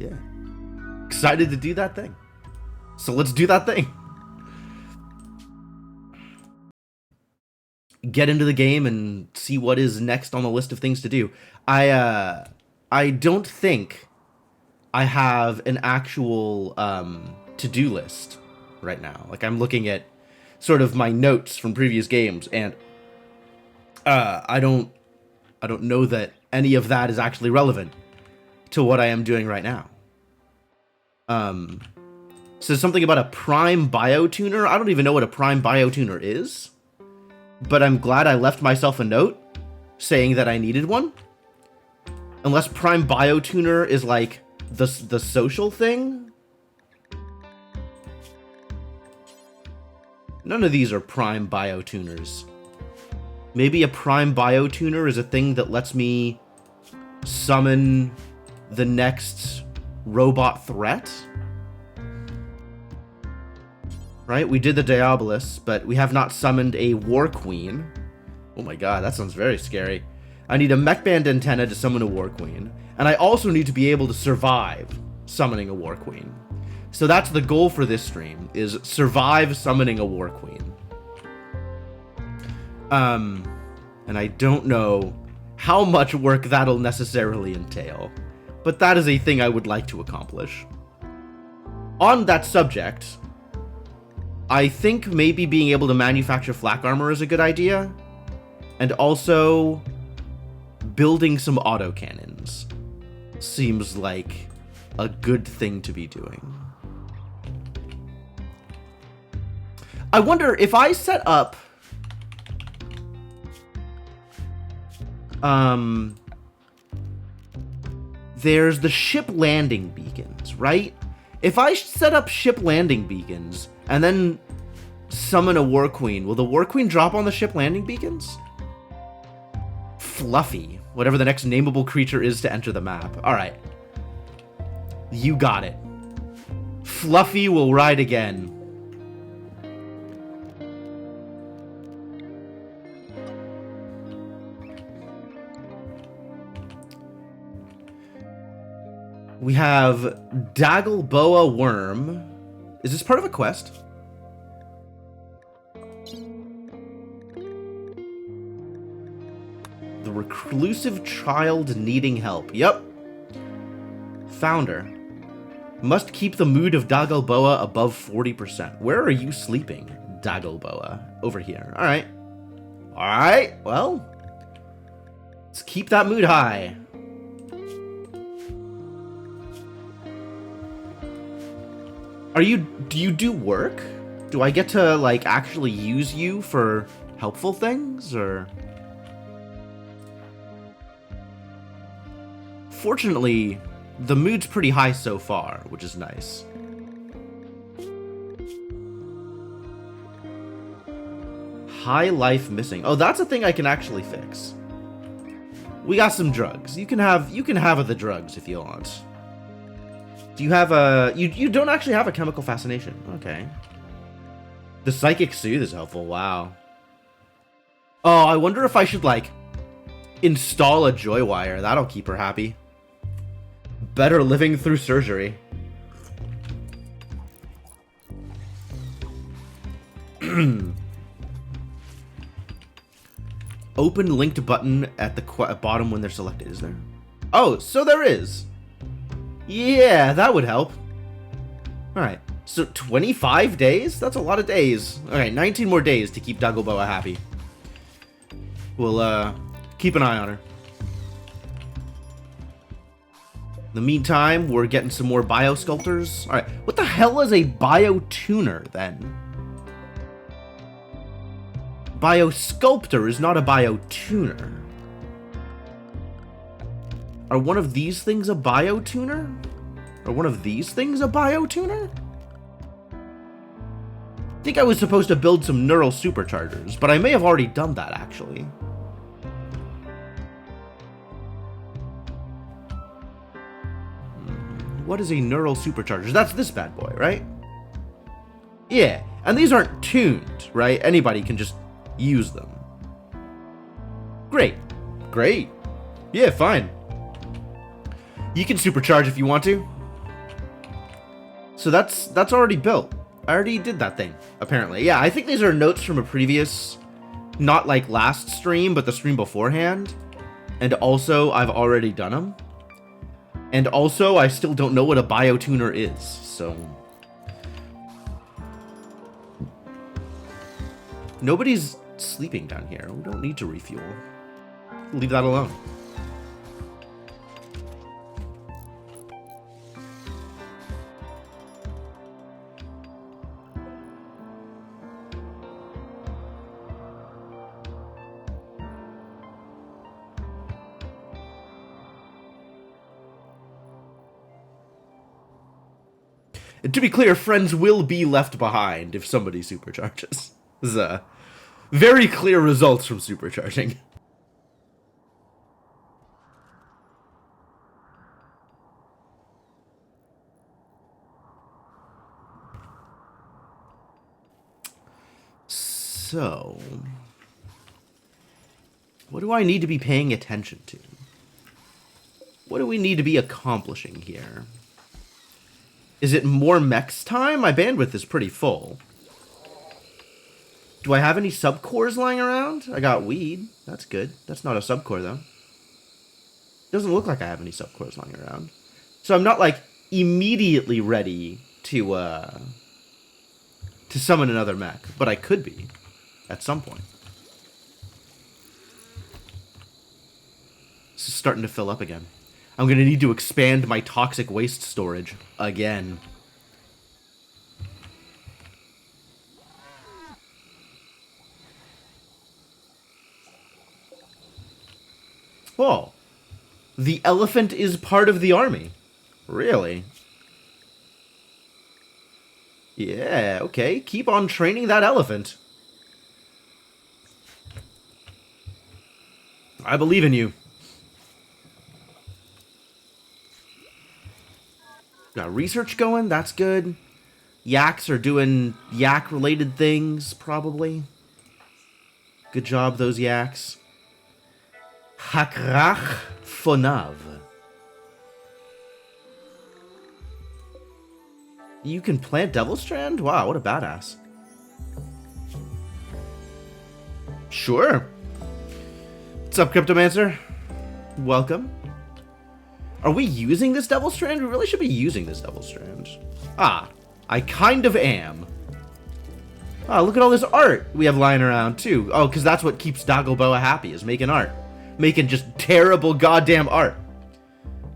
Yeah. Excited to do that thing. So let's do that thing. Get into the game and see what is next on the list of things to do. I don't think I have an actual to-do list right now. Like, I'm looking at sort of my notes from previous games, and I don't know that any of that is actually relevant to what I am doing right now. So something about a prime biotuner. I don't even know what a prime biotuner is, but I'm glad I left myself a note saying that I needed one. Unless prime biotuner is like the social thing. None of these are prime biotuners. Maybe a prime biotuner is a thing that lets me summon the next robot threat. Right? We did the Diabolus, but we have not summoned a War Queen. Oh my god, that sounds very scary. I need a mech band antenna to summon a War Queen. And I also need to be able to survive summoning a War Queen. So that's the goal for this stream, is survive summoning a War Queen. And I don't know how much work that'll necessarily entail, but that is a thing I would like to accomplish. On that subject, I think maybe being able to manufacture flak armor is a good idea, and also building some autocannons seems like a good thing to be doing. I wonder if I set up there's the ship landing beacons, right? If I set up ship landing beacons and then summon a War Queen, will the War Queen drop on the ship landing beacons? Fluffy, whatever the next nameable creature is to enter the map. Alright. You got it. Fluffy will ride again. We have Dagleboa Worm. Is this part of a quest? The reclusive child needing help. Yep. Founder. Must keep the mood of Dagleboa above 40%. Where are you sleeping, Dagleboa? Over here. Alright. Alright, well. Let's keep that mood high. Do you do work? Do I get to, like, actually use you for helpful things, or? Fortunately, the mood's pretty high so far, which is nice. High life missing. Oh, that's a thing I can actually fix. We got some drugs. You can have the drugs if you want. Do you have a... You don't actually have a chemical fascination. Okay. The psychic soothe is helpful. Wow. Oh, I wonder if I should, like, install a joy wire. That'll keep her happy. Better living through surgery. Open linked button at the bottom when they're selected, is there? Oh, so there is. Yeah, that would help. Alright, so 25 days? That's a lot of days. Alright, 19 more days to keep Dagleboa happy. We'll, keep an eye on her. In the meantime, we're getting some more biosculptors. Alright, what the hell is a biotuner, then? Biosculptor is not a biotuner. Are one of these things a biotuner? Are one of these things a biotuner? I think I was supposed to build some neural superchargers, but I may have already done that, actually. What is a neural supercharger? That's this bad boy, right? Yeah, and these aren't tuned, right? Anybody can just use them. Great. Great. Yeah, fine. You can supercharge if you want to. So that's already built. I already did that thing, apparently. Yeah, I think these are notes from a previous, not like last stream, but the stream beforehand. And also, I've already done them. And also, I still don't know what a biotuner is, so... Nobody's sleeping down here. We don't need to refuel. Leave that alone. And to be clear, friends will be left behind if somebody supercharges. This is very clear results from supercharging. So, what do I need to be paying attention to? What do we need to be accomplishing here? Is it more mechs time? My bandwidth is pretty full. Do I have any subcores lying around? I got weed. That's good. That's not a subcore, though. Doesn't look like I have any subcores lying around. So I'm not, like, immediately ready to summon another mech. But I could be. At some point. This is starting to fill up again. I'm going to need to expand my toxic waste storage again. Oh. The elephant is part of the army. Really? Yeah, okay. Keep on training that elephant. I believe in you. Got research going, that's good. Yaks are doing yak-related things, probably. Good job, those yaks. Hakrach Fonav. You can plant Devil Strand? Wow, what a badass. Sure. What's up, Cryptomancer? Welcome. Are we using this Devil Strand? We really should be using this Devil Strand. Ah, I kind of am. Ah, look at all this art we have lying around, too. Oh, because that's what keeps Dagoboa happy, is making art. Making just terrible goddamn art.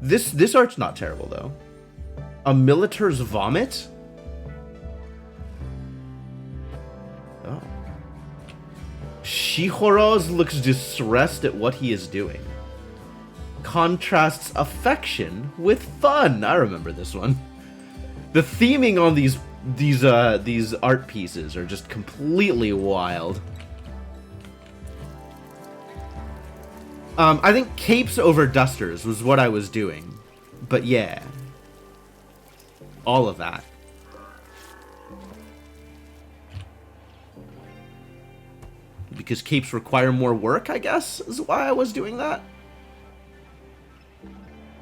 This art's not terrible, though. A Militare's Vomit? Oh. Shihoros looks distressed at what he is doing. Contrasts affection with fun. I remember this one. The theming on these art pieces are just completely wild. I think capes over dusters was what I was doing. But yeah. All of that. Because capes require more work, I guess, is why I was doing that.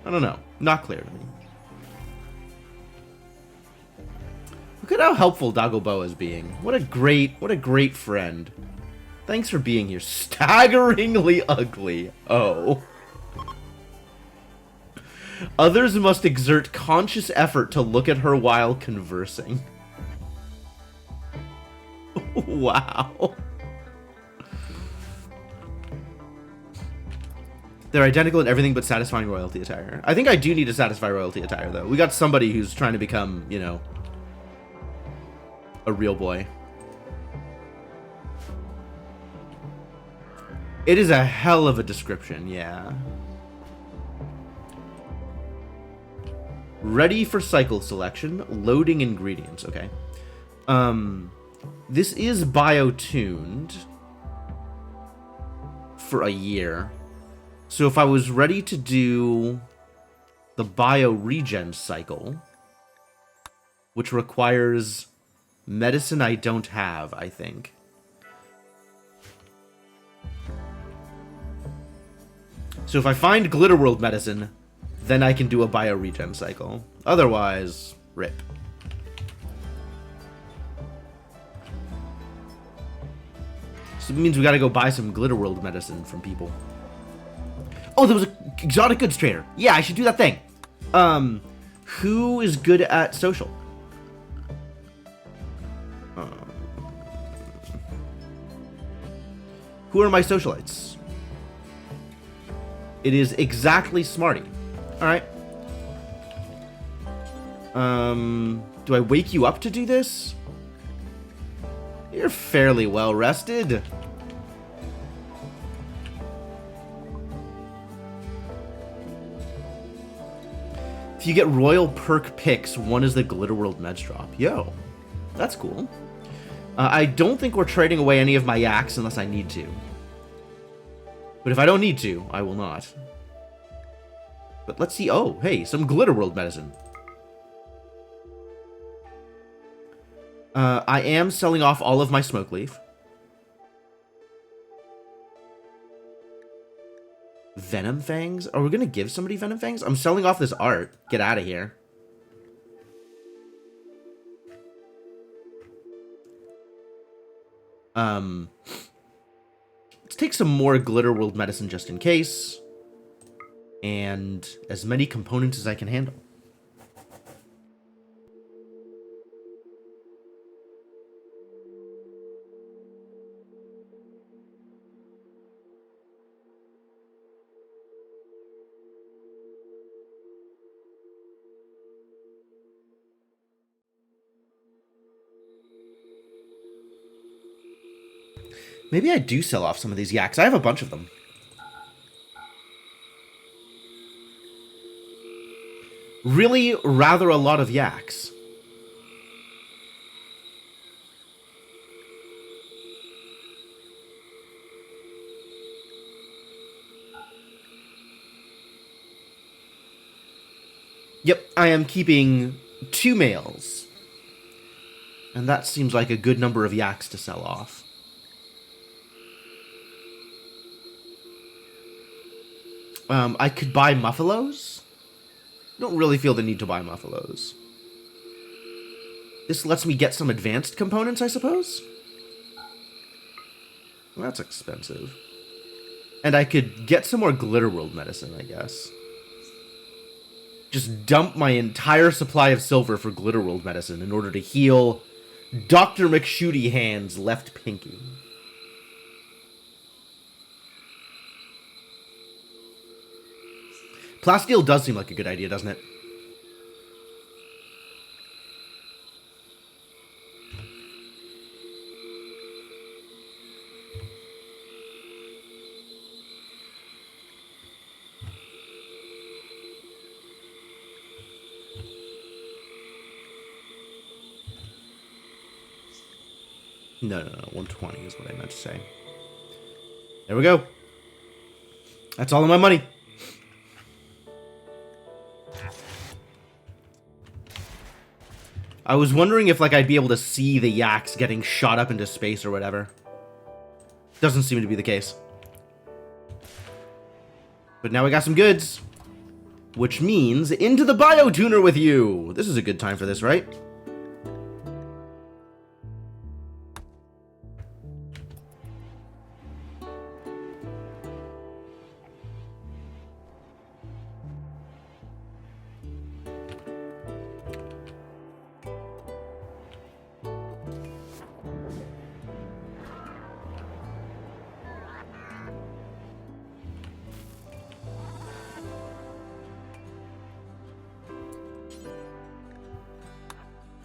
I don't know. Not clear to me. Look at how helpful Dagoboa is being. What a great friend. Thanks for being here. Staggeringly ugly. Oh. Others must exert conscious effort to look at her while conversing. Wow. They're identical in everything but satisfying royalty attire. I think I do need to satisfy royalty attire, though. We got somebody who's trying to become, you know, a real boy. It is a hell of a description, yeah. Ready for cycle selection. Loading ingredients. Okay. This is bio-tuned for a year. So if I was ready to do the bio-regen cycle, which requires medicine I don't have, I think. So if I find Glitterworld medicine, then I can do a bio-regen cycle. Otherwise, rip. So it means we gotta go buy some Glitter World medicine from people. Oh, there was a exotic goods trader. Yeah, I should do that thing. Who is good at social? Who are my socialites? It is exactly Smarty. Alright. Do I wake you up to do this? You're fairly well rested. If you get royal perk picks, one is the Glitter World Meds drop. Yo, that's cool. I don't think we're trading away any of my yaks unless I need to. But if I don't need to, I will not. But let's see. Oh, hey, some Glitter World medicine. I am selling off all of my smoke leaf. Venom Fangs? Are we going to give somebody Venom Fangs? I'm selling off this art. Get out of here. Let's take some more Glitter World medicine just in case. And as many components as I can handle. Maybe I do sell off some of these yaks. I have a bunch of them. Really, rather a lot of yaks. Yep, I am keeping 2 males. And that seems like a good number of yaks to sell off. I could buy Muffalos. Don't really feel the need to buy Muffalos. This lets me get some advanced components, I suppose? Well, that's expensive. And I could get some more Glitter World medicine, I guess. Just dump my entire supply of silver for Glitter World medicine in order to heal Dr. McShooty Hand's left pinky. Plasteel does seem like a good idea, doesn't it? No, 120 is what I meant to say. There we go. That's all of my money. I was wondering if, like, I'd be able to see the yaks getting shot up into space or whatever. Doesn't seem to be the case. But now we got some goods. Which means into the biotuner with you. This is a good time for this, right?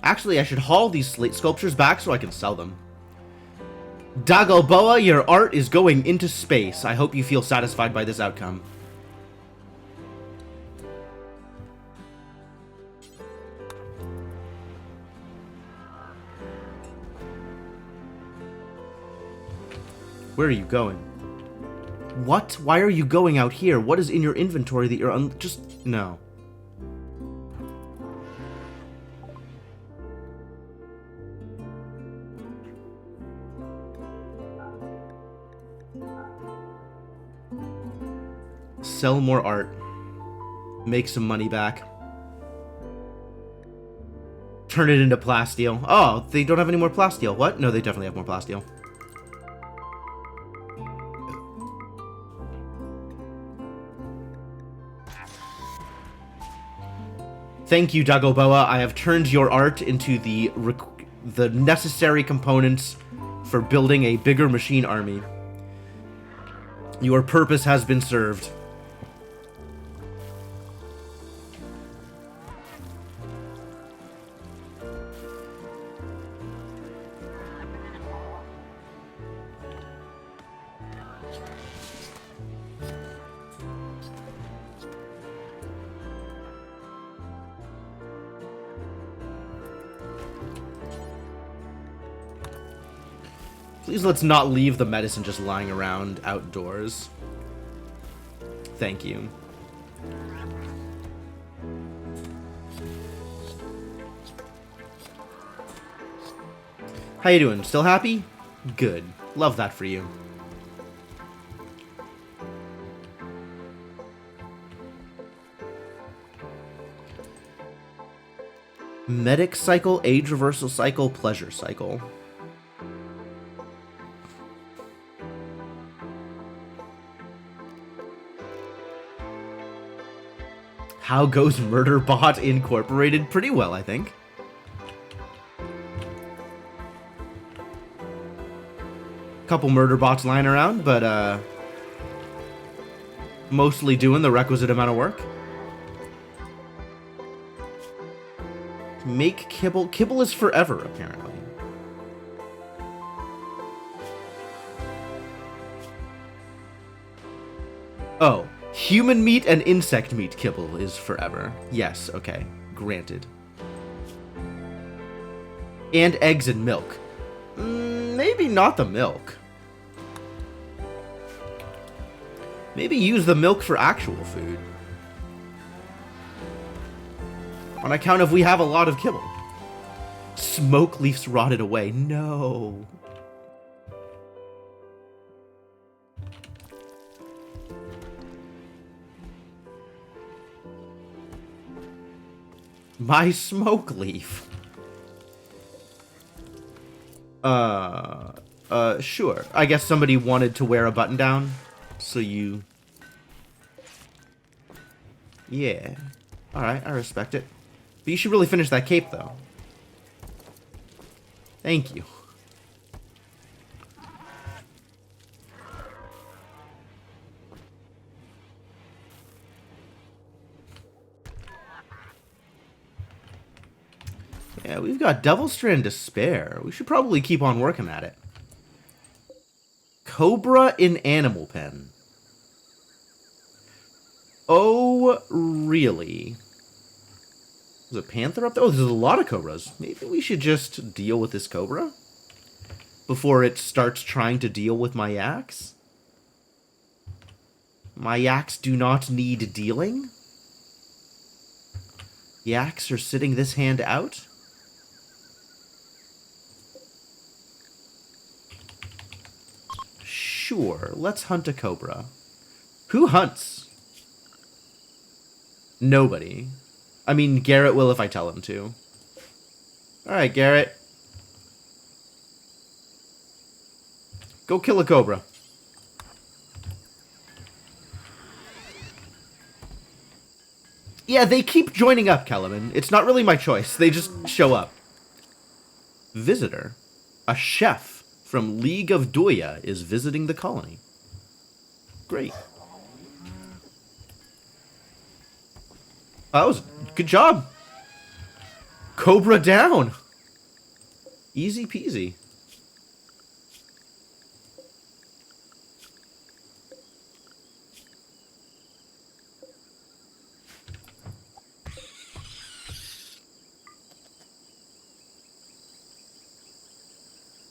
Actually, I should haul these slate sculptures back so I can sell them. Dagoboa, your art is going into space. I hope you feel satisfied by this outcome. Where are you going? What? Why are you going out here? What is in your inventory that you're just... No. Sell more art. Make some money back. Turn it into plasteel. Oh, they don't have any more plasteel. What? No, they definitely have more plasteel. Thank you, Dagoboa. I have turned your art into the necessary components for building a bigger machine army. Your purpose has been served. Please let's not leave the medicine just lying around outdoors. Thank you. How you doing? Still happy? Good. Love that for you. Medic cycle, age reversal cycle, pleasure cycle. How goes Murderbot Incorporated? Pretty well, I think. Couple Murderbots lying around, but mostly doing the requisite amount of work. Make kibble. Kibble is forever, apparently. Oh. Human meat and insect meat kibble is forever. Yes, okay. Granted. And eggs and milk. Maybe not the milk. Maybe use the milk for actual food. On account of we have a lot of kibble. Smoke leaves rotted away. No. My smoke leaf. Sure. I guess somebody wanted to wear a button down, so you... Yeah. Alright, I respect it. But you should really finish that cape, though. Thank you. Yeah, we've got Devil Strand to spare. We should probably keep on working at it. Cobra in Animal Pen. Oh, really? There's a panther up there? Oh, there's a lot of cobras. Maybe we should just deal with this cobra before it starts trying to deal with my yaks? My yaks do not need dealing? Yaks are sitting this hand out? Sure, let's hunt a cobra. Who hunts? Nobody. I mean, Garrett will if I tell him to. Alright, Garrett. Go kill a cobra. Yeah, they keep joining up, Kellerman. It's not really my choice. They just show up. Visitor. A chef from League of Doya is visiting the colony. Great. That was good job. Cobra down. Easy peasy.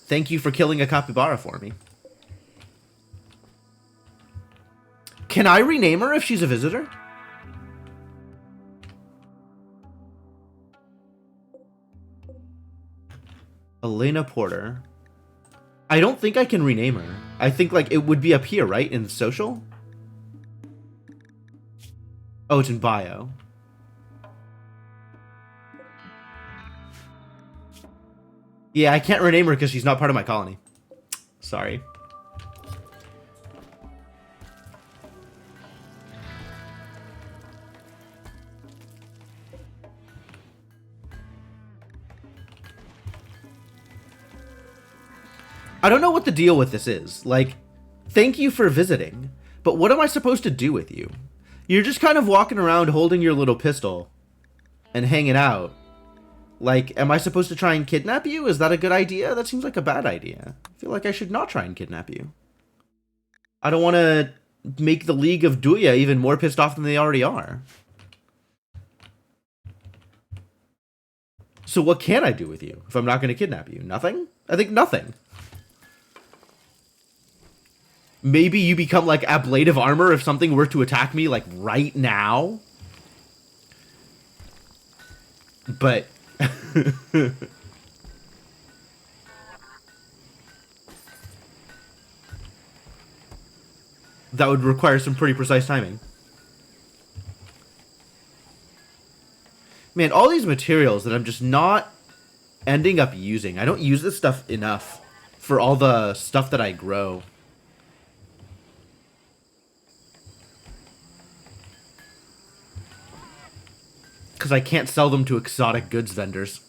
Thank you for killing a capybara for me. Can I rename her if she's a visitor? Elena Porter. I don't think I can rename her. I think, like, it would be up here, right? In social? Oh, it's in bio. Yeah, I can't rename her because she's not part of my colony. Sorry. I don't know what the deal with this is. Like, thank you for visiting, but what am I supposed to do with you? You're just kind of walking around holding your little pistol and hanging out. Like, am I supposed to try and kidnap you? Is that a good idea? That seems like a bad idea. I feel like I should not try and kidnap you. I don't want to make the League of Duya even more pissed off than they already are. So what can I do with you if I'm not going to kidnap you? Nothing? I think nothing. Maybe you become like ablative armor if something were to attack me like right now. But that would require some pretty precise timing. Man, all these materials that I'm just not ending up using. I don't use this stuff enough for all the stuff that I grow. Because I can't sell them to exotic goods vendors.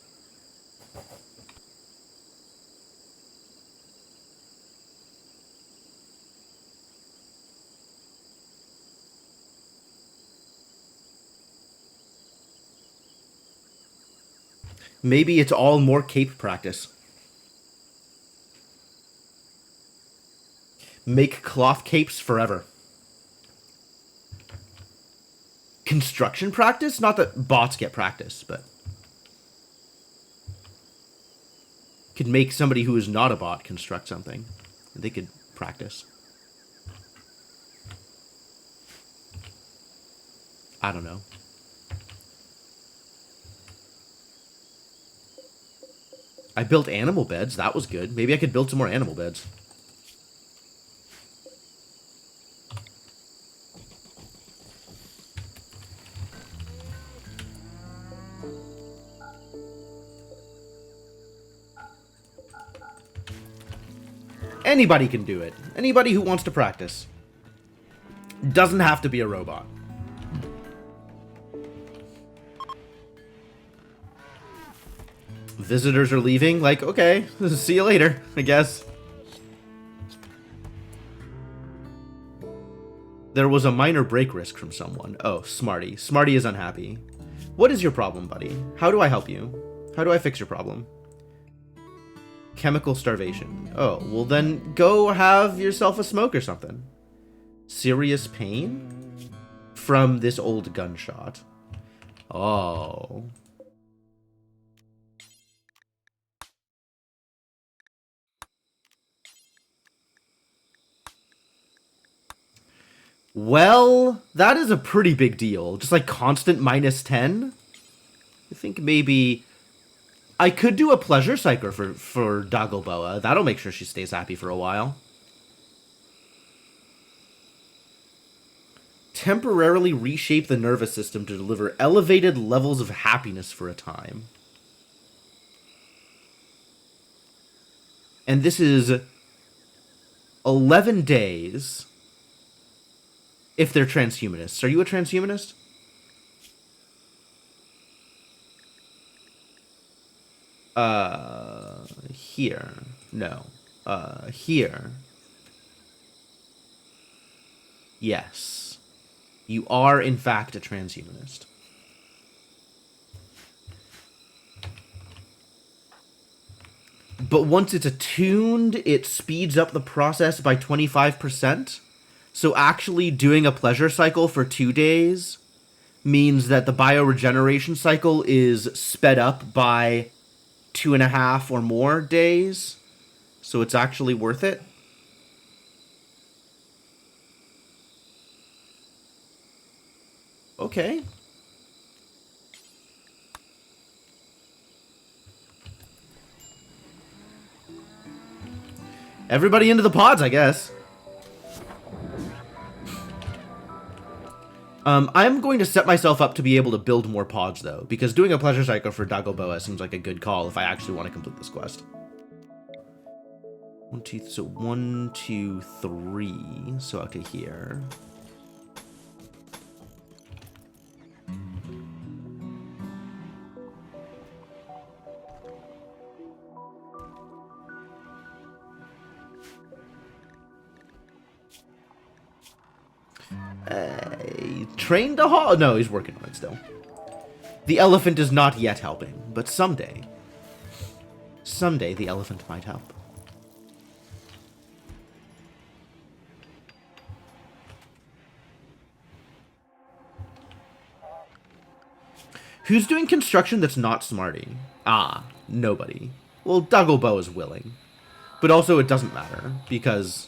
Maybe it's all more cape practice. Make cloth capes forever. Construction practice? Not that bots get practice, but could make somebody who is not a bot construct something. They could practice. I don't know. I built animal beds. That was good. Maybe I could build some more animal beds. Anybody can do it. Anybody who wants to practice. Doesn't have to be a robot. Visitors are leaving. Like, okay, see you later, I guess. There was a minor break risk from someone. Oh, Smarty. Smarty is unhappy. What is your problem, buddy? How do I help you? How do I fix your problem? Chemical starvation. Oh, well then go have yourself a smoke or something. Serious pain? From this old gunshot. Oh. Well, that is a pretty big deal. Just like constant -10. I think maybe I could do a pleasure cycle for Dagoboa. That'll make sure she stays happy for a while. Temporarily reshape the nervous system to deliver elevated levels of happiness for a time. And this is 11 days if they're transhumanists. Are you a transhumanist? Here. No. Here. Yes. You are, in fact, a transhumanist. But once it's attuned, it speeds up the process by 25%. So actually doing a pleasure cycle for 2 days means that the bioregeneration cycle is sped up by 2.5 or more days. So it's actually worth it. Okay. Everybody into the pods, I guess. I'm going to set myself up to be able to build more pods, though, because doing a pleasure cycle for Dagoboa seems like a good call if I actually want to complete this quest. 1, 2, so 1, 2, 3. So out to here. Trained a hog? No, he's working on it still. The elephant is not yet helping, but someday the elephant might help. Who's doing construction that's not Smarty? Ah, nobody. Well, Duggleboa is willing. But also it doesn't matter, because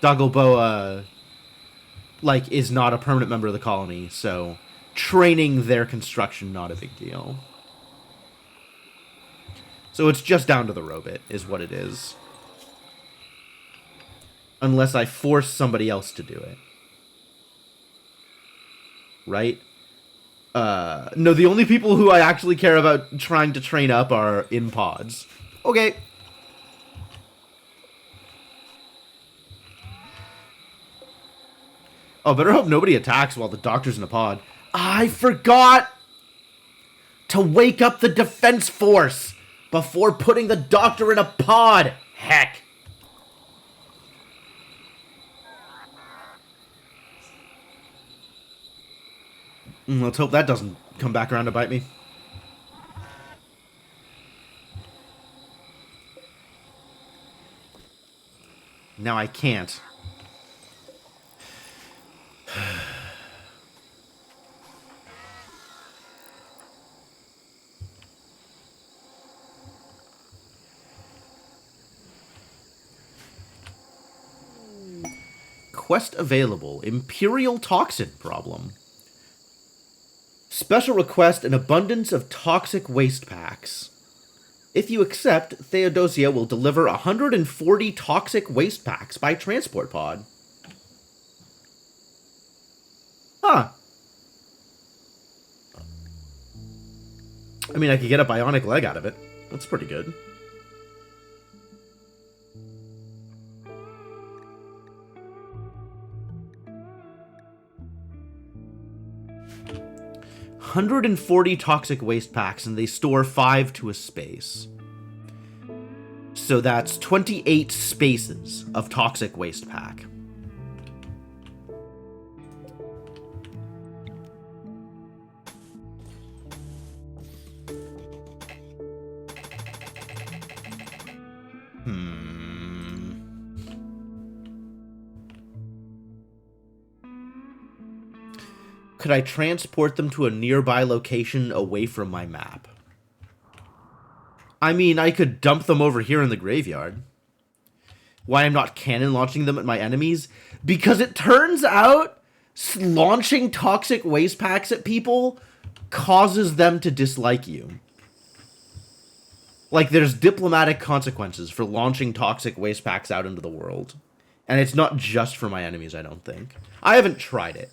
Duggleboa, like, is not a permanent member of the colony, so training their construction, not a big deal. So it's just down to the robot, is what it is. Unless I force somebody else to do it. Right? No, the only people who I actually care about trying to train up are in pods. Okay. Oh, better hope nobody attacks while the doctor's in a pod. I forgot to wake up the defense force before putting the doctor in a pod. Heck. Let's hope that doesn't come back around to bite me. Now I can't. Quest available. Imperial toxin problem. Special request: an abundance of toxic waste packs. If you accept, Theodosia will deliver 140 toxic waste packs by transport pod. Huh. I mean, I could get a bionic leg out of it. That's pretty good. $140 toxic waste packs, and they store 5 to a space. So that's 28 spaces of toxic waste pack. Could I transport them to a nearby location away from my map? I mean, I could dump them over here in the graveyard. Why I'm not cannon launching them at my enemies? Because it turns out launching toxic waste packs at people causes them to dislike you. Like, there's diplomatic consequences for launching toxic waste packs out into the world. And it's not just for my enemies, I don't think. I haven't tried it.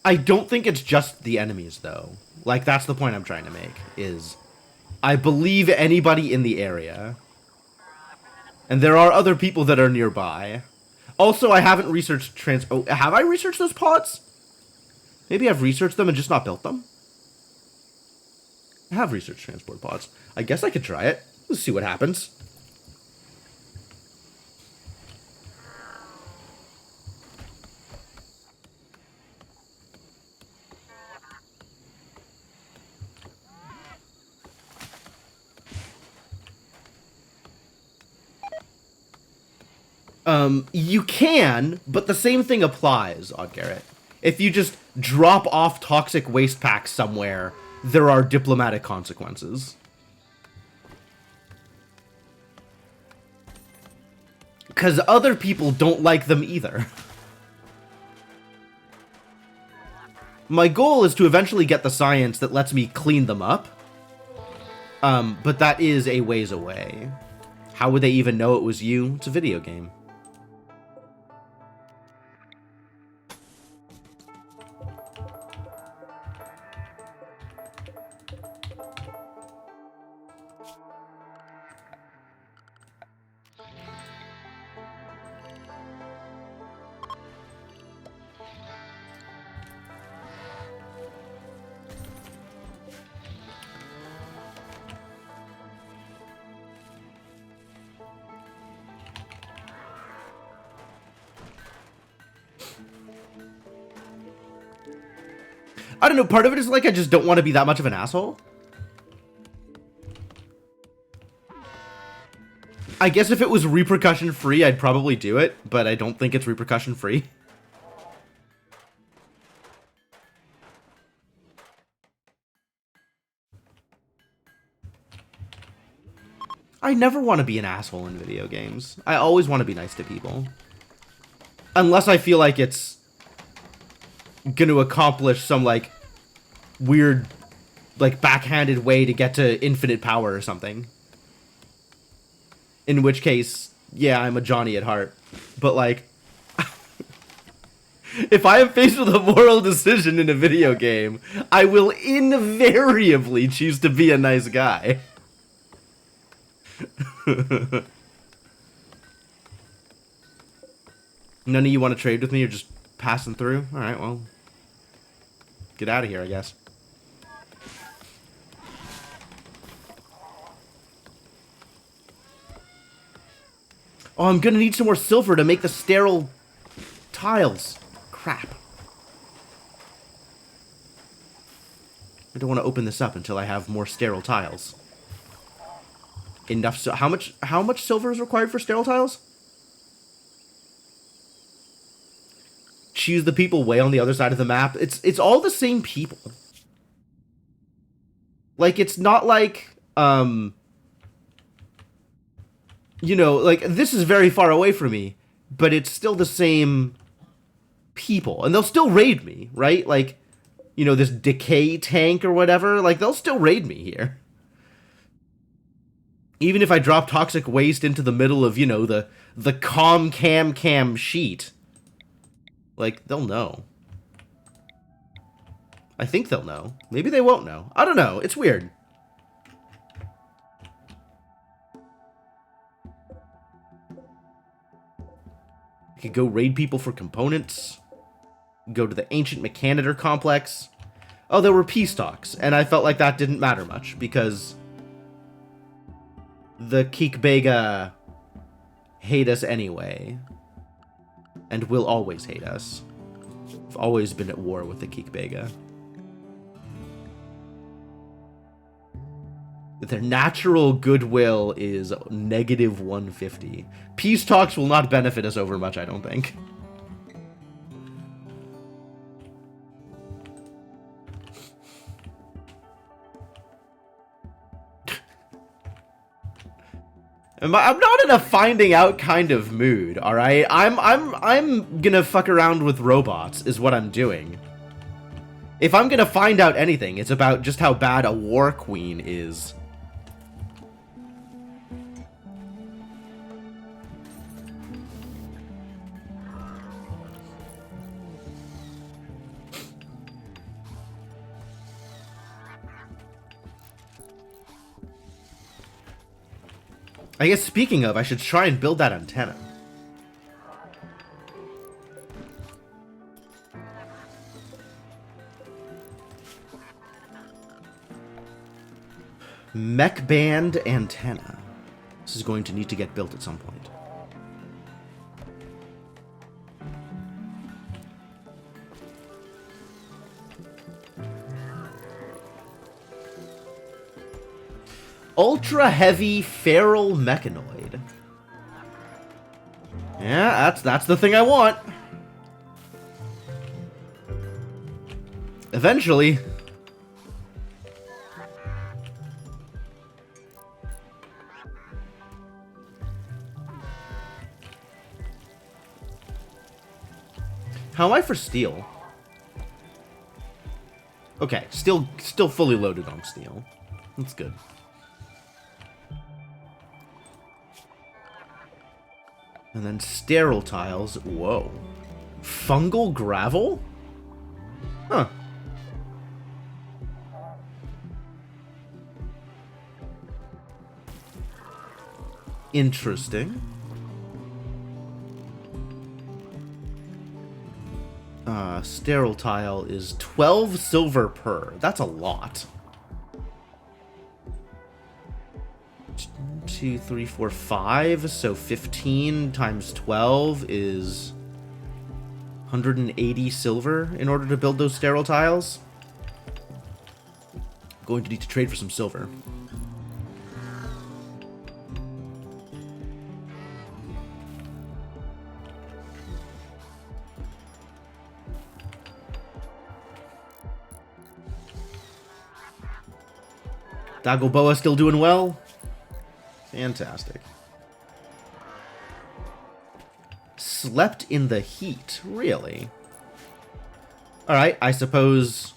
I don't think it's just the enemies, though. Like, that's the point I'm trying to make, is I believe anybody in the area. And there are other people that are nearby. Also, I haven't researched Oh, have I researched those pods? Maybe I've researched them and just not built them? I have researched transport pods. I guess I could try it. Let's see what happens. You can, but the same thing applies, Odd Garrett. If you just drop off toxic waste packs somewhere, there are diplomatic consequences. Because other people don't like them either. My goal is to eventually get the science that lets me clean them up. But that is a ways away. How would they even know it was you? It's a video game. I don't know, part of it is like I just don't want to be that much of an asshole. I guess if it was repercussion free, I'd probably do it, but I don't think it's repercussion free. I never want to be an asshole in video games. I always want to be nice to people. Unless I feel like it's going to accomplish some, like, weird, like, backhanded way to get to infinite power or something. In which case, yeah, I'm a Johnny at heart. But, like, if I am faced with a moral decision in a video game, I will invariably choose to be a nice guy. None of you want to trade with me? You're just passing through? Alright, well, get out of here, I guess. Oh, I'm gonna need some more silver to make the sterile tiles. Crap. I don't want to open this up until I have more sterile tiles. Enough. So how much silver is required for sterile tiles? Choose the people way on the other side of the map. It's all the same people. Like, it's not like you know, like, this is very far away from me, but it's still the same people, and they'll still raid me, right? Like, you know, this decay tank or whatever, like, they'll still raid me here. Even if I drop toxic waste into the middle of, you know, the cam sheet. Like, they'll know. I think they'll know. Maybe they won't know. I don't know. It's weird. I could go raid people for components. Go to the ancient Mechanitor complex. Oh, there were peace talks, and I felt like that didn't matter much, because the Kikbega hate us anyway, and will always hate us. I've always been at war with the Kikbega. Their natural goodwill is negative 150. Peace talks will not benefit us over much, I don't think. I'm not in a finding out kind of mood, all right? I'm gonna fuck around with robots is what I'm doing. If I'm gonna find out anything, it's about just how bad a war queen is. I guess speaking of, I should try and build that antenna. Mech band antenna. This is going to need to get built at some point. Ultra heavy feral mechanoid. Yeah, that's the thing I want. Eventually. How am I for steel? Okay, still fully loaded on steel. That's good. And then sterile tiles. Whoa. Fungal gravel? Huh. Interesting. Sterile tile is 12 silver per. That's a lot. 2, 3, 4, 5. So 15 times 12 is 180 silver in order to build those sterile tiles. Going to need to trade for some silver. Dagoboa still doing well? Fantastic. Slept in the heat, really? Alright, I suppose...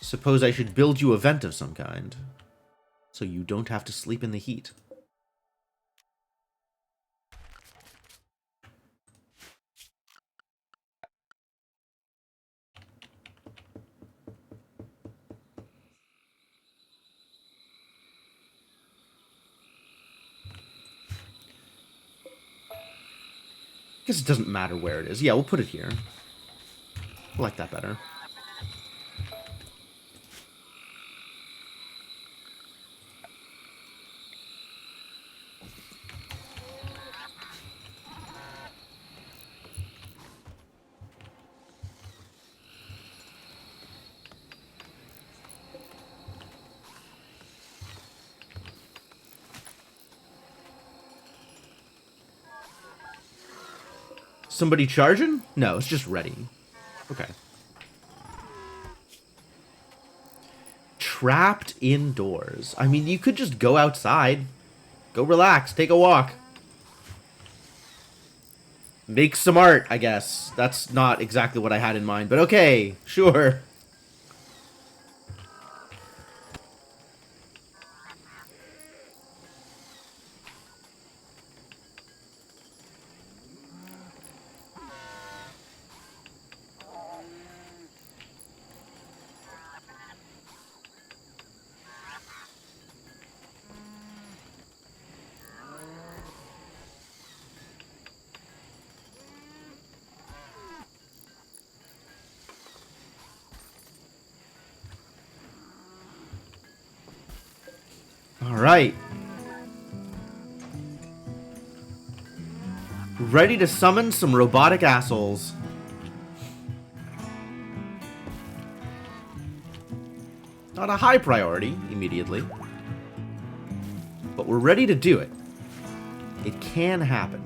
Suppose I should build you a vent of some kind, so you don't have to sleep in the heat. I guess it doesn't matter where it is. Yeah, we'll put it here. I like that better. Somebody charging? No, it's just ready. Okay. Trapped indoors. I mean, you could just go outside. Go relax. Take a walk. Make some art, I guess. That's not exactly what I had in mind, but okay. Sure. Alright. Ready to summon some robotic assholes. Not a high priority, immediately. But we're ready to do it. It can happen.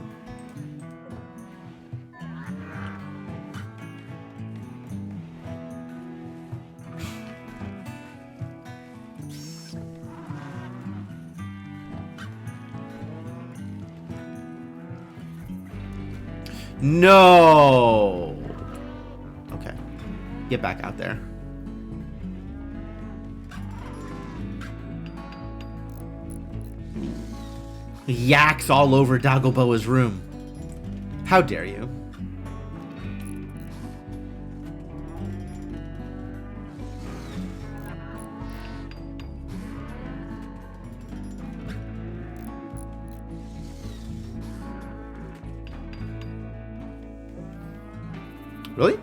No! Okay. Get back out there. Yaks all over Dagoboa's room. How dare you? Really?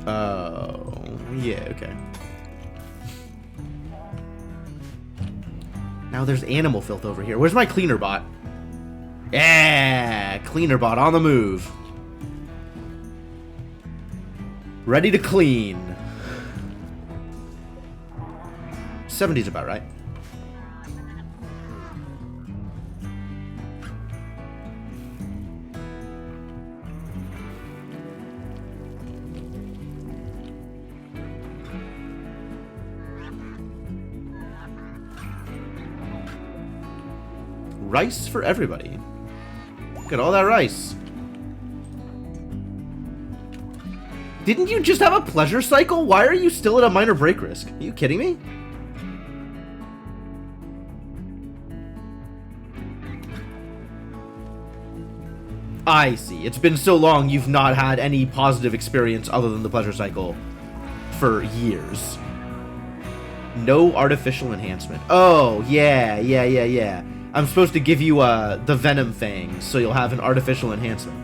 Oh, yeah, okay. Now there's animal filth over here. Where's my cleaner bot? Yeah, cleaner bot on the move. Ready to clean. 70's about right. Rice for everybody. Look at all that rice. Didn't you just have a pleasure cycle? Why are you still at a minor break risk? Are you kidding me? I see. It's been so long you've not had any positive experience other than the pleasure cycle for years. No artificial enhancement. Oh, yeah. I'm supposed to give you the Venom Fangs, so you'll have an artificial enhancement.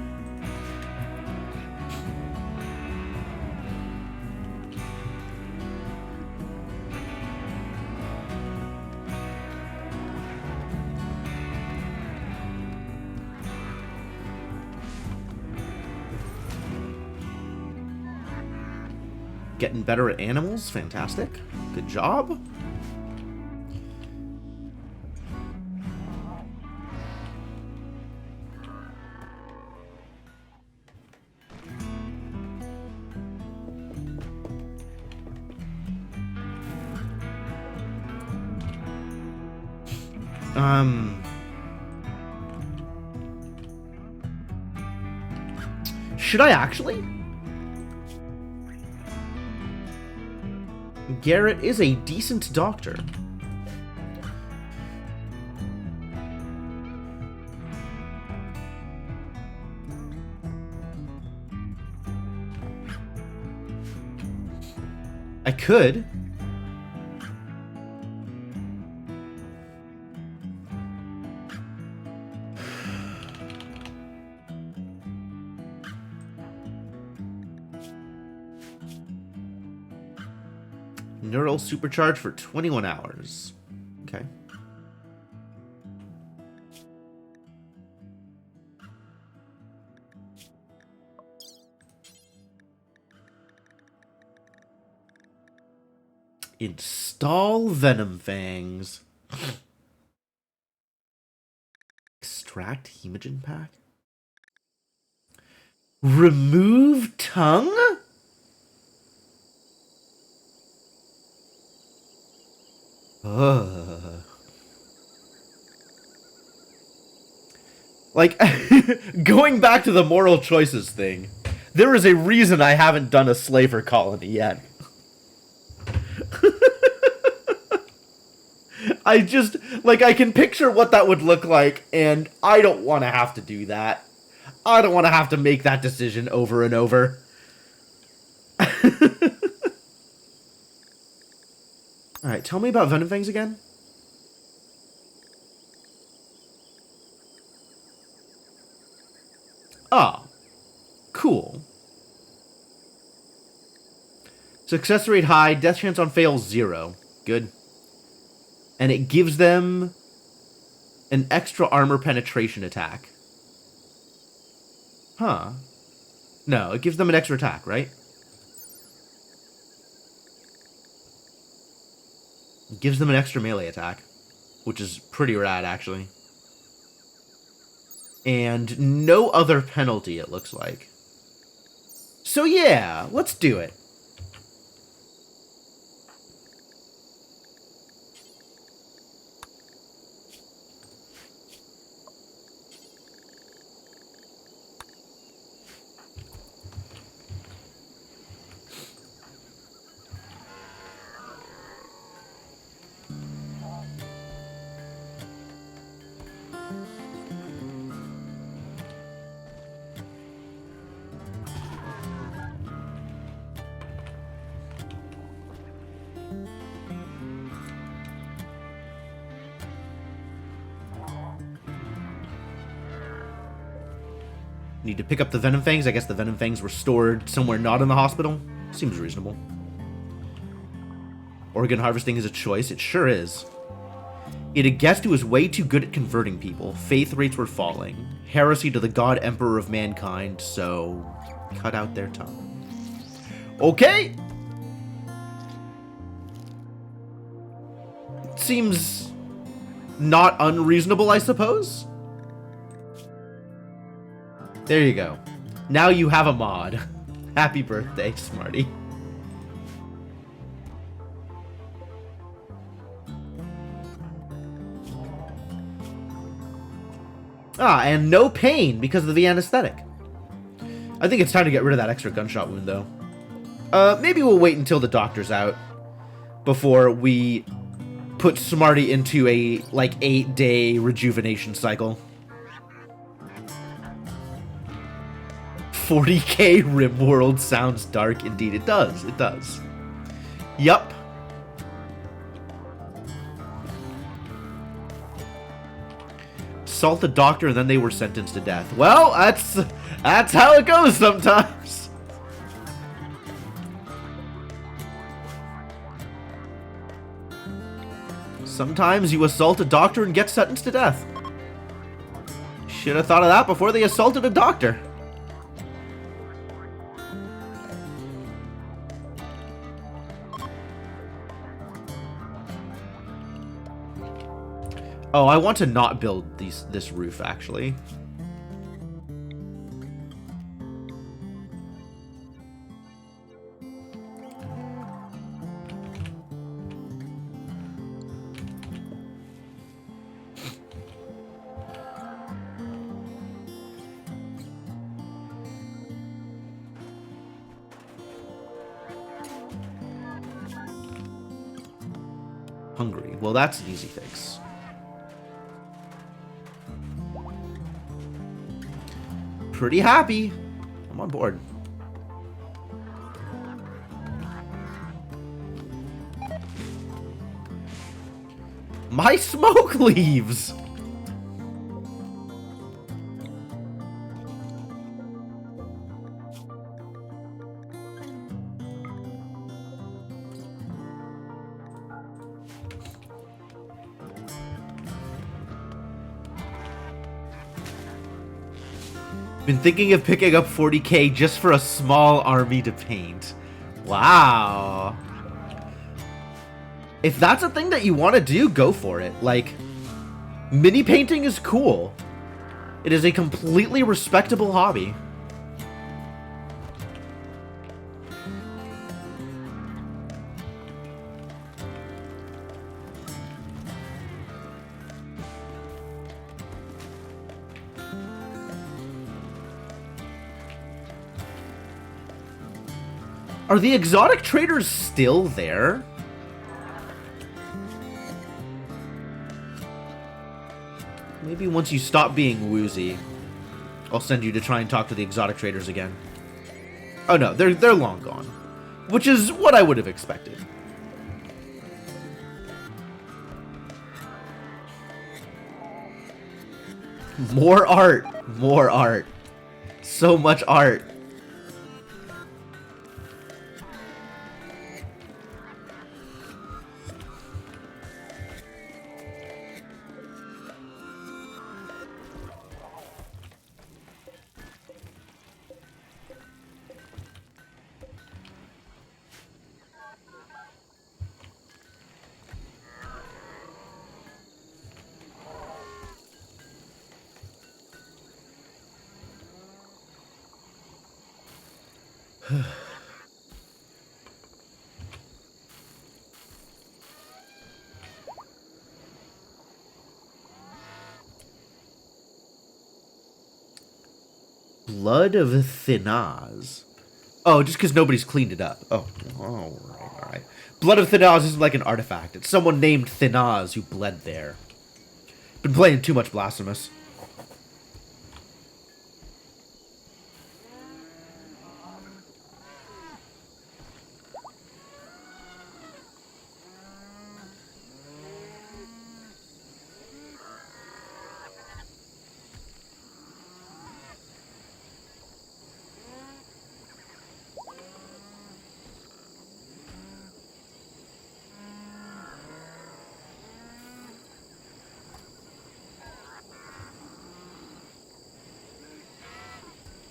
Getting better at animals. Fantastic. Good job. Should I actually? Garrett is a decent doctor. I could. Neural supercharge for 21 hours. Okay. Install Venom Fangs. Extract Hemogen Pack. Remove tongue? Like, going back to the moral choices thing, there is a reason I haven't done a slaver colony yet. I just, like, I can picture what that would look like, and I don't want to have to do that. I don't want to have to make that decision over and over. Alright, tell me about Venom Fangs again. Ah, cool. Success rate high, death chance on fail 0. Good. And it gives them an extra armor penetration attack. Huh. No, it gives them an extra attack, right? It gives them an extra melee attack, which is pretty rad, actually. And no other penalty, it looks like. So yeah, let's do it. Need to pick up the Venom Fangs. I guess the Venom Fangs were stored somewhere not in the hospital. Seems reasonable. Organ harvesting is a choice. It sure is. It had guessed who was way too good at converting people. Faith rates were falling. Heresy to the God Emperor of mankind, so cut out their tongue. Okay! Seems not unreasonable, I suppose? There you go. Now you have a mod. Happy birthday, Smarty. Ah, and no pain because of the anesthetic. I think it's time to get rid of that extra gunshot wound, though. Maybe we'll wait until the doctor's out before we put Smarty into a, like, 8-day rejuvenation cycle. 40k Rimworld sounds dark. Indeed, it does. It does. Yup. Assault the doctor, and then they were sentenced to death. Well, that's how it goes sometimes. Sometimes you assault a doctor and get sentenced to death. Should have thought of that before they assaulted a doctor. Oh, I want to not build this roof, actually. Hungry. Well, that's an easy fix. Pretty happy. I'm on board. My smoke leaves! Been thinking of picking up 40k just for a small army to paint. Wow. If that's a thing that you want to do, go for it. Like, mini painting is cool. It is a completely respectable hobby. Are the exotic traders still there? Maybe once you stop being woozy, I'll send you to try and talk to the exotic traders again. Oh no, they're long gone. Which is what I would have expected. More art. More art. So much art. Blood of Thinaz. Oh, just because nobody's cleaned it up. Oh, alright. Blood of Thinaz isn't like an artifact. It's someone named Thinaz who bled there. Been playing too much Blasphemous.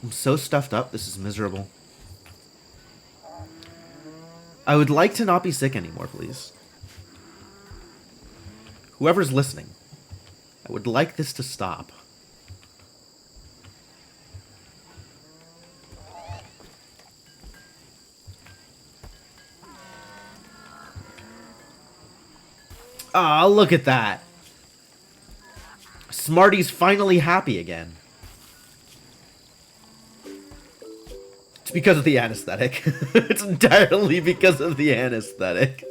I'm so stuffed up, this is miserable. I would like to not be sick anymore, please. Whoever's listening, I would like this to stop. Ah, look at that. Smarty's finally happy again. It's because of the anesthetic. It's entirely because of the anesthetic.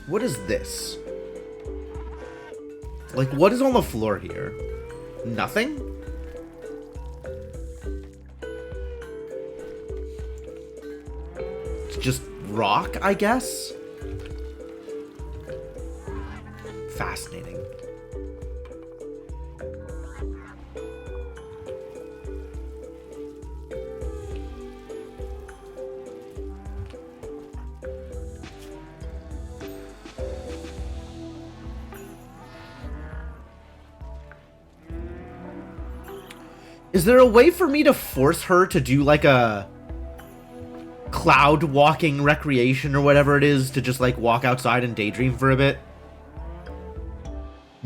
What is this? Like, what is on the floor here? Nothing? It's just rock, I guess? Fascinating. Is there a way for me to force her to do, like, a cloud walking recreation or whatever it is, to just, like, walk outside and daydream for a bit?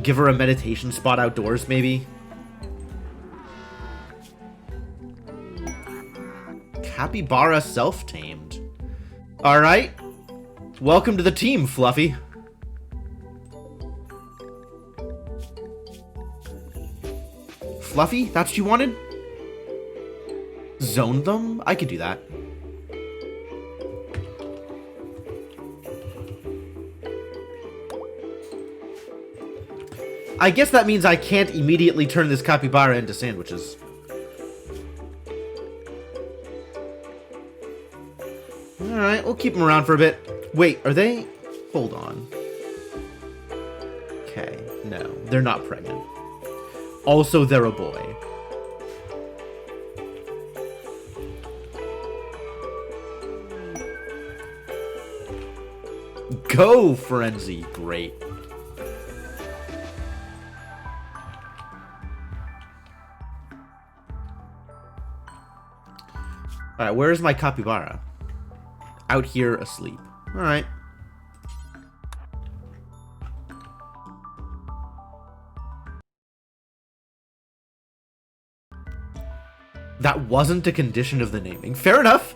Give her a meditation spot outdoors, maybe? Capybara self-tamed. Alright. Welcome to the team, Fluffy. Fluffy? That's what you wanted? Zone them? I could do that. I guess that means I can't immediately turn this capybara into sandwiches. Alright, we'll keep them around for a bit. Wait, are they... Hold on. Okay, no, they're not pregnant. Also, they're a boy. Go, Frenzy! Great. Alright, where's my capybara? Out here asleep. Alright. That wasn't a condition of the naming. Fair enough.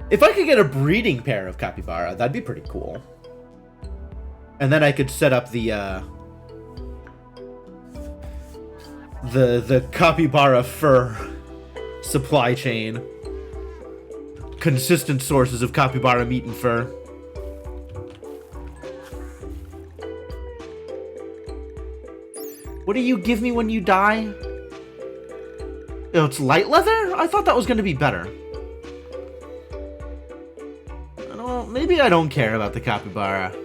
If I could get a breeding pair of capybara, that'd be pretty cool. And then I could set up the capybara fur supply chain. Consistent sources of capybara meat and fur. What do you give me when you die? Oh, it's light leather? I thought that was going to be better. Maybe I don't care about the capybara.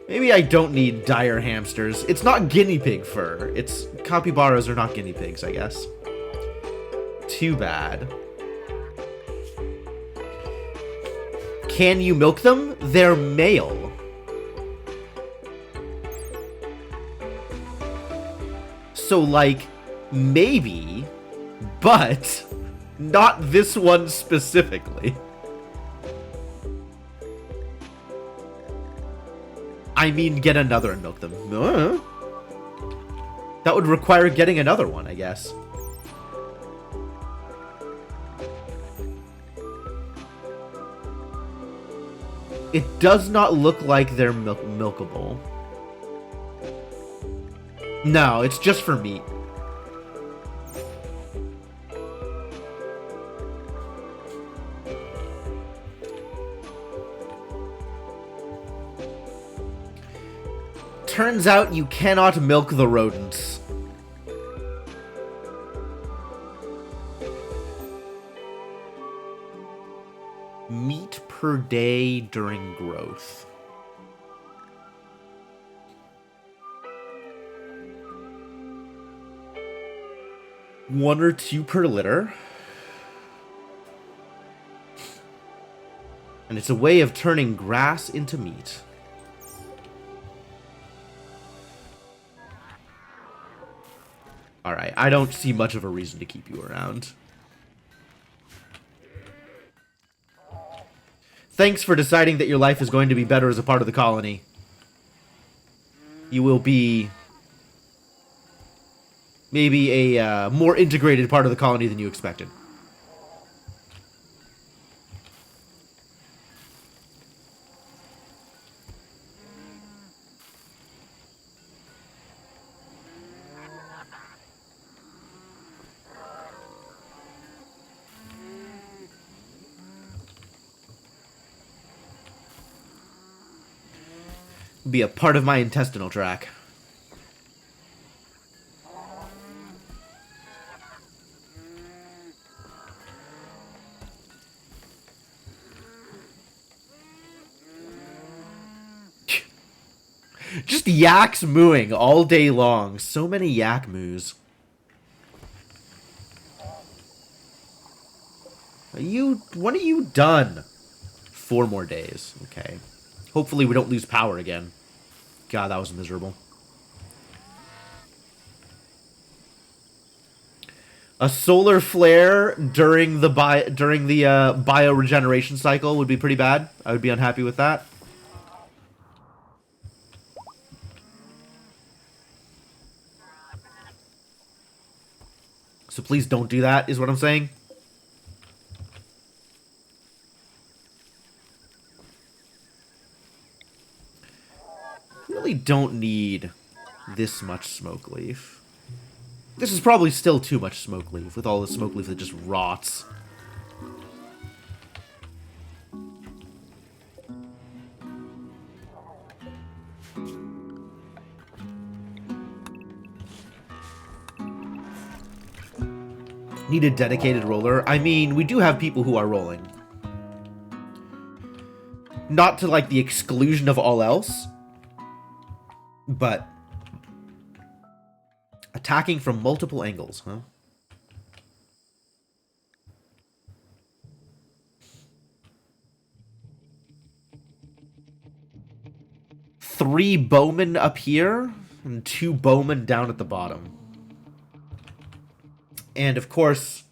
Maybe I don't need dire hamsters. It's not guinea pig fur. It's... Capybaras are not guinea pigs, I guess. Too bad. Can you milk them? They're male. So, like, maybe, but not this one specifically. I mean, get another and milk them. That would require getting another one, I guess. It does not look like they're milkable. No, it's just for meat. Turns out you cannot milk the rodents. Meat per day during growth. One or two per litter. And it's a way of turning grass into meat. Alright, I don't see much of a reason to keep you around. Thanks for deciding that your life is going to be better as a part of the colony. You will be... maybe a more integrated part of the colony than you expected. Be a part of my intestinal tract. Just yaks mooing all day long. So many yak moos. When are you done? 4 more days. Okay. Hopefully we don't lose power again. God, that was miserable. A solar flare during the bioregeneration cycle would be pretty bad. I would be unhappy with that. So please don't do that, is what I'm saying. Really don't need this much smoke leaf. This is probably still too much smoke leaf, with all the smoke leaf that just rots. Need a dedicated roller? I mean, we do have people who are rolling. Not to, like, the exclusion of all else. But attacking from multiple angles, huh? Three bowmen up here and 2 bowmen down at the bottom. And of course,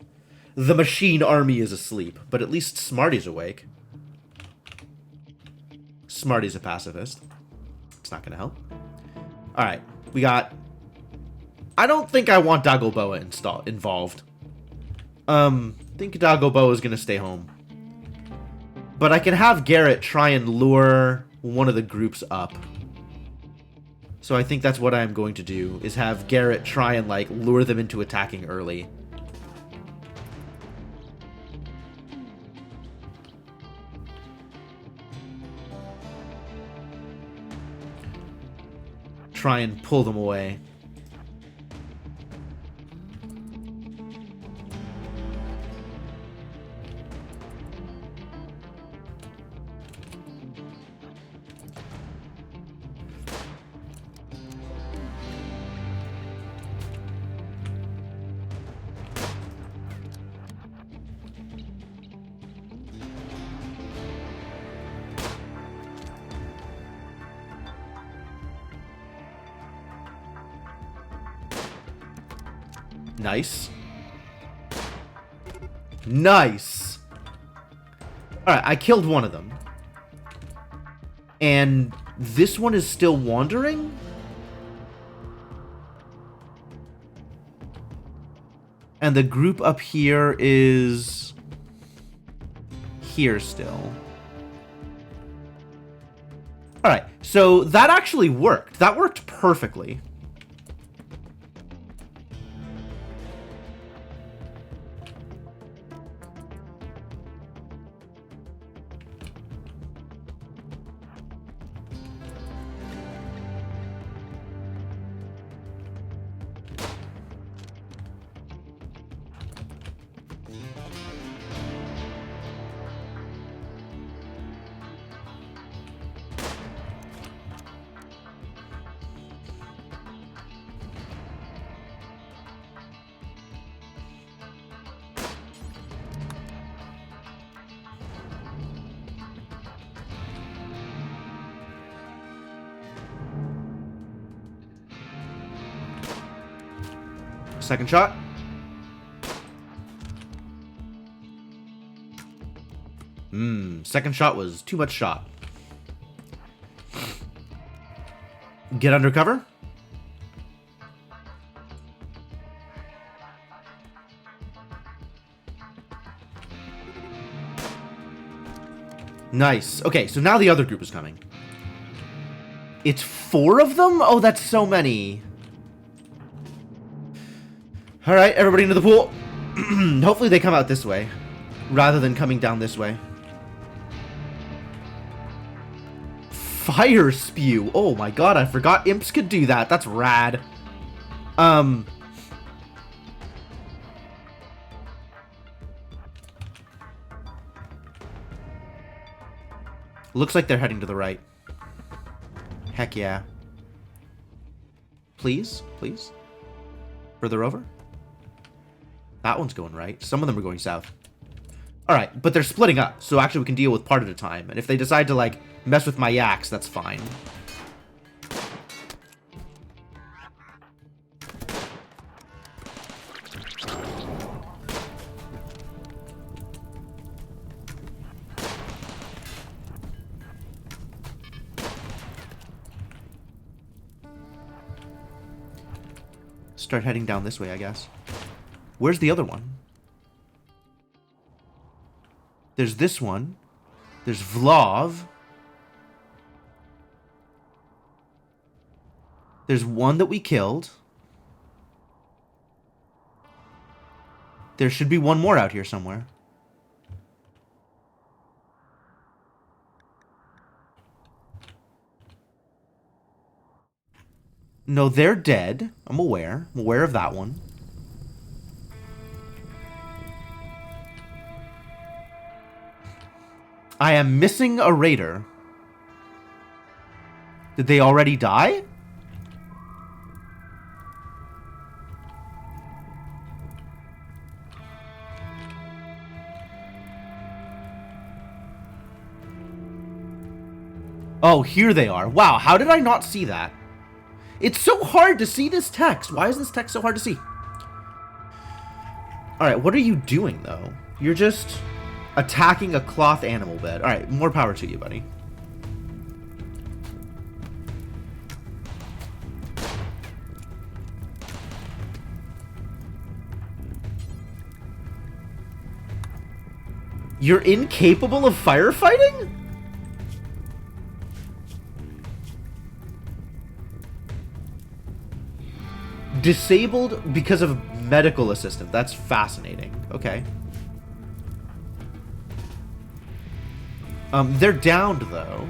the machine army is asleep, but at least Smarty's awake. Smarty's a pacifist. It's not gonna help. Alright, we got... I don't think I want Dagoboa involved. I think Dagoboa is gonna stay home. But I can have Garrett try and lure one of the groups up. So I think that's what I'm going to do, is have Garrett try and, like, lure them into attacking early. Try and pull them away. Nice. Nice. Alright, I killed one of them. And this one is still wandering? And the group up here is... here still. Alright, so that actually worked. That worked perfectly. Second shot. Second shot was too much shot. Get under cover. Nice. Okay, so now the other group is coming. It's 4 of them? Oh, that's so many. Alright, everybody into the pool. Hopefully they come out this way, rather than coming down this way. Fire spew. Oh my god, I forgot imps could do that. That's rad. Looks like they're heading to the right. Heck yeah. Please? Please? Further over? That one's going right. Some of them are going south. Alright, but they're splitting up, so actually we can deal with part at a time. And if they decide to, like, mess with my yaks, that's fine. start heading down this way, I guess. Where's the other one? There's this one. There's Vlov. There's one that we killed. There should be one more out here somewhere. No, they're dead. I'm aware. I'm aware of that one. I am missing a raider. Did they already die? Oh, here they are. Wow, how did I not see that? It's so hard to see this text. Why is this text so hard to see? Alright, what are you doing, though? You're just attacking a cloth animal bed. Alright, more power to you, buddy. You're incapable of firefighting? Disabled because of medical assistant. That's fascinating. Okay. They're downed, though.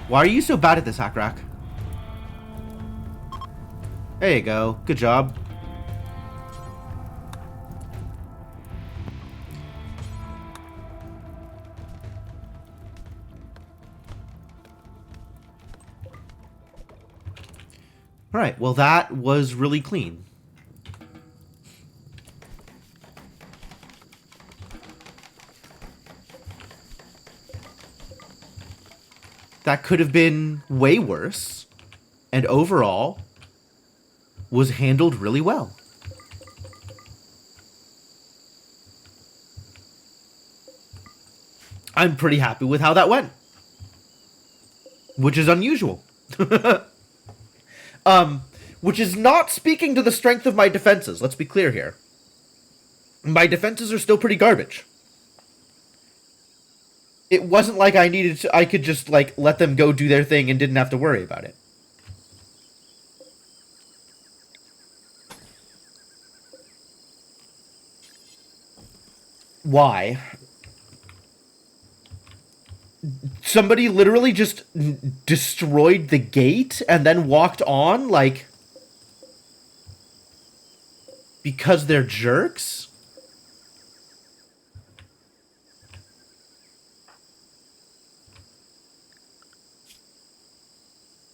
Why are you so bad at this, Hackrak? There you go. Good job. Alright, well that was really clean. That could have been way worse, and overall was handled really well. I'm pretty happy with how that went, which is unusual. Which is not speaking to the strength of my defenses. Let's be clear here. My defenses are still pretty garbage. It wasn't like I could just, like, let them go do their thing and didn't have to worry about it. Why? Somebody literally just destroyed the gate and then walked on, like, because they're jerks?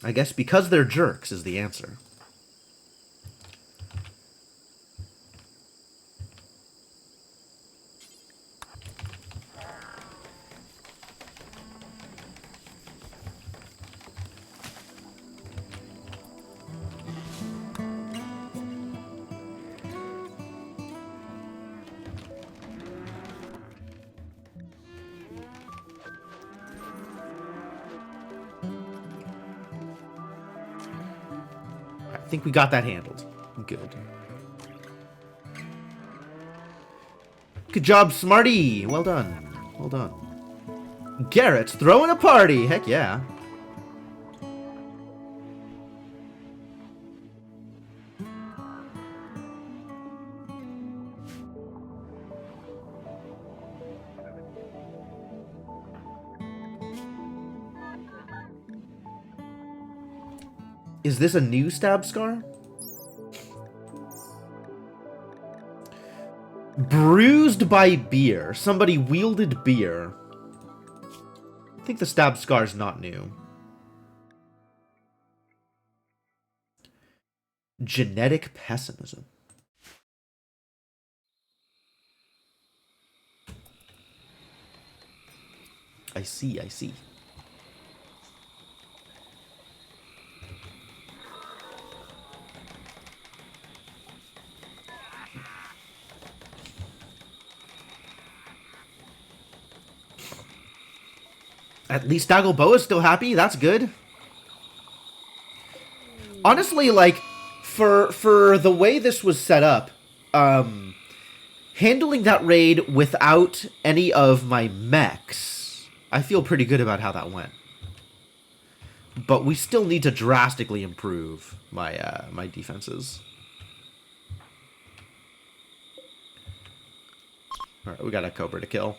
I guess because they're jerks is the answer. I think we got that handled. Good. Good job, Smarty! Well done. Well done. Garrett's throwing a party! Heck yeah. Is this a new stab scar? Bruised by beer. Somebody wielded beer. think the stab scar's not new. Genetic pessimism. I see, I see. At least Dagoboa is still happy. That's good. Honestly, like, for the way this was set up, handling that raid without any of my mechs, I feel pretty good about how that went. But we still need to drastically improve my my defenses. All right, we got a Cobra to kill.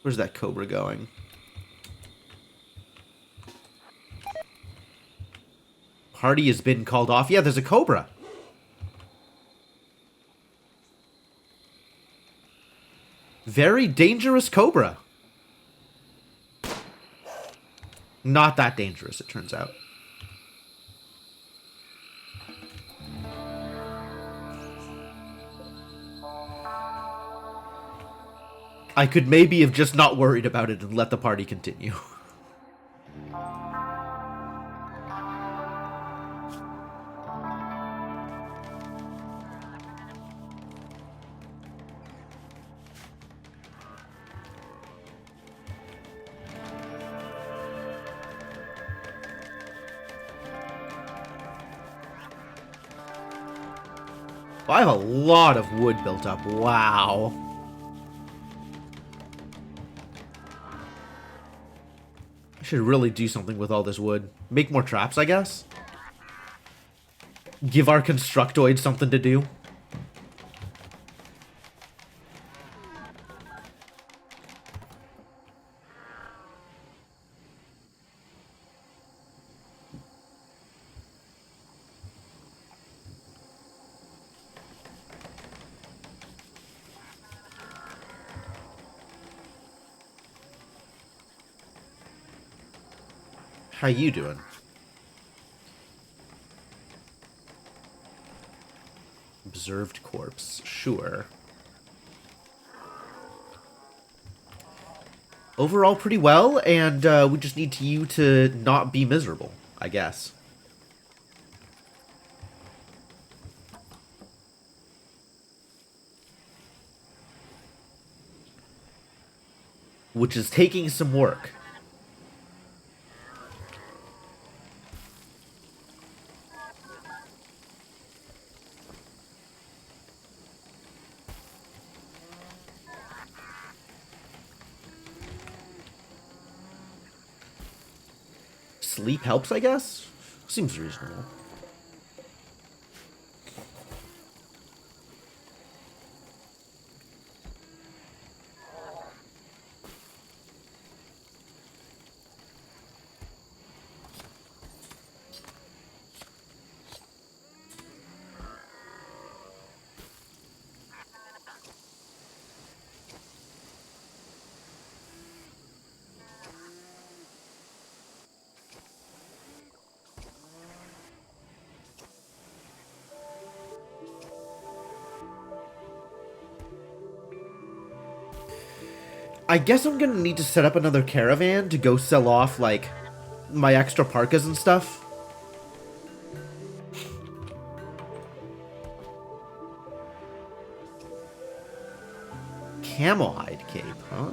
Where's that Cobra going? Party has been called off. Yeah, there's a Cobra. Very dangerous Cobra. Not that dangerous, it turns out. I could maybe have just not worried about it and let the party continue. I have a lot of wood built up. Wow. I should really do something with all this wood. Make more traps, I guess? Give our constructoids something to do. How you doing? Observed corpse. Sure. Overall, pretty well, and we just need you to not be miserable, I guess. Which is taking some work. Sleep helps, I guess? Seems reasonable. I guess I'm gonna need to set up another caravan to go sell off, like, my extra parkas and stuff. Camel hide cape, huh?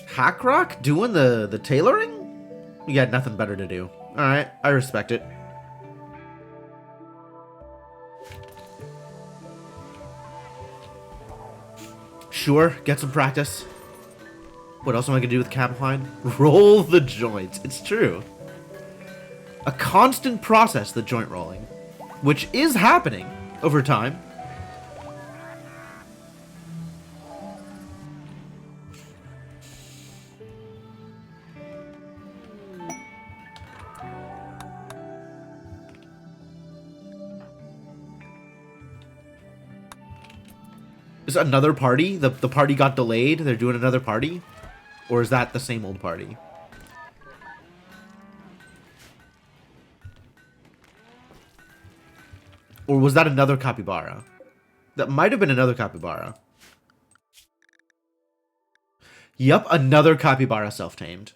Hackrock doing the tailoring? You got nothing better to do. Alright, I respect it. Sure, get some practice. What else am I gonna do with camel hide? Roll the joints. It's true. A constant process, the joint rolling. Which is happening over time. Is it another party? The party got delayed? They're doing another party? Or is that the same old party? Or was that another capybara? That might have been another capybara. Yup, another capybara self-tamed.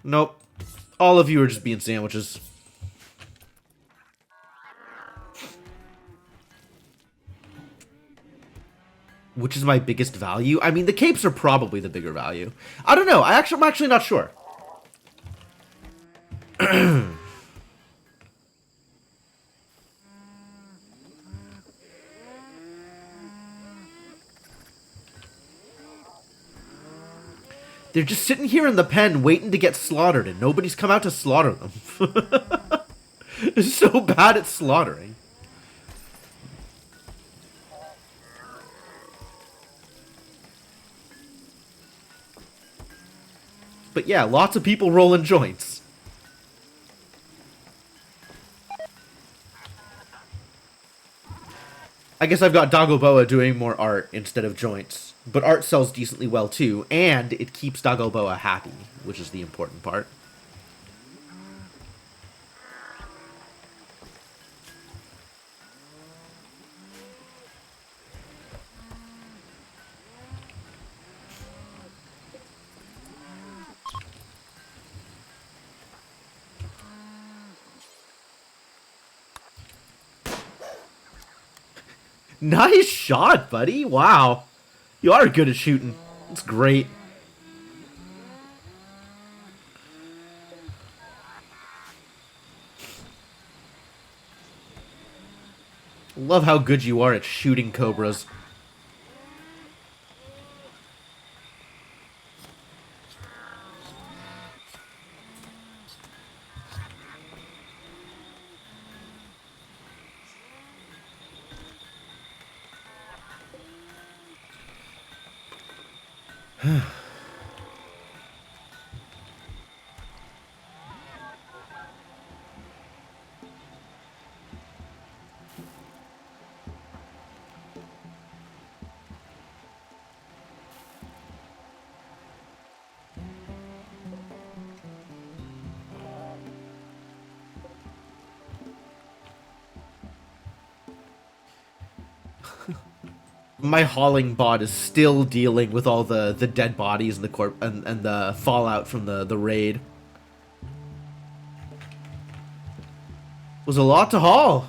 Nope. All of you are just being sandwiches. Which is my biggest value? I mean, the capes are probably the bigger value. I don't know. I'm actually not sure. They're just sitting here in the pen waiting to get slaughtered, and nobody's come out to slaughter them. They're so bad at slaughtering. But yeah, lots of people rolling joints. I guess I've got Dagoboa doing more art instead of joints. But art sells decently well too, and it keeps Dagoboa happy, which is the important part. Nice shot, buddy. Wow. You are good at shooting. It's great. Love how good you are at shooting cobras. My hauling bot is still dealing with all the dead bodies and the and the fallout from the raid. Was a lot to haul.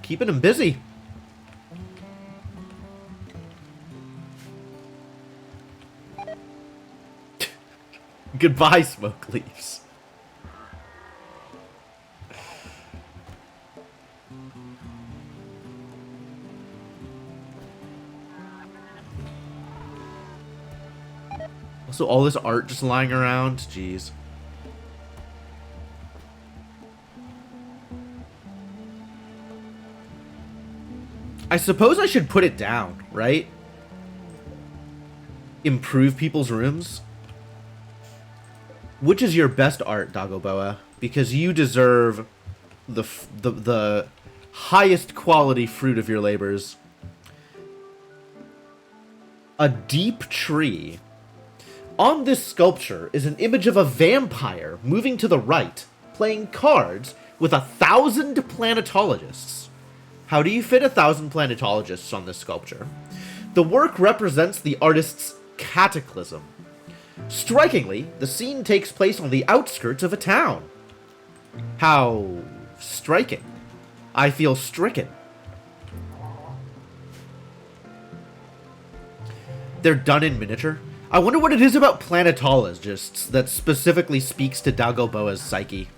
Keeping him busy. Goodbye, smoke leaves. Also, all this art just lying around. Jeez. I suppose I should put it down, right? Improve people's rooms. Which is your best art, Dagoboa? Because you deserve the highest quality fruit of your labors. A deep tree. On this sculpture is an image of a vampire moving to the right, playing cards with 1,000 planetologists. How do you fit 1,000 planetologists on this sculpture? The work represents the artist's cataclysm. Strikingly, the scene takes place on the outskirts of a town. How striking. I feel stricken. They're done in miniature. I wonder what it is about planetologists that specifically speaks to Dagoboa's psyche.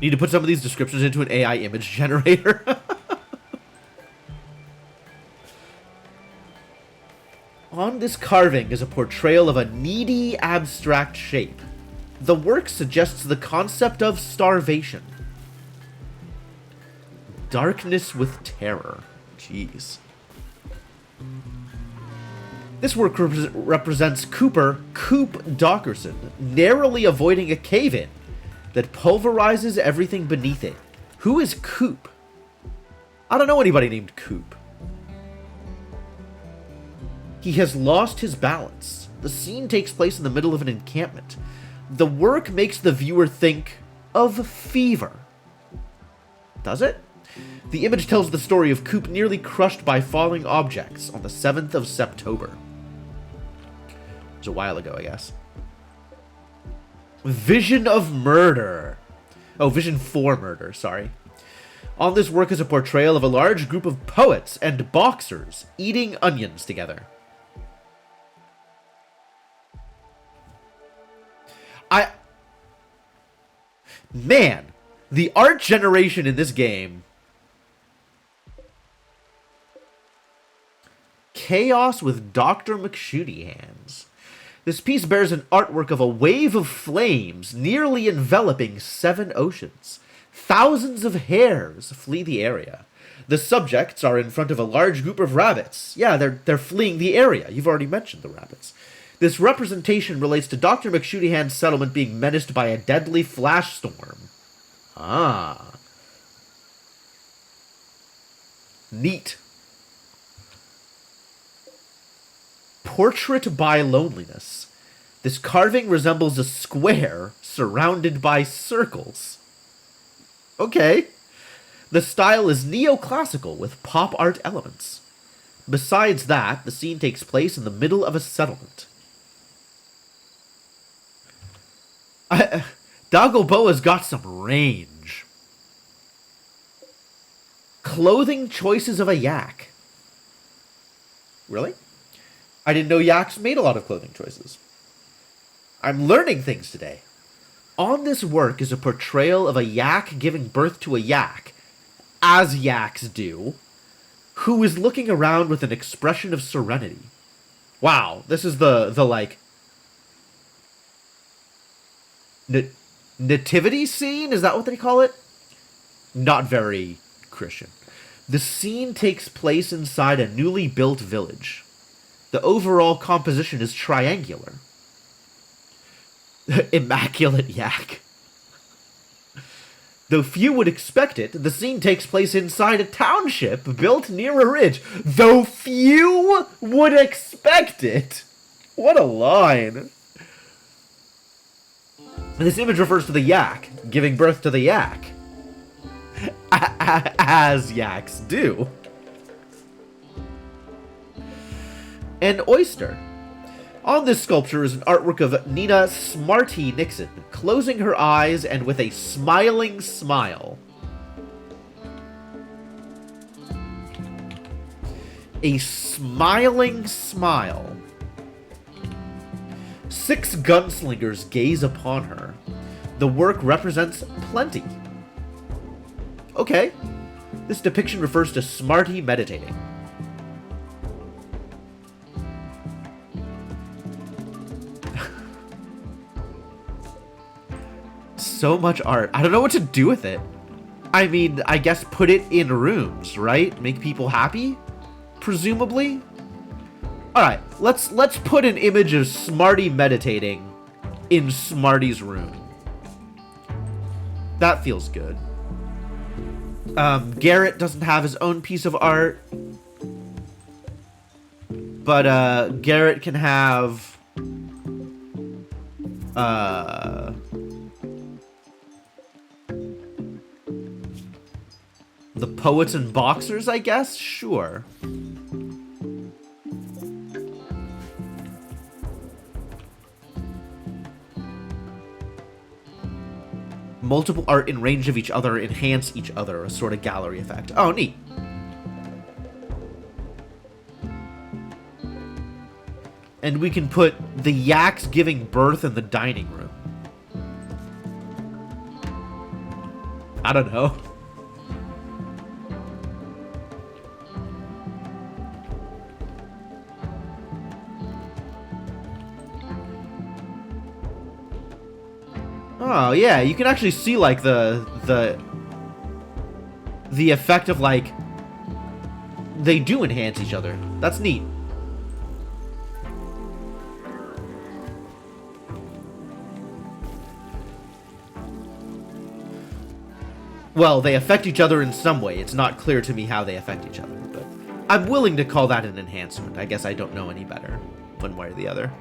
Need to put some of these descriptions into an AI image generator. On this carving is a portrayal of a needy, abstract shape. The work suggests the concept of starvation. Darkness with terror. Jeez. This work represents Cooper Coop Dockerson narrowly avoiding a cave-in that pulverizes everything beneath it. Who is Coop? I don't know anybody named Coop. He has lost his balance. The scene takes place in the middle of an encampment. The work makes the viewer think of fever. Does it? The image tells the story of Coop nearly crushed by falling objects on the 7th of September. It was a while ago, I guess. Vision of Murder. Oh, Vision for Murder, sorry. On this work is a portrayal of a large group of poets and boxers eating onions together. Man, the art generation in this game. Chaos with Dr. McShooty hands. This piece bears an artwork of a wave of flames nearly enveloping 7 oceans. Thousands of hares flee the area. The subjects are in front of a large group of rabbits. Yeah, they're fleeing the area. You've already mentioned the rabbits. This representation relates to Dr. McShootyhand's settlement being menaced by a deadly flash storm. Ah. Neat. Portrait by Loneliness. This carving resembles a square surrounded by circles. Okay. The style is neoclassical with pop art elements. Besides that, the scene takes place in the middle of a settlement. Dagoboa's got some range. Clothing choices of a yak. Really? I didn't know yaks made a lot of clothing choices. I'm learning things today. On this work is a portrayal of a yak giving birth to a yak, as yaks do, who is looking around with an expression of serenity. Wow, this is the like... nativity scene? Is that what they call it? Not very Christian. The scene takes place inside a newly built village. The overall composition is triangular. Immaculate yak. Though few would expect it, the scene takes place inside a township built near a ridge. Though few would expect it. What a line. This image refers to the yak giving birth to the yak. As yaks do. An oyster. On this sculpture is an artwork of Nina Smarty Nixon, closing her eyes and with a smiling smile. A smiling smile. 6 gunslingers gaze upon her. The work represents plenty. Okay. This depiction refers to Smarty meditating. So much art. I don't know what to do with it. I mean, I guess put it in rooms, right? Make people happy? Presumably? Alright, let's put an image of Smarty meditating in Smarty's room. That feels good. Garrett doesn't have his own piece of art. But, Garrett can have... the poets and boxers, I guess? Sure. Multiple art in range of each other enhance each other, a sort of gallery effect. Oh, neat. And we can put the yaks giving birth in the dining room. I don't know. Oh, yeah, you can actually see, like, the effect of, like, they do enhance each other. That's neat. Well, they affect each other in some way. It's not clear to me how they affect each other, but I'm willing to call that an enhancement. I guess I don't know any better, one way or the other.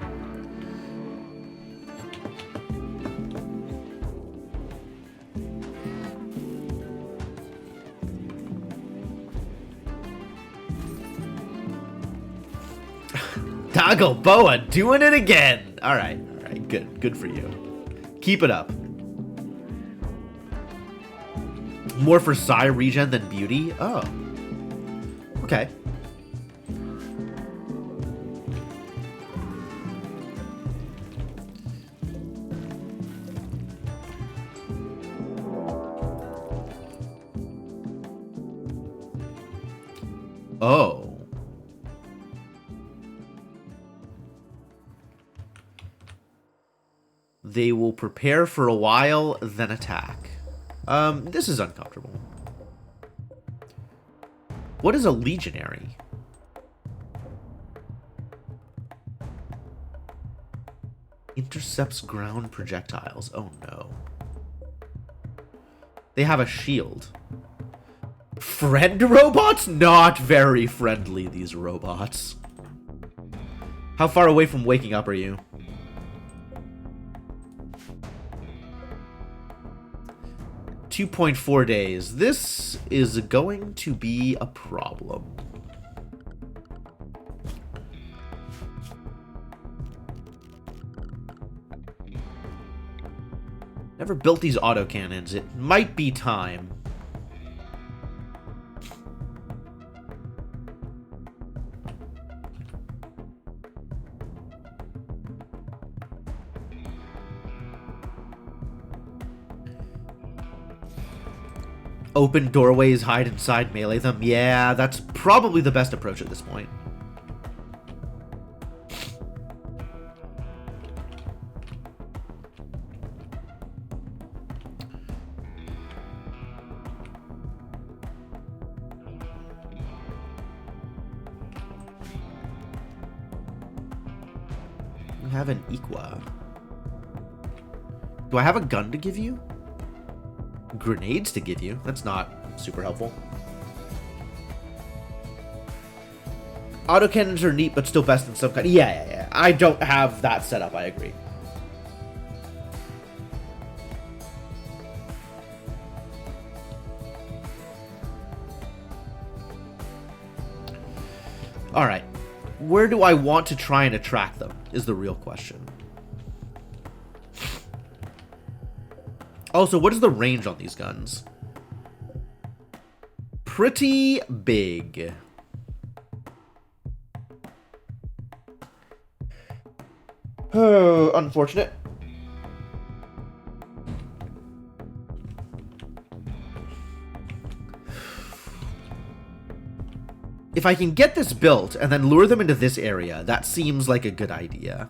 Taco Boa doing it again. All right, good for you. Keep it up. More for Psy regen than beauty? Oh. Okay. Oh. They will prepare for a while, then attack. This is uncomfortable. What is a legionary? Intercepts ground projectiles. Oh no. They have a shield. Friend robots? Not very friendly, these robots. How far away from waking up are you? 2.4 days. This is going to be a problem. Never built these autocannons. It might be time. Open doorways, hide inside, melee them. Yeah, that's probably the best approach at this point. You have an Equa. Do I have a gun to give you? Grenades to give you. That's not super helpful. Autocannons are neat, but still best in some kind. Yeah. I don't have that set up, I agree. Alright. Where do I want to try and attract them, is the real question. Also, what is the range on these guns? Pretty big. Oh, unfortunate. If I can get this built and then lure them into this area, that seems like a good idea.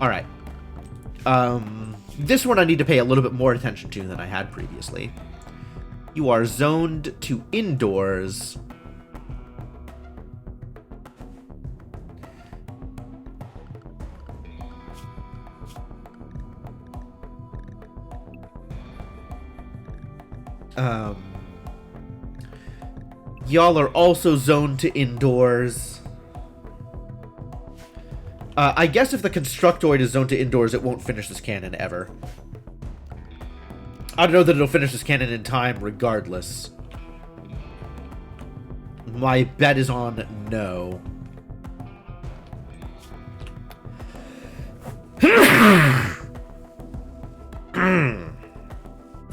Alright. This one I need to pay a little bit more attention to than I had previously. You are zoned to indoors. Y'all are also zoned to indoors. I guess if the Constructoid is zoned to indoors, it won't finish this cannon ever. I don't know that it'll finish this cannon in time regardless. My bet is on no.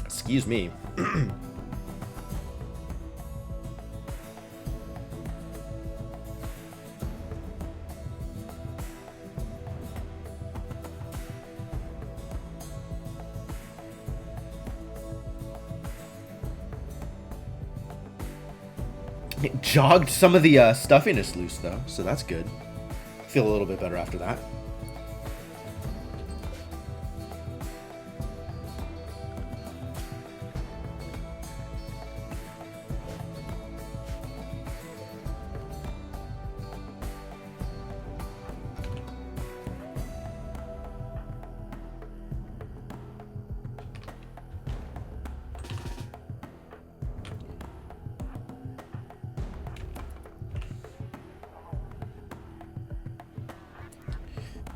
Excuse me. It jogged some of the stuffiness loose, though, so that's good. Feel a little bit better after that.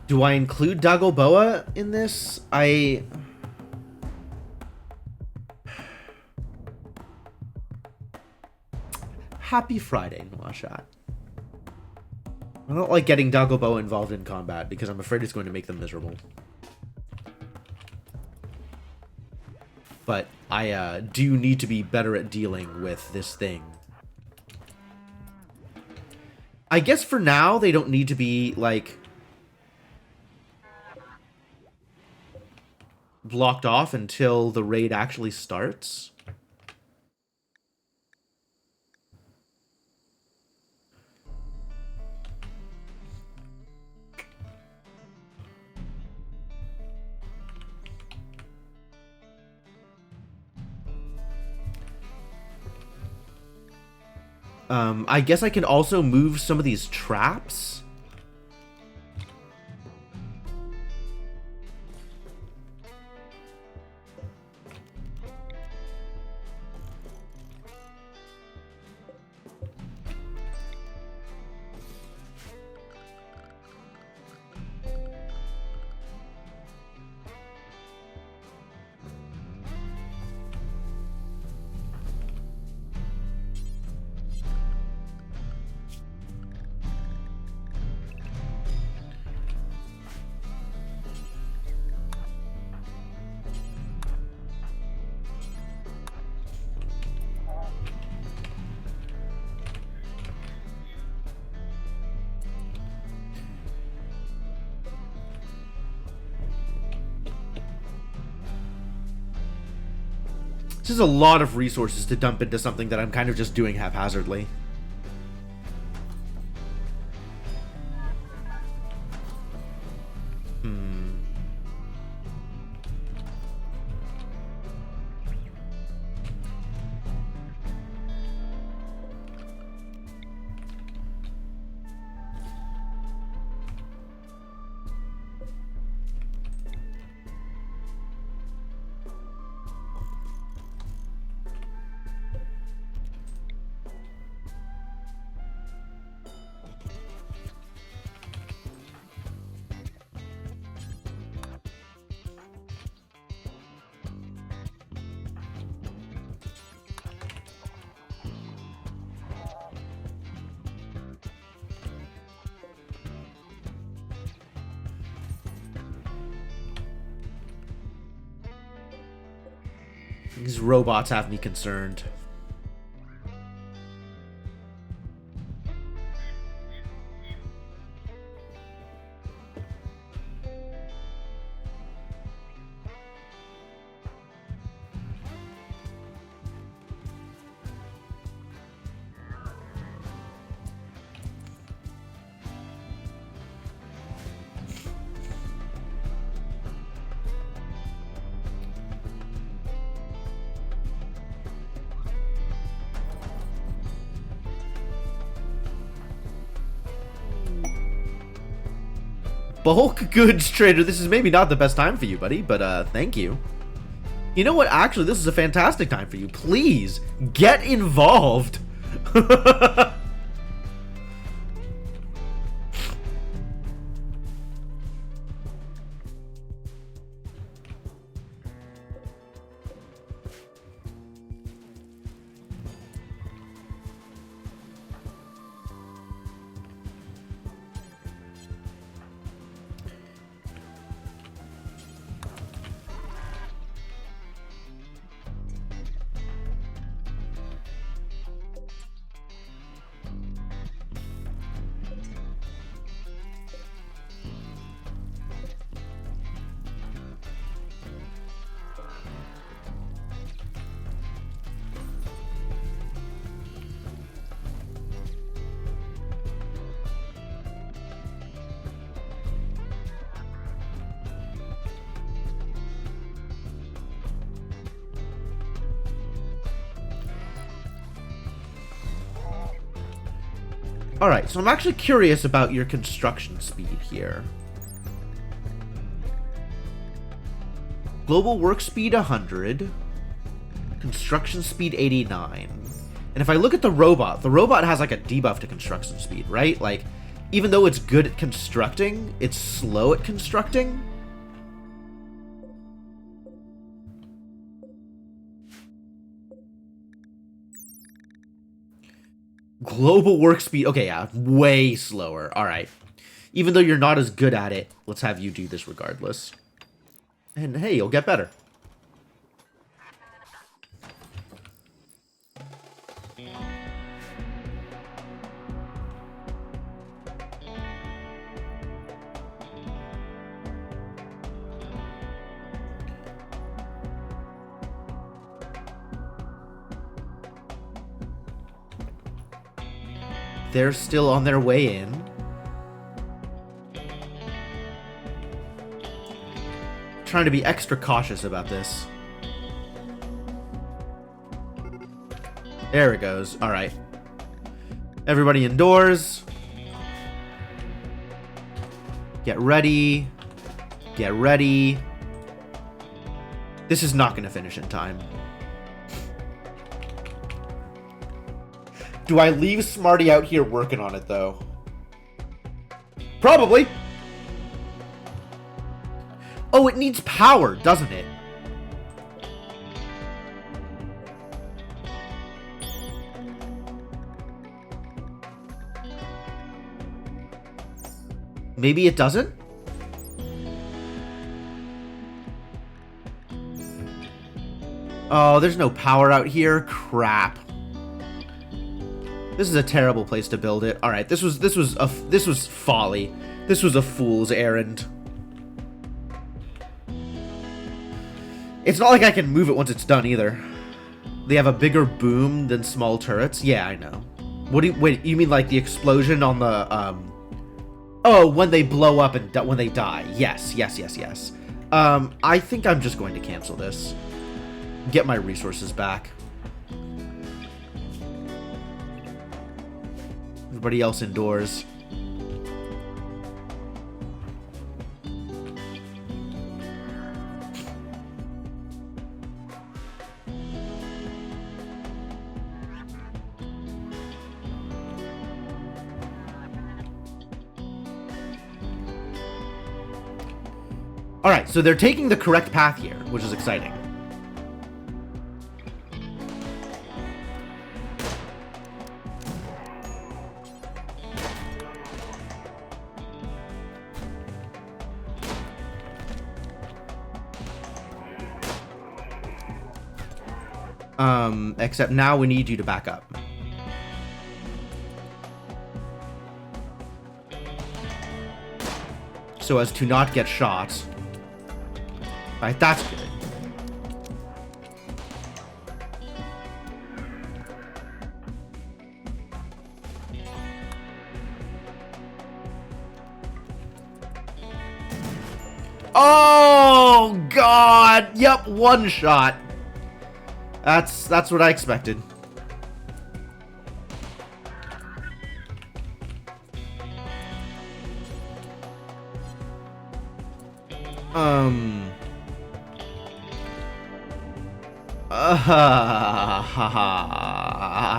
Do I include Dagoboa in this? Happy Friday, Noashat. I don't like getting Dagoboa involved in combat because I'm afraid it's going to make them miserable. But I do need to be better at dealing with this thing. I guess for now, they don't need to be, like, blocked off until the raid actually starts. I guess I can also move some of these traps. This is a lot of resources to dump into something that I'm kind of just doing haphazardly. These robots have me concerned. Bulk goods trader, this is maybe not the best time for you, buddy, but thank you. You know what? Actually, this is a fantastic time for you. Please, get involved. Alright, so I'm actually curious about your construction speed here. Global work speed 100. Construction speed 89. And if I look at the robot has like a debuff to construction speed, right? Like, Even though it's good at constructing, it's slow at constructing. Global work speed. Okay, yeah, way slower. All right. Even though you're not as good at it, let's have you do this regardless. And hey, you'll get better. They're still on their way in. Trying to be extra cautious about this. There it goes. All right. Everybody indoors. Get ready. Get ready. This is not going to finish in time. Do I leave Smarty out here working on it, though? Probably. Oh, it needs power, doesn't it? Maybe it doesn't? Oh, there's no power out here. Crap. This is a terrible place to build it. All right, this was folly. This was a fool's errand. It's not like I can move it once it's done either. They have a bigger boom than small turrets. Yeah, I know. What do you wait? You mean like the explosion on the Oh, when they blow up and when they die. Yes, yes, yes, yes. I think I'm just going to cancel this. Get my resources back. Everybody else indoors. Alright, so they're taking the correct path here, which is exciting. Except now we need you to back up. So as to not get shot. Alright, that's good. Oh, God! Yep, one shot. That's what I expected.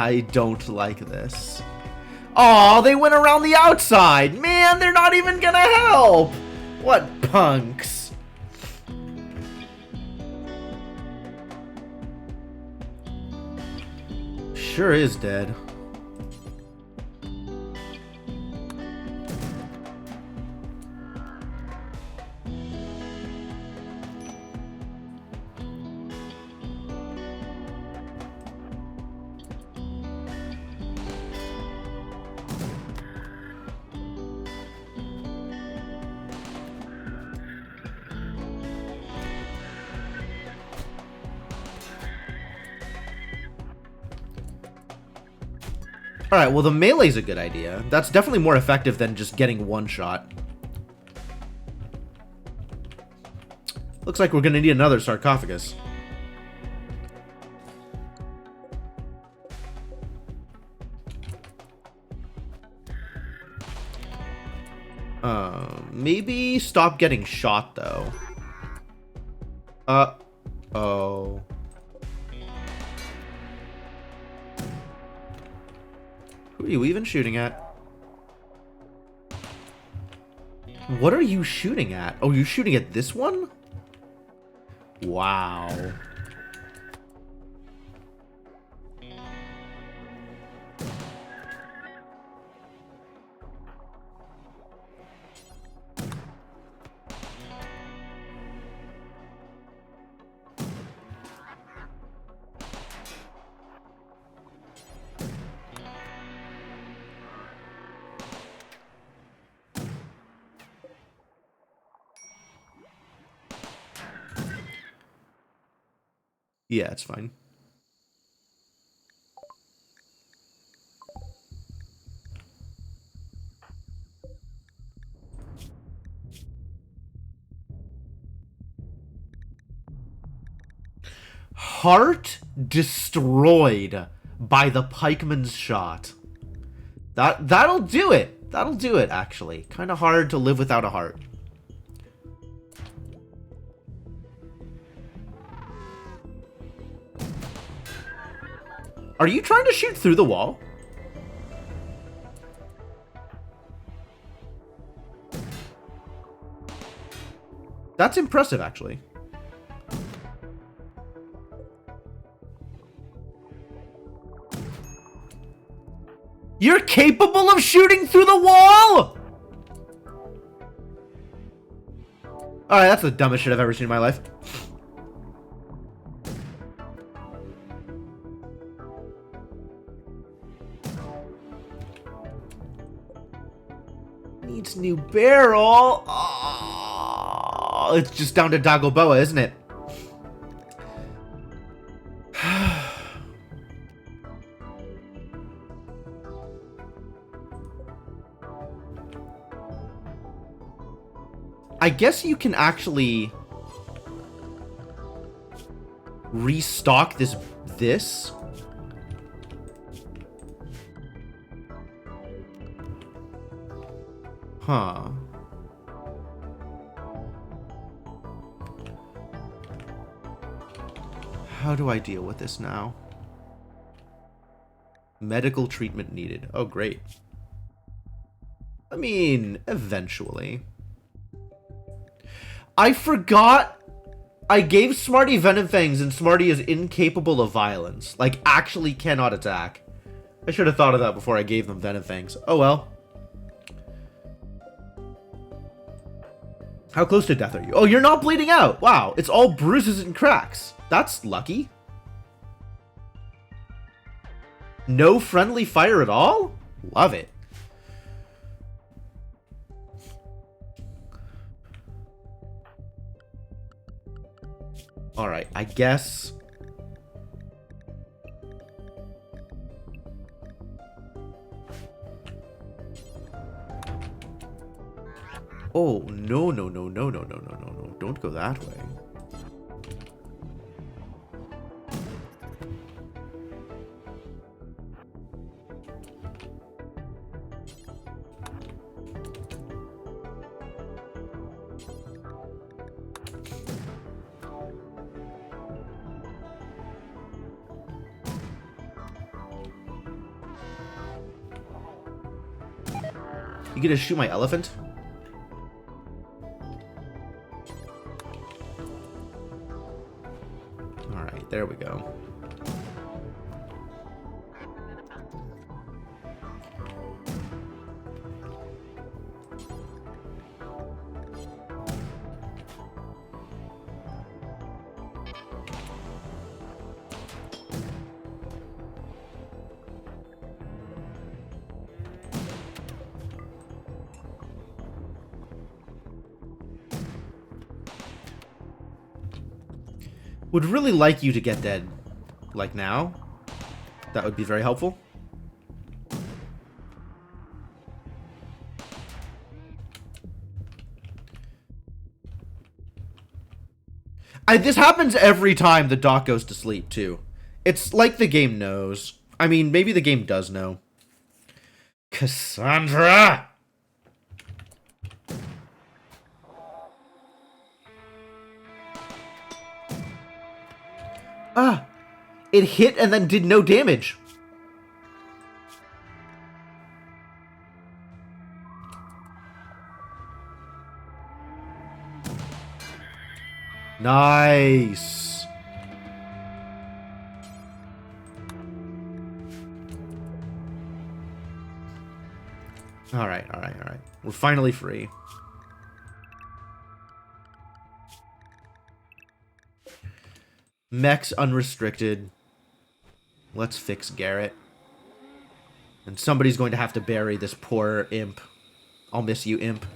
I don't like this. Oh, they went around the outside. Man, they're not even gonna help. What punks. Sure is dead. Alright, well the melee's a good idea. That's definitely more effective than just getting one shot. Looks like we're gonna need another sarcophagus. Maybe stop getting shot though. Oh. Who are you even shooting at? What are you shooting at? Oh, you're shooting at this one? Wow. Yeah, it's fine. Heart destroyed by the pikeman's shot. That'll do it. That'll do it, actually. Kind of hard to live without a heart. Are you trying to shoot through the wall? That's impressive, actually. You're capable of shooting through the wall?! Alright, that's the dumbest shit I've ever seen in my life. Needs new barrel. Oh, it's just down to Dagoboa, isn't it? I guess you can actually restock this. Huh. How do I deal with this now? Medical treatment needed. Oh, great. I mean, eventually. I forgot I gave Smarty Venom Fangs and Smarty is incapable of violence. Like, actually cannot attack. I should have thought of that before I gave them Venom Fangs. Oh well. How close to death are you? Oh, you're not bleeding out. Wow, it's all bruises and cracks. That's lucky. No friendly fire at all? Love it. Alright, I guess... Oh, no, no, no, no, no, no, no, no, no. Don't go that way. You gonna shoot my elephant? Alright, there we go. Would really like you to get dead. Like now. That would be very helpful. This happens every time the doc goes to sleep, too. It's like the game knows. I mean, maybe the game does know. Cassandra! Ah! It hit and then did no damage. Nice. All right, all right, all right. We're finally free. Mechs unrestricted. Let's fix Garrett. And somebody's going to have to bury this poor imp. I'll miss you, imp.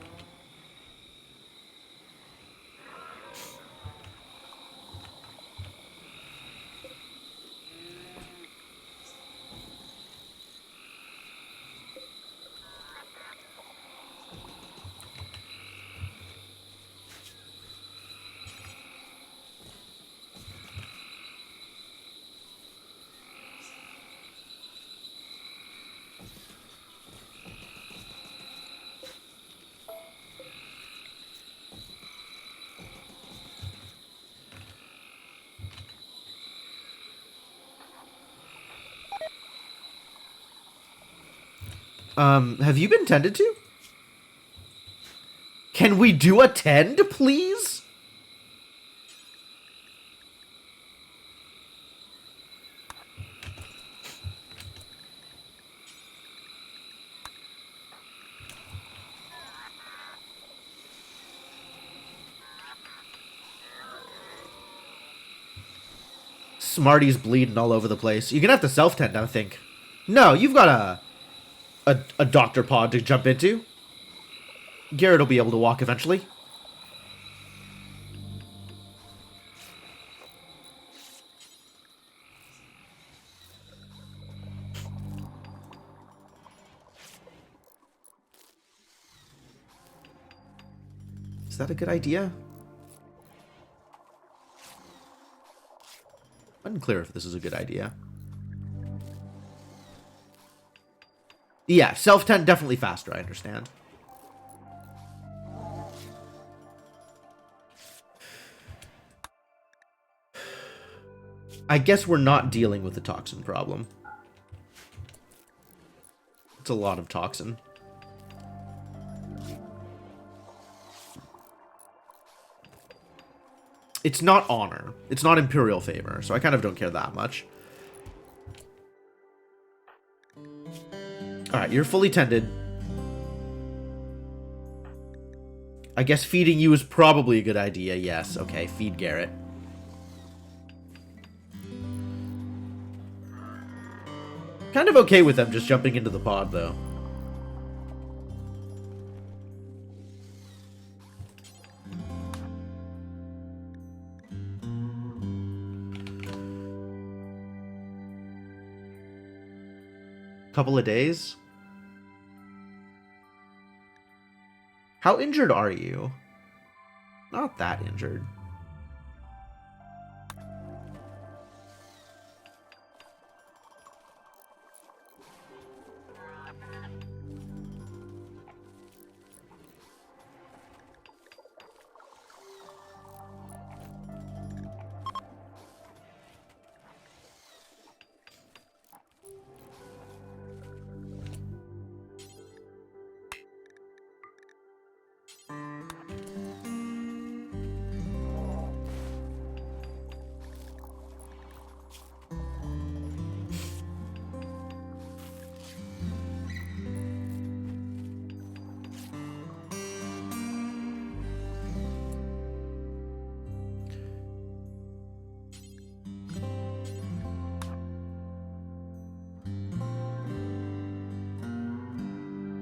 Have you been tended to? Can we do a tend, please? Smarty's bleeding all over the place. You're gonna have to self-tend, I think. No, you've got a doctor pod to jump into. Garrett will be able to walk eventually. Is that a good idea? Unclear if this is a good idea. Yeah, self-tend definitely faster, I understand. I guess we're not dealing with the toxin problem. It's a lot of toxin. It's not honor. It's not imperial favor, so I kind of don't care that much. Alright, you're fully tended. I guess feeding you is probably a good idea. Yes, okay, feed Garrett. Kind of okay with them just jumping into the pod, though. Couple of days? How injured are you? Not that injured.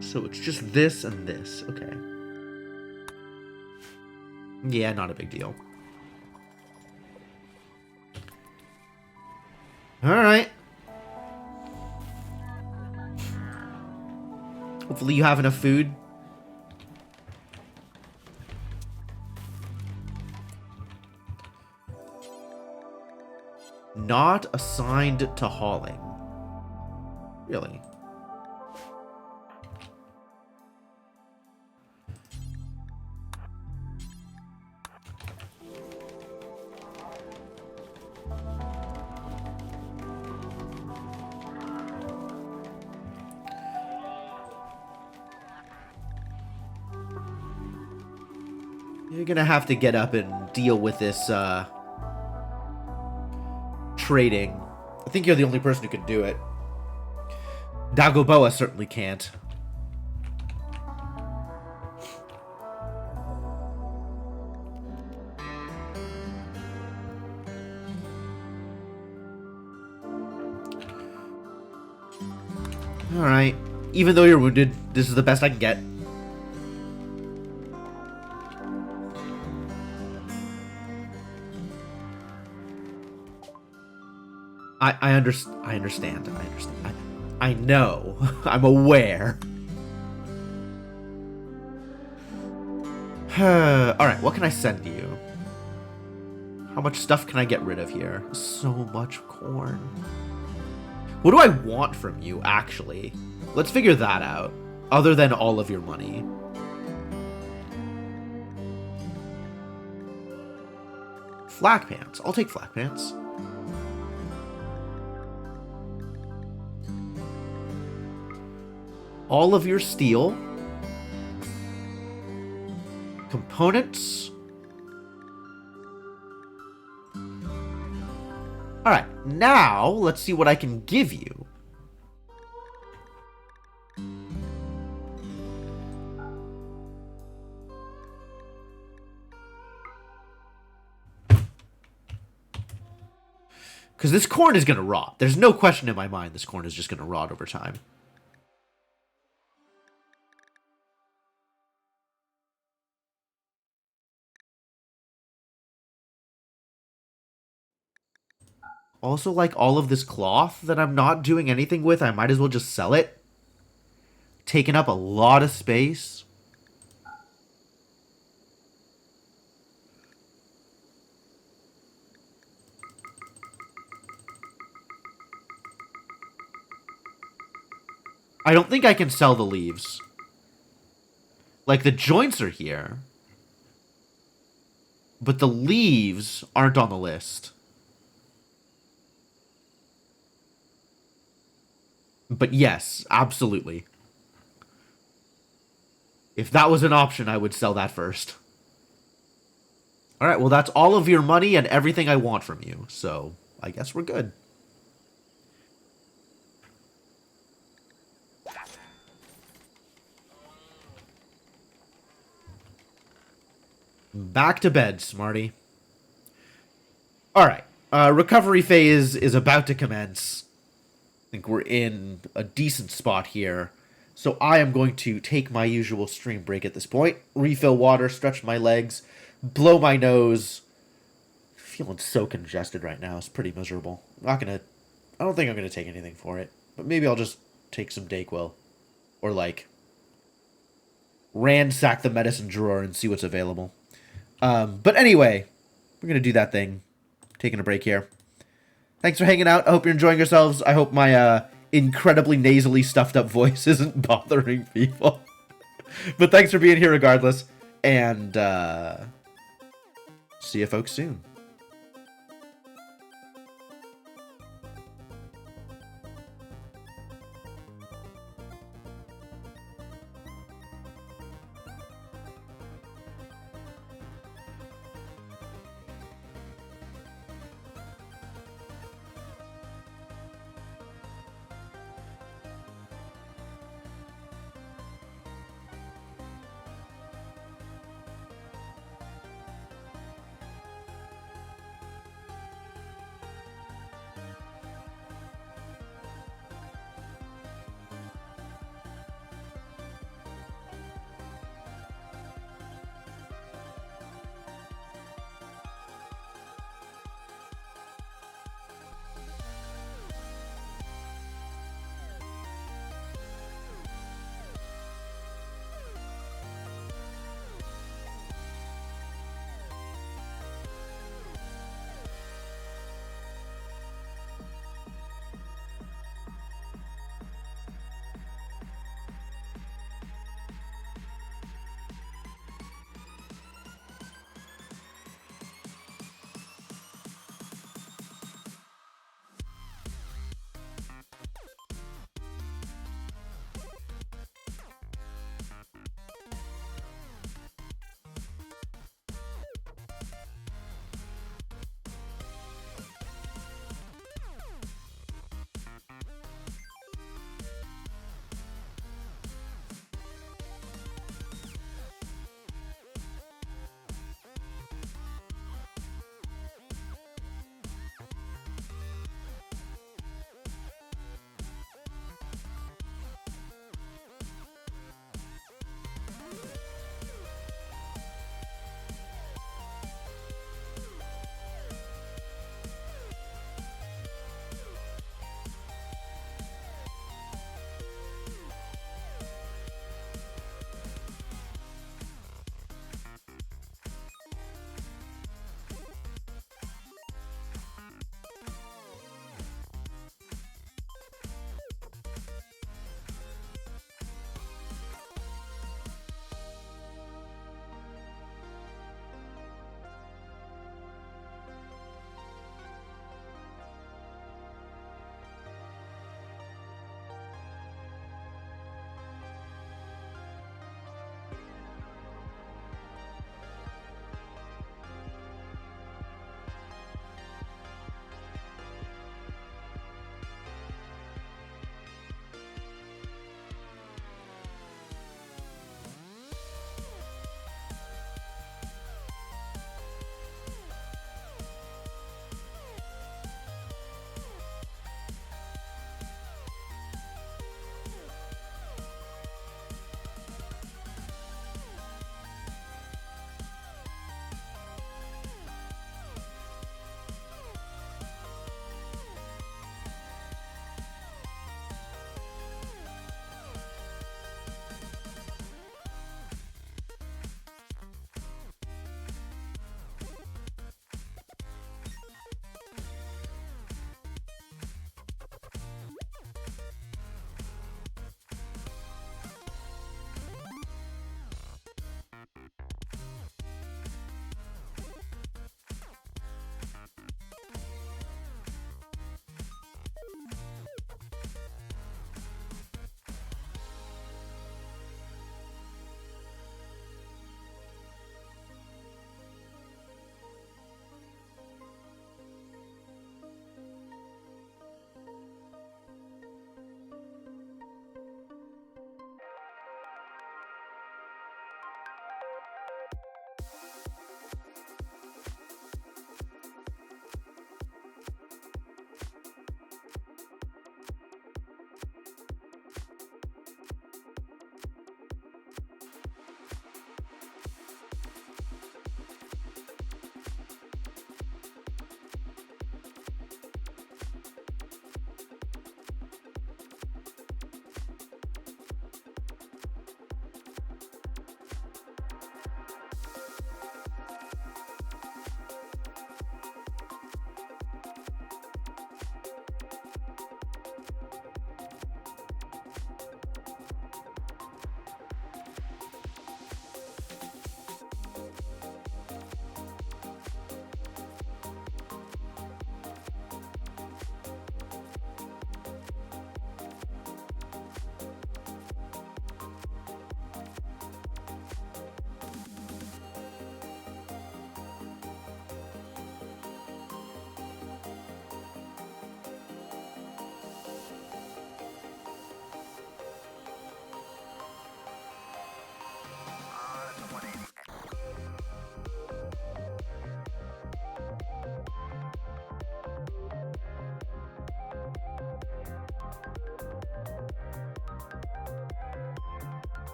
So it's just this and this. Okay. Yeah, not a big deal. Alright. Hopefully you have enough food. Not assigned to hauling. Really? You're gonna have to get up and deal with this, trading. I think you're the only person who can do it. Dagoboa certainly can't. Alright. Even though you're wounded, this is the best I can get. I understand. I know. I'm aware. Alright, what can I send you? How much stuff can I get rid of here? So much corn. What do I want from you, actually? Let's figure that out. Other than all of your money. Flak pants. I'll take flak pants. All of your steel. Components. Alright, now let's see what I can give you. Because this corn is going to rot. There's no question in my mind this corn is just going to rot over time. Also, like, all of this cloth that I'm not doing anything with, I might as well just sell it. Taking up a lot of space. I don't think I can sell the leaves. Like, the joints are here. But the leaves aren't on the list. But yes, absolutely. If that was an option, I would sell that first. Alright, well that's all of your money and everything I want from you. So, I guess we're good. Back to bed, smarty. Alright, recovery phase is about to commence. I think we're in a decent spot here. So I am going to take my usual stream break at this point. Refill water, stretch my legs, blow my nose. Feeling so congested right now. It's pretty miserable. I don't think I'm gonna take anything for it. But maybe I'll just take some Dayquil. Or like ransack the medicine drawer and see what's available. But anyway, we're gonna do that thing. Taking a break here. Thanks for hanging out. I hope you're enjoying yourselves. I hope my incredibly nasally stuffed up voice isn't bothering people. But thanks for being here regardless. And see you folks soon.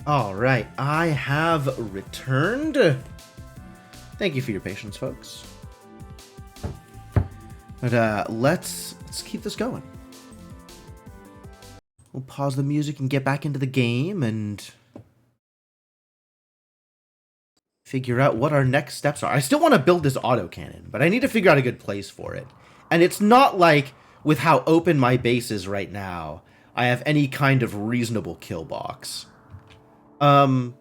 All right, I have returned. Thank you for your patience, folks. But let's keep this going. We'll pause the music and get back into the game and figure out what our next steps are. I still want to build this autocannon, but I need to figure out a good place for it. And it's not like, with how open my base is right now, I have any kind of reasonable kill box. I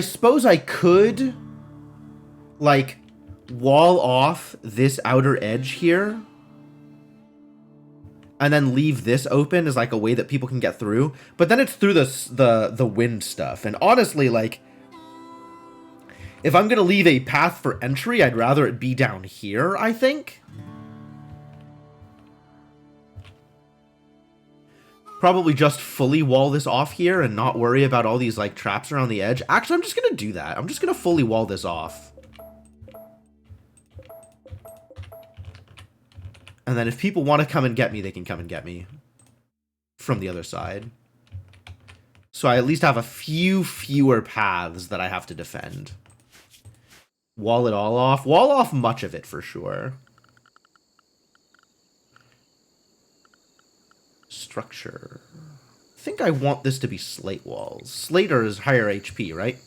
suppose I could, like, wall off this outer edge here and then leave this open as like a way that people can get through. But then it's through the wind stuff. And honestly, like, if I'm gonna leave a path for entry, I'd rather it be down here, I think. Probably just fully wall this off here and not worry about all these, like, traps around the edge. Actually, I'm just gonna do that. I'm just gonna fully wall this off. And then if people want to come and get me, they can come and get me from the other side. So I at least have a few fewer paths that I have to defend. Wall it all off. Wall off much of it for sure. Structure. I think I want this to be slate walls. Slate is higher HP, right?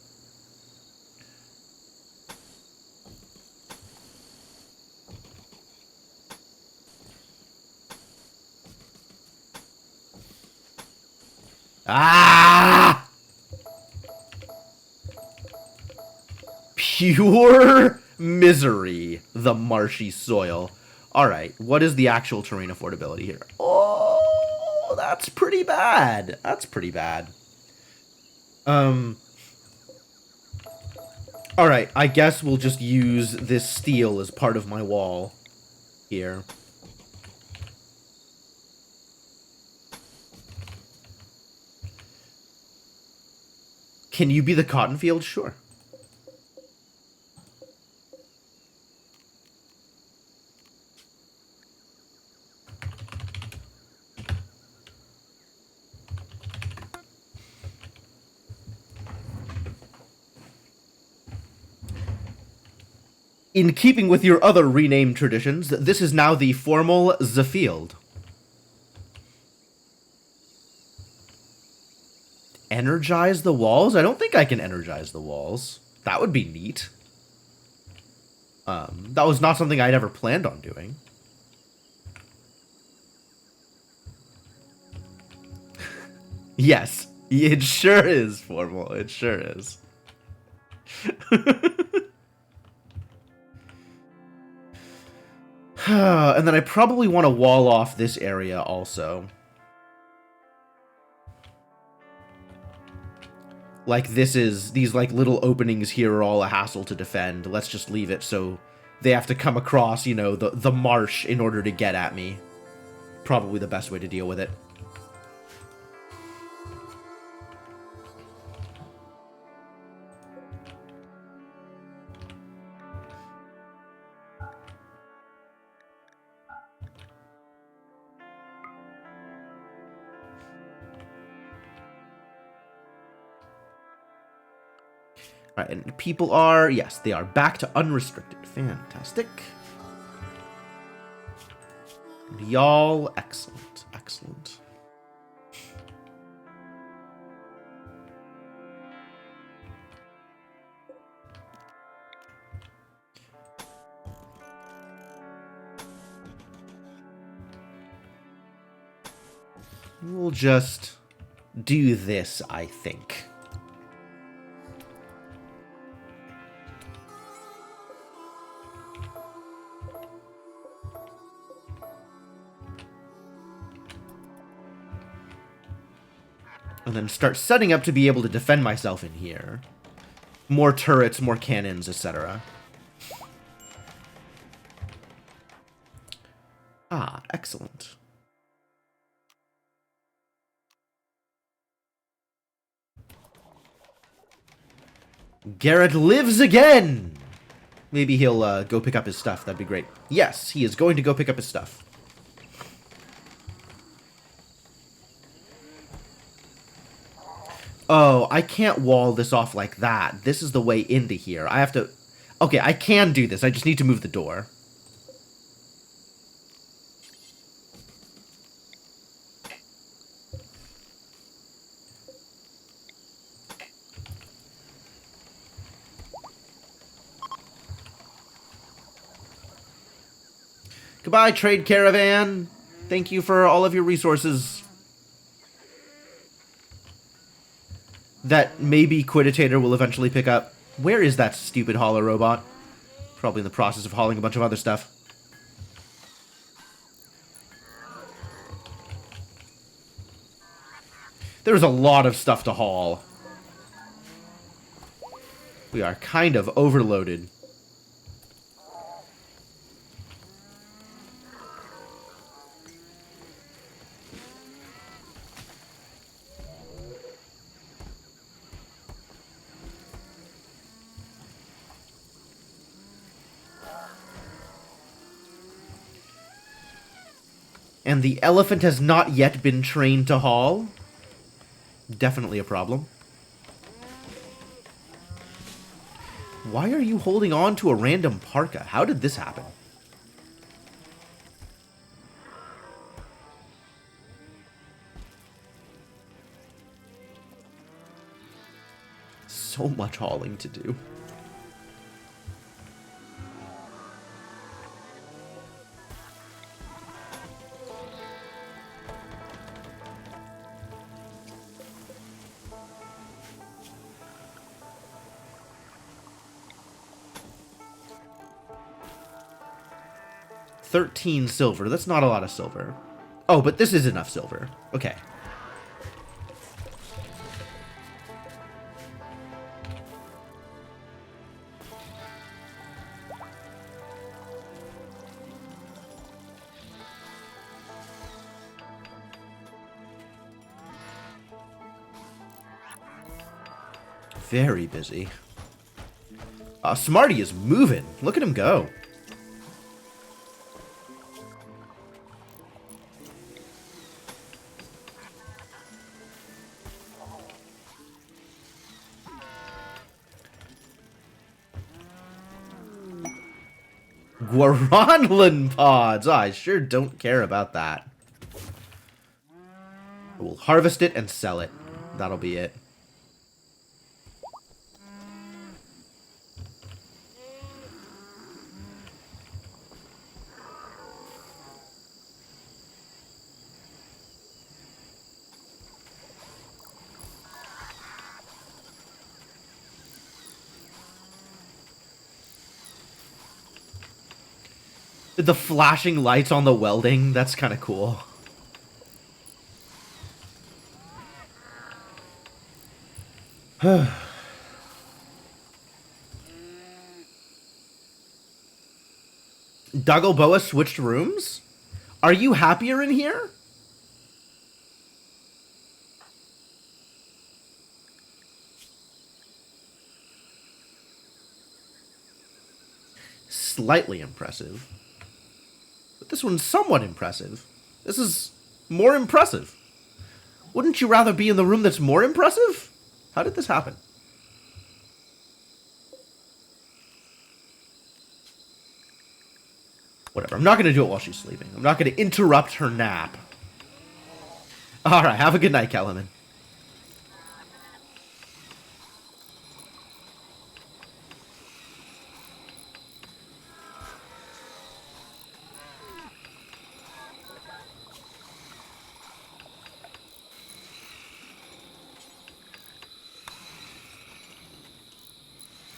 Ah! Pure misery, the marshy soil. Alright, what is the actual terrain affordability here? Oh, that's pretty bad. That's pretty bad. Alright, I guess we'll just use this steel as part of my wall here. Can you be the cotton field? Sure. In keeping with your other rename traditions, this is now the formal the field. Energize the walls? I don't think I can energize the walls. That would be neat. That was not something I'd ever planned on doing. Yes, it sure is formal. It sure is. And then I probably want to wall off this area also. Like, these, like, little openings here are all a hassle to defend. Let's just leave it so they have to come across, you know, the marsh in order to get at me. Probably the best way to deal with it. All right, and people are, yes, they are back to unrestricted. Fantastic. And y'all, excellent, excellent. We'll just do this, I think. And then start setting up to be able to defend myself in here. More turrets, more cannons, etc. Ah, excellent. Garrett lives again! Maybe he'll go pick up his stuff. That'd be great. Yes, he is going to go pick up his stuff. Oh, I can't wall this off like that. This is the way into here. I have to... Okay, I can do this. I just need to move the door. Goodbye, trade caravan. Thank you for all of your resources. That maybe Quiditator will eventually pick up. Where is that stupid hauler robot? Probably in the process of hauling a bunch of other stuff. There's a lot of stuff to haul. We are kind of overloaded. And the elephant has not yet been trained to haul. Definitely a problem. Why are you holding on to a random parka? How did this happen? So much hauling to do. $13 silver. That's not a lot of silver. Oh, but this is enough silver. Okay. Very busy. Smarty is moving. Look at him go. Guarandlan pods. I sure don't care about that. We'll harvest it and sell it. That'll be it. The flashing lights on the welding, that's kind of cool. Daggleboa switched rooms? Are you happier in here? Slightly impressive. But this one's somewhat impressive. This is more impressive. Wouldn't you rather be in the room that's more impressive? How did this happen? Whatever, I'm not going to do it while she's sleeping. I'm not going to interrupt her nap. Alright, have a good night, Kellerman.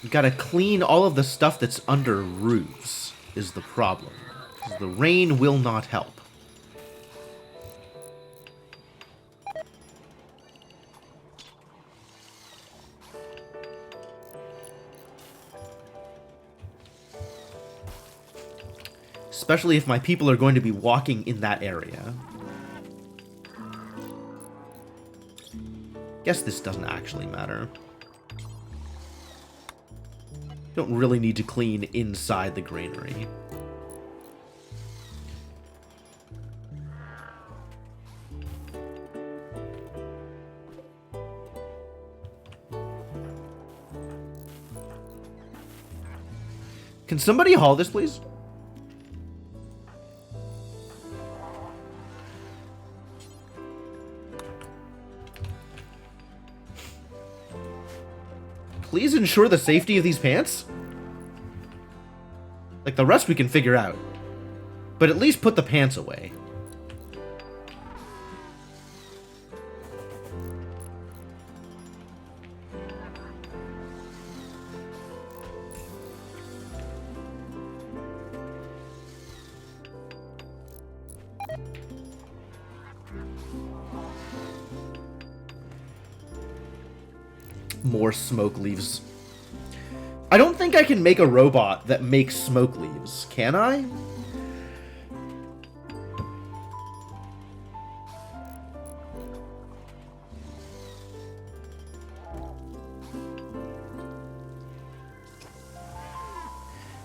You gotta clean all of the stuff that's under roofs, is the problem. The rain will not help. Especially if my people are going to be walking in that area. Guess this doesn't actually matter. Don't really need to clean inside the granary. Can somebody haul this, please? Please ensure the safety of these pants? Like, the rest we can figure out. But at least put the pants away. more smoke leaves. I don't think I can make a robot that makes smoke leaves, can I?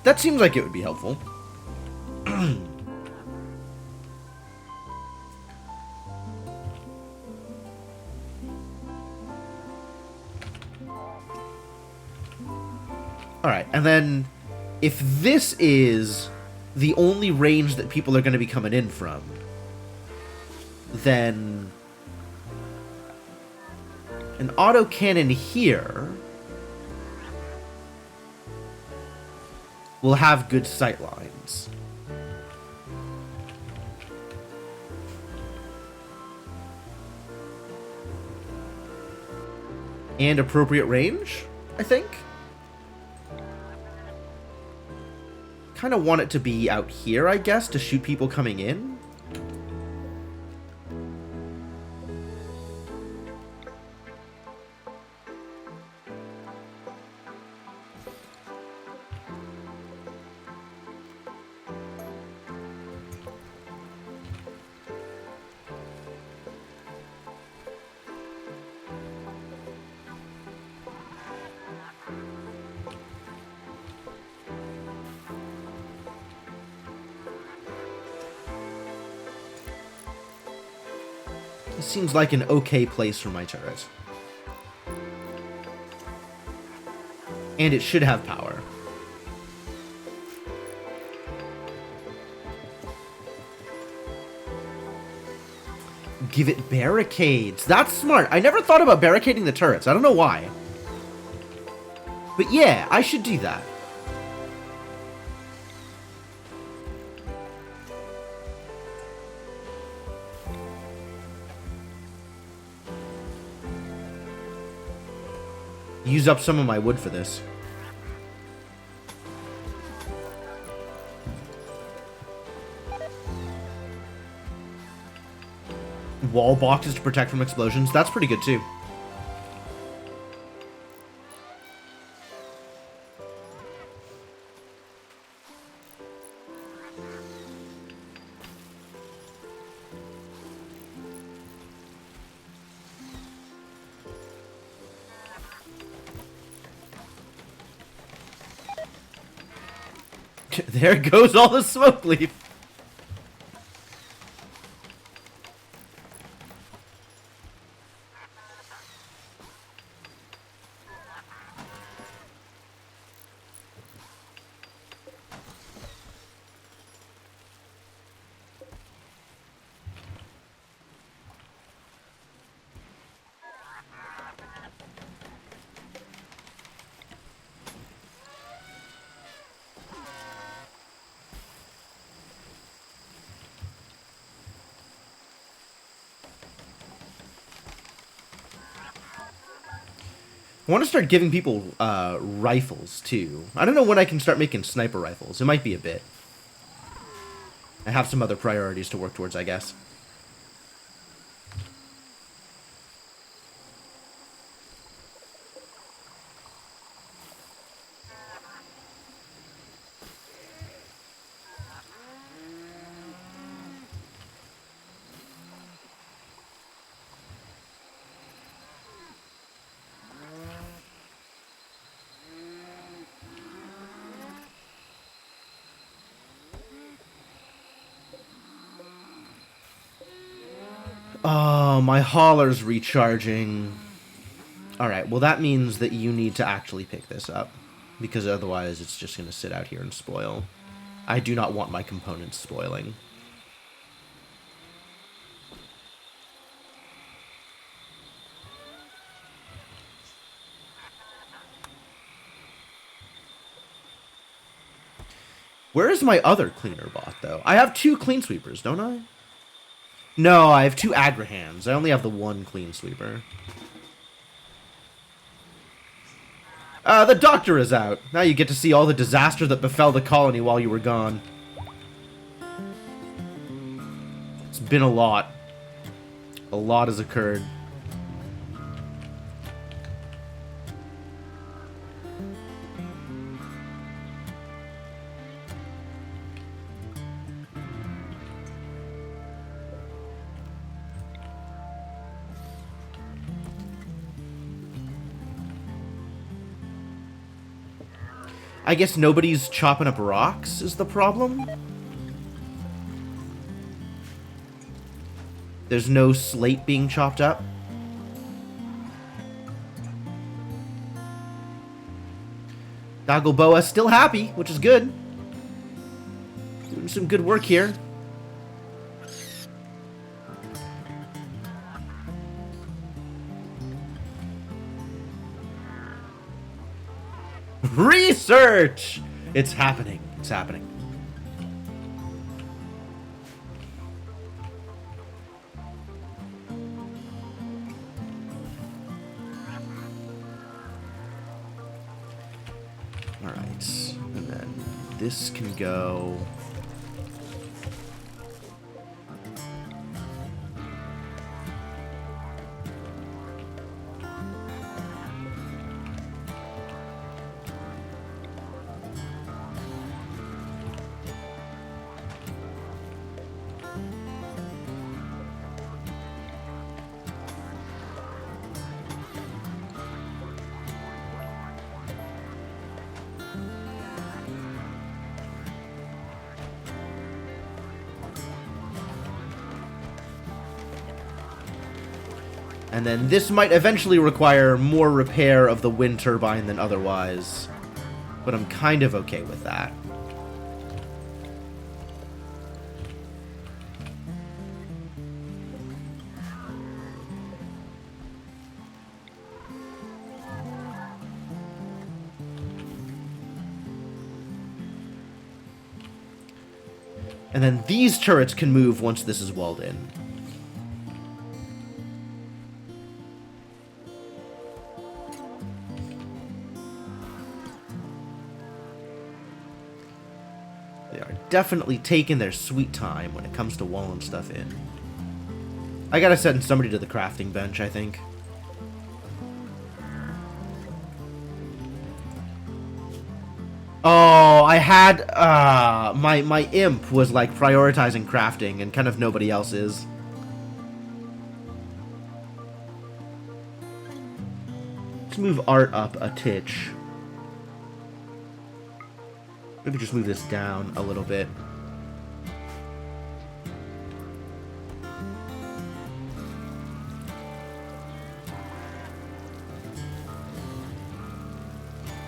That seems like it would be helpful. Alright, and then if this is the only range that people are going to be coming in from, then an autocannon here will have good sight lines. And appropriate range, I think. Kind of want it to be out here, I guess, to shoot people coming in. This seems like an okay place for my turret. And it should have power. Give it barricades. That's smart. I never thought about barricading the turrets. I don't know why. But yeah, I should do that. Use up some of my wood for this. Wall boxes to protect from explosions. That's pretty good too. There goes all the smoke leaf. I want to start giving people rifles, too. I don't know when I can start making sniper rifles. It might be a bit. I have some other priorities to work towards, I guess. Oh, my hauler's recharging. Alright, well that means that you need to actually pick this up. Because otherwise it's just going to sit out here and spoil. I do not want my components spoiling. Where is my other cleaner bot, though? I have 2 clean sweepers, don't I? No, I have 2 Agrahans. I only have the 1 clean sweeper. The doctor is out. Now you get to see all the disaster that befell the colony while you were gone. It's been a lot. A lot has occurred. I guess nobody's chopping up rocks is the problem. There's no slate being chopped up. Daggleboa still happy, which is good. Doing some good work here. Research! It's happening. It's happening. Alright. And then this can go... And then this might eventually require more repair of the wind turbine than otherwise. But I'm kind of okay with that. And then these turrets can move once this is walled in. Definitely taking their sweet time when it comes to walling stuff in. I gotta send somebody to the crafting bench, I think. Oh, I had, my imp was, like, prioritizing crafting, and kind of nobody else is. Let's move art up a titch. Maybe just move this down a little bit.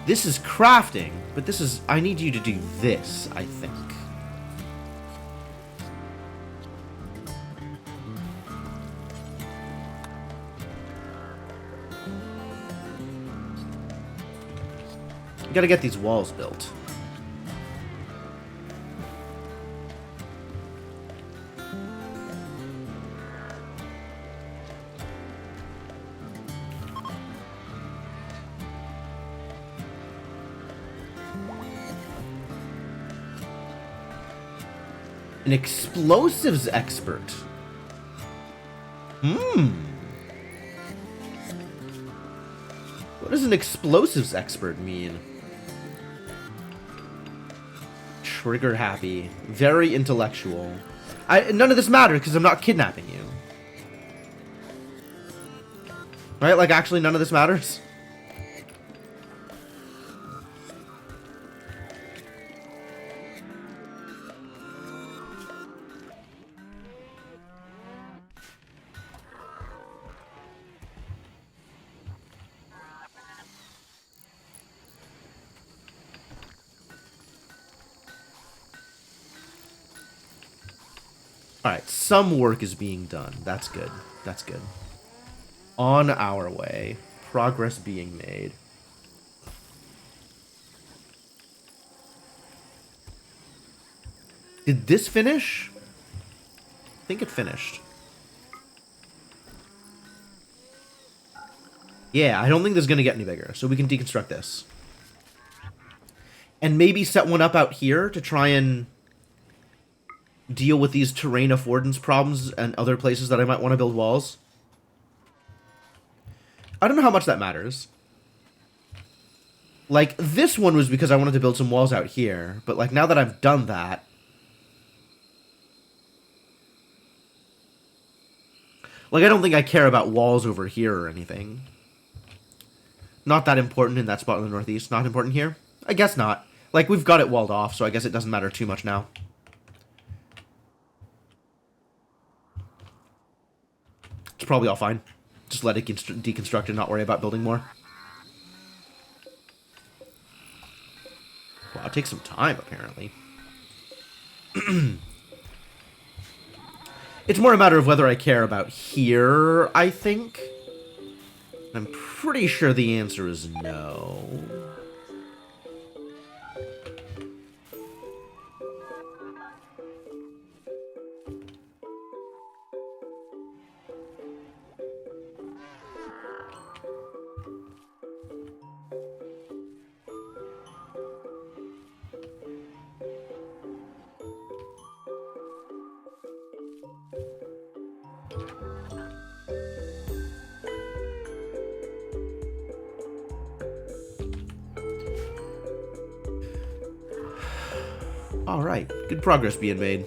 This is crafting, but this is... I need you to do this, I think. You gotta get these walls built. An explosives expert. What does an explosives expert mean? Trigger happy. Very intellectual. None of this matters because I'm not kidnapping you. Right? Like, actually, none of this matters. Alright, some work is being done. That's good. That's good. On our way. Progress being made. Did this finish? I think it finished. Yeah, I don't think this is going to get any bigger, so we can deconstruct this. And maybe set one up out here to try and deal with these terrain affordance problems and other places that I might want to build walls. I don't know how much that matters. Like, this one was because I wanted to build some walls out here, but, like, now that I've done that... Like, I don't think I care about walls over here or anything. Not that important in that spot in the northeast. Not important here? I guess not. Like, we've got it walled off, so I guess it doesn't matter too much now. It's probably all fine. Just let it deconstruct and not worry about building more. Wow, it takes some time, apparently. It's more a matter of whether I care about here, I think. I'm pretty sure the answer is no. Alright, good progress being made.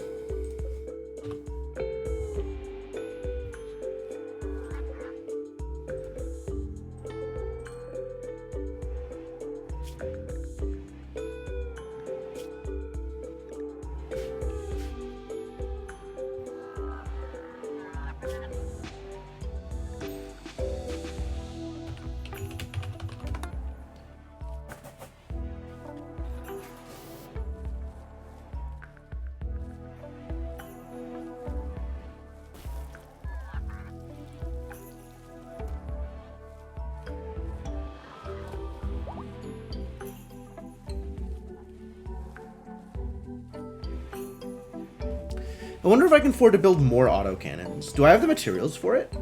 I wonder if I can afford to build more autocannons. Do I have the materials for it?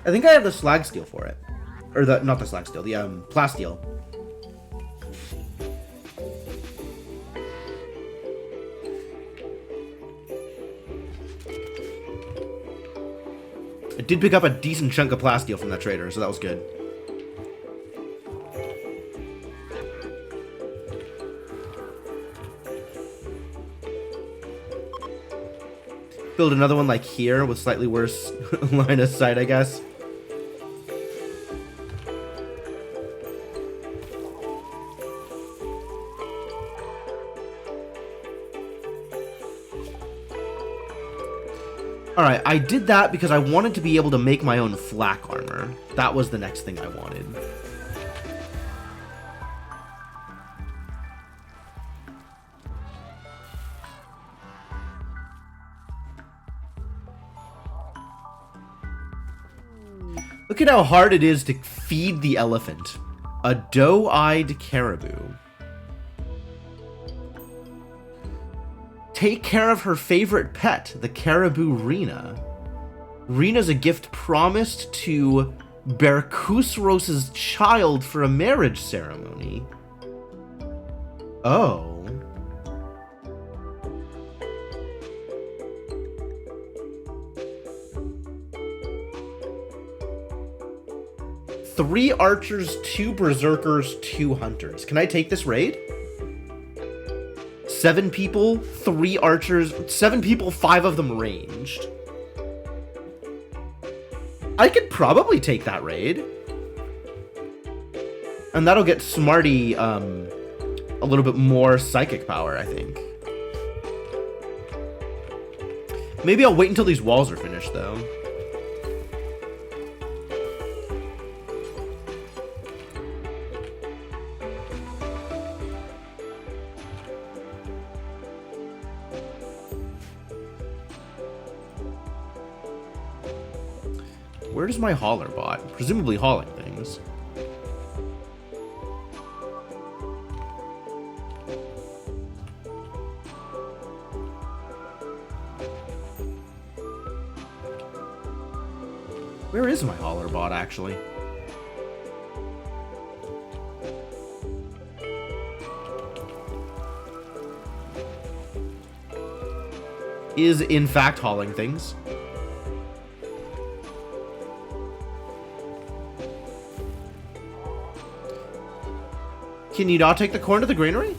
I think I have the slag steel for it. Or the, not the slag steel, the plasteel. I did pick up a decent chunk of plasteel from that trader, so that was good. Build another one like here with slightly worse line of sight, I guess. Alright, I did that because I wanted to be able to make my own flak armor. That was the next thing I wanted. Look at how hard it is to feed the elephant. A doe-eyed caribou. Take care of her favorite pet, the caribou Rena. Rena's a gift promised to Berkusros's child for a marriage ceremony. Oh. Three archers, 2 berserkers, 2 hunters. Can I take this raid? 7 people, 3 archers, 7 people, 5 of them ranged. I could probably take that raid. And that'll get Smarty a little bit more psychic power, I think. Maybe I'll wait until these walls are finished, though. Where does my hauler bot? Presumably hauling things. Where is my hauler bot, actually? Is, in fact, hauling things. Can you not take the corn to the granary?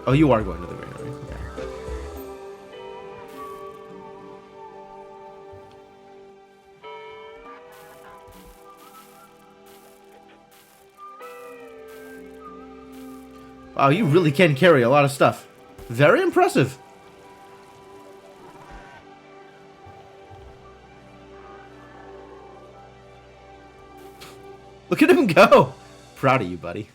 Oh, you are going to the granary. Okay. Oh, you really can carry a lot of stuff. Very impressive. Look at him go. Proud of you, buddy.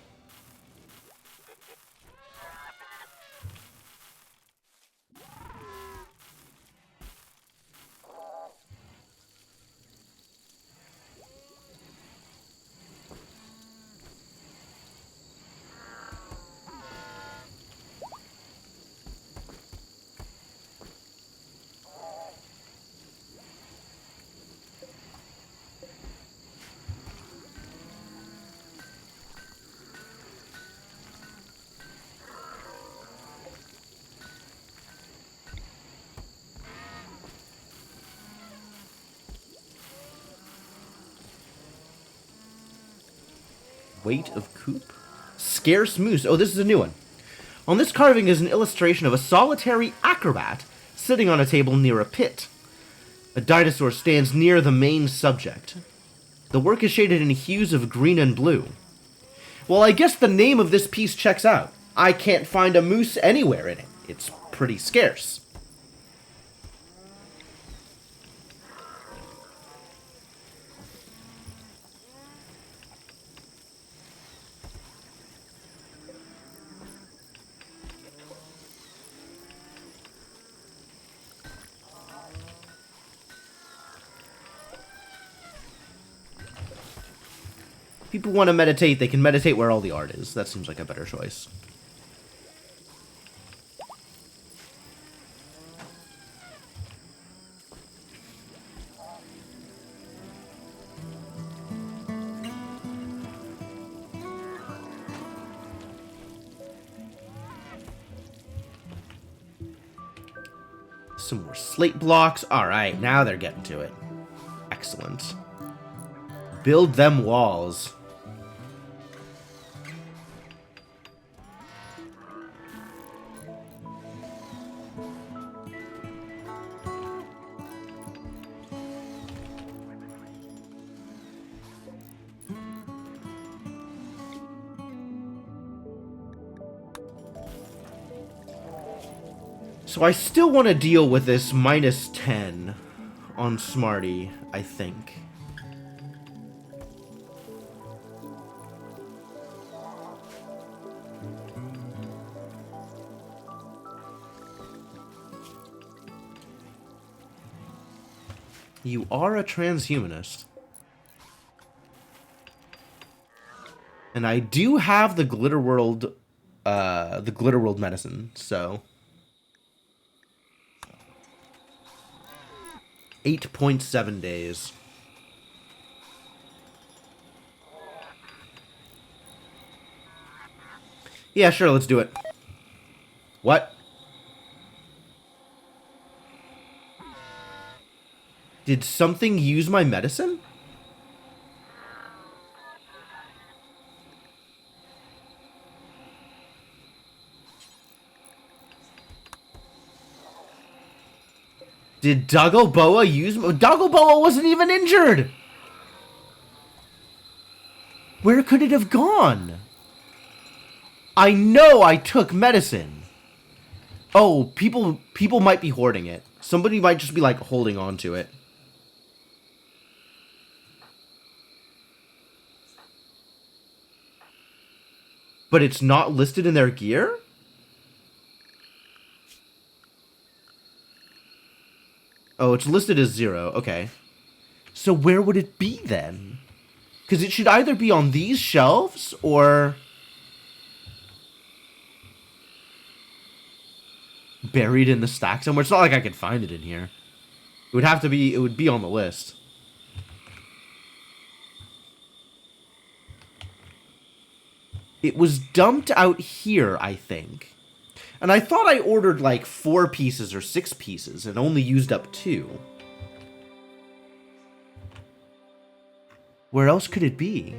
Weight of coop. Scarce moose. Oh, this is a new one. On this carving is an illustration of a solitary acrobat sitting on a table near a pit. A dinosaur stands near the main subject. The work is shaded in hues of green and blue. Well, I guess the name of this piece checks out. I can't find a moose anywhere in it. It's pretty scarce. People want to meditate, they can meditate where all the art is. That seems like a better choice. Some more slate blocks. Alright, now they're getting to it. Excellent. Build them walls. So I still want to deal with this minus 10 on Smarty, I think. You are a transhumanist. And I do have the Glitterworld medicine, so 8.7 days. Yeah, sure, let's do it. What? Did something use my medicine? Did Doggleboa use... Doggleboa wasn't even injured! Where could it have gone? I know I took medicine. Oh, people might be hoarding it. Somebody might just be, like, holding on to it. But it's not listed in their gear? Oh, it's listed as 0. Okay. So where would it be then? Because it should either be on these shelves or buried in the stack somewhere. It's not like I could find it in here. It would have to be, it would be on the list. It was dumped out here, I think. And I thought I ordered like 4 pieces or 6 pieces and only used up 2. Where else could it be?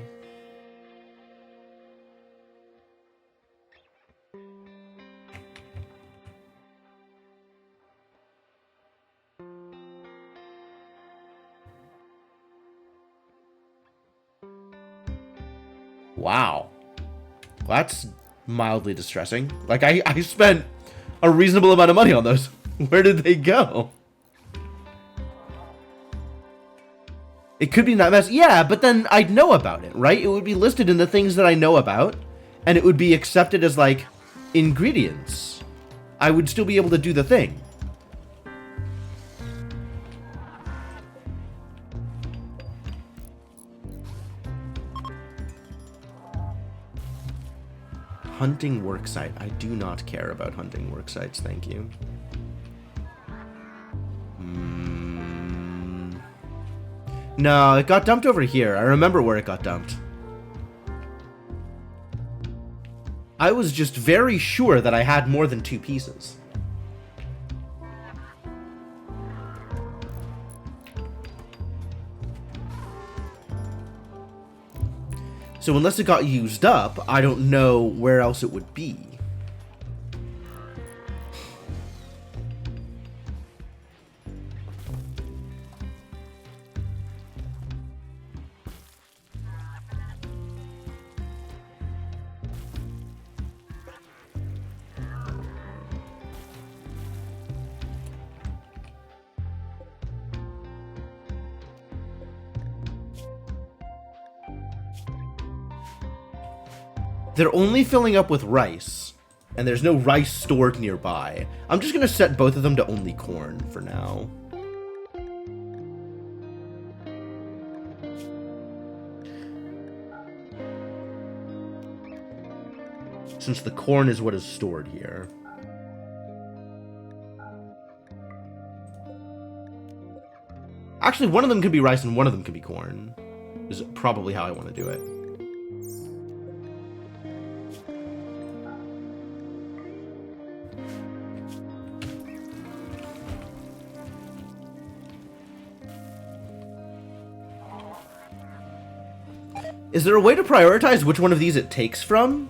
Wow. That's mildly distressing. Like, I spent a reasonable amount of money on those. Where did they go? It could be in that mess. Yeah, but then I'd know about it, right? It would be listed in the things that I know about, and it would be accepted as, like, ingredients. I would still be able to do the thing. Hunting worksite. I do not care about hunting worksites, thank you. No, it got dumped over here. I remember where it got dumped. I was just very sure that I had more than 2 pieces. So unless it got used up, I don't know where else it would be. They're only filling up with rice, and there's no rice stored nearby. I'm just gonna set both of them to only corn for now. Since the corn is what is stored here. Actually, one of them could be rice and one of them could be corn. Is probably how I want to do it. Is there a way to prioritize which one of these it takes from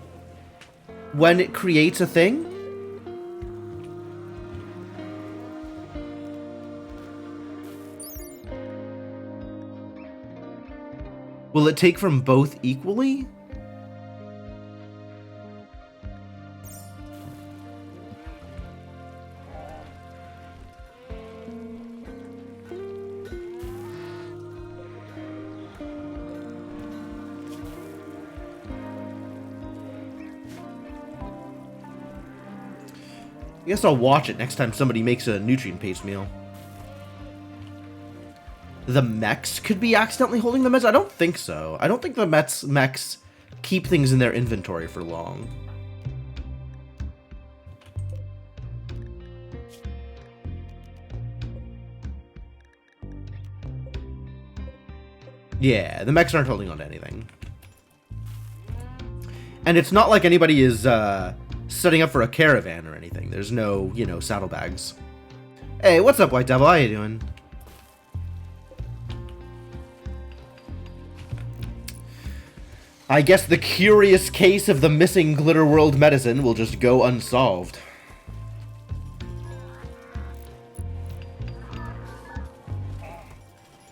when it creates a thing? Will it take from both equally? I guess I'll watch it next time somebody makes a nutrient paste meal. The mechs could be accidentally holding the meds? I don't think so. I don't think the mechs keep things in their inventory for long. Yeah, the mechs aren't holding on to anything. And it's not like anybody is, setting up for a caravan or anything. There's no, you know, saddlebags. Hey, what's up, White Devil? How you doing? I guess the curious case of the missing Glitter World medicine will just go unsolved.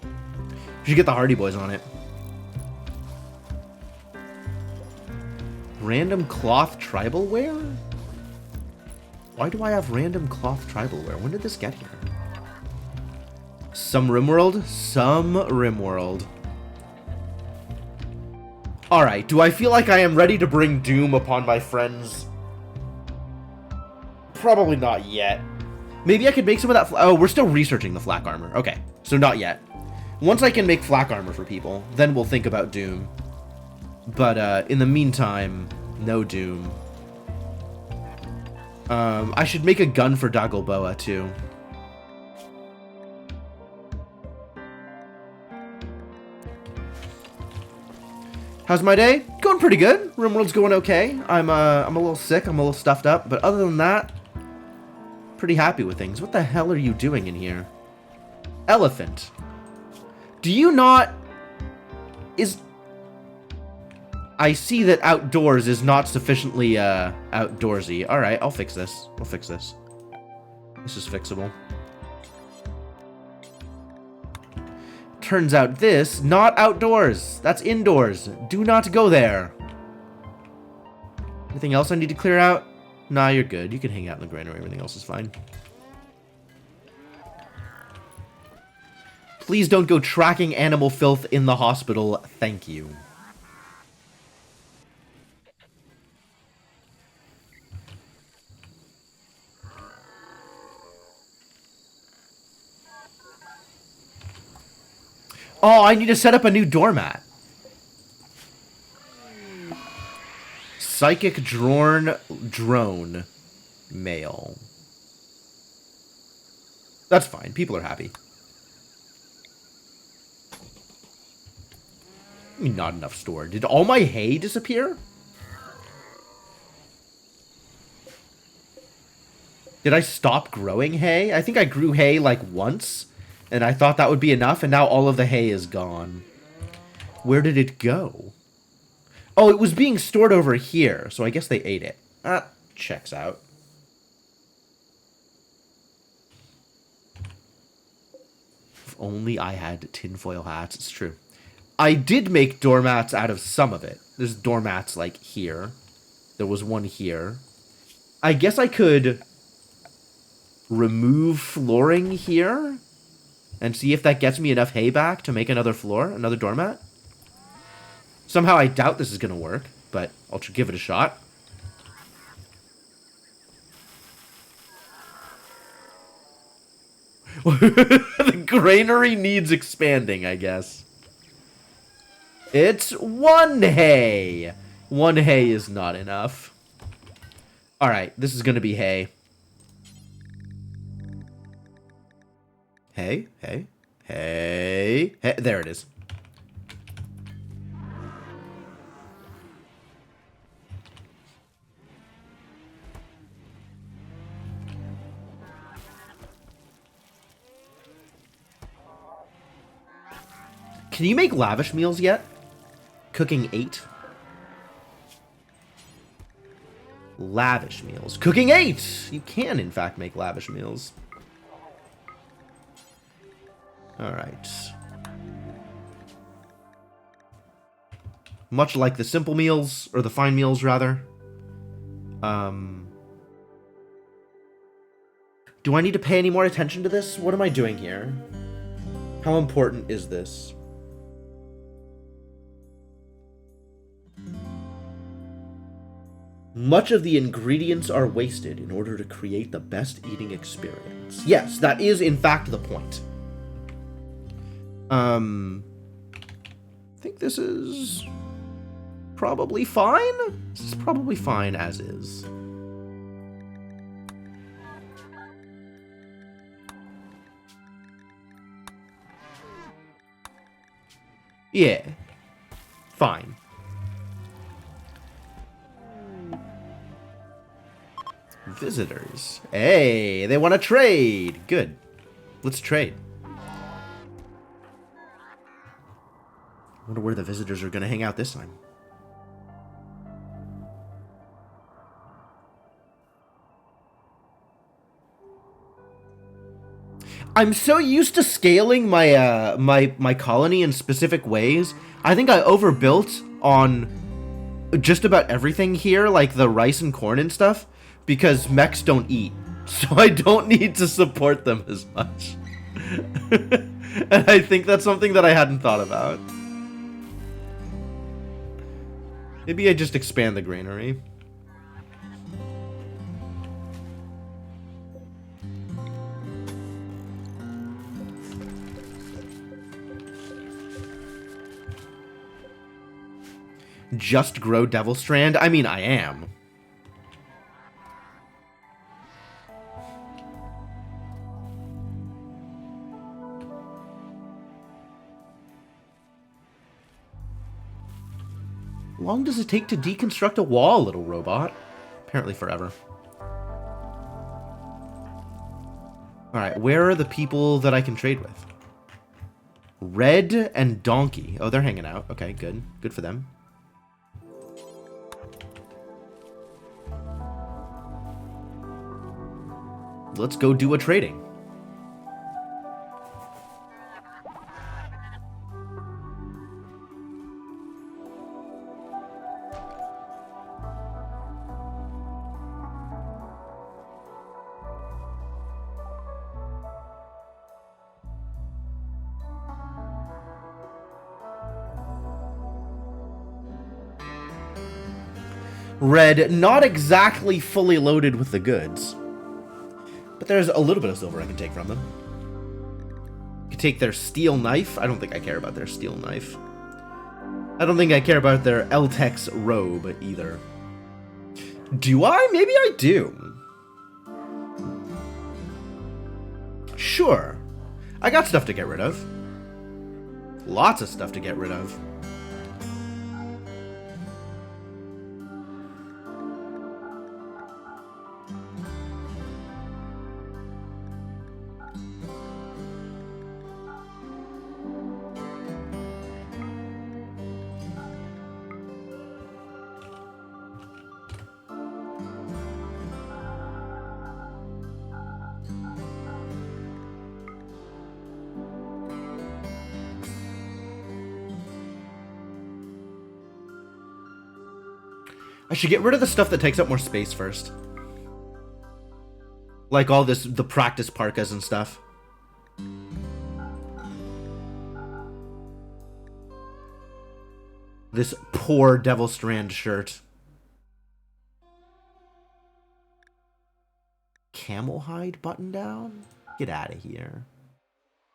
You should get the Hardy Boys on it. Random cloth tribal wear? Why do I have random cloth tribal wear? When did this get here? Some Rimworld? Some Rimworld. Alright, do I feel like I am ready to bring doom upon my friends? Probably not yet. Maybe I could make some of that... Oh, we're still researching the flak armor. Okay, so not yet. Once I can make flak armor for people, then we'll think about doom. But, in the meantime, no doom. I should make a gun for Dagoboa, too. How's my day? Going pretty good. Rimworld's going okay. I'm a little sick. I'm a little stuffed up. But other than that, pretty happy with things. What the hell are you doing in here? Elephant. Do you not... I see that outdoors is not sufficiently, outdoorsy. Alright, I'll fix this. I'll fix this. This is fixable. Turns out this, not outdoors. That's indoors. Do not go there. Anything else I need to clear out? Nah, you're good. You can hang out in the granary. Everything else is fine. Please don't go tracking animal filth in the hospital. Thank you. Oh, I need to set up a new doormat. Psychic drone male. That's fine. People are happy. Not enough store. Did all my hay disappear? Did I stop growing hay? I think I grew hay like once, and I thought that would be enough, and now all of the hay is gone. Where did it go? Oh, it was being stored over here, so I guess they ate it. That checks out. If only I had tinfoil hats. It's true. I did make doormats out of some of it. There's doormats, like, here. There was one here. I guess I could remove flooring here and see if that gets me enough hay back to make another floor, another doormat. Somehow I doubt this is going to work, but I'll give it a shot. The granary needs expanding, I guess. It's one hay. One hay is not enough. Alright, this is going to be hay. Hay, hay, hay, hay. There it is. Can you make lavish meals yet? Cooking 8. Lavish meals. Cooking 8! You can, in fact, make lavish meals. Alright. Much like the simple meals, or the fine meals, rather. Do I need to pay any more attention to this? What am I doing here? How important is this? Much of the ingredients are wasted in order to create the best eating experience. Yes, that is in fact the point. I think this is probably fine. This is probably fine as is. Yeah. Fine. Visitors. Hey, they want to trade. Good. Let's trade. Wonder where the visitors are going to hang out this time. I'm so used to scaling my my colony in specific ways. I think I overbuilt on just about everything here, like the rice and corn and stuff, because mechs don't eat. So I don't need to support them as much. And I think that's something that I hadn't thought about. Maybe I just expand the granary. Just grow Devil Strand? I mean, I am. How long does it take to deconstruct a wall, little robot? Apparently forever. Alright, where are the people that I can trade with? Red and Donkey. Oh, they're hanging out. Okay, good. Good for them. Let's go do a trading. Red, not exactly fully loaded with the goods. But there's a little bit of silver I can take from them. I can take their steel knife. I don't think I care about their steel knife. I don't think I care about their Eltex robe either. Do I? Maybe I do. Sure. I got stuff to get rid of. Lots of stuff to get rid of. I should get rid of the stuff that takes up more space first. Like all this, the practice parkas and stuff. This poor Devil Strand shirt. Camel hide button down? Get out of here.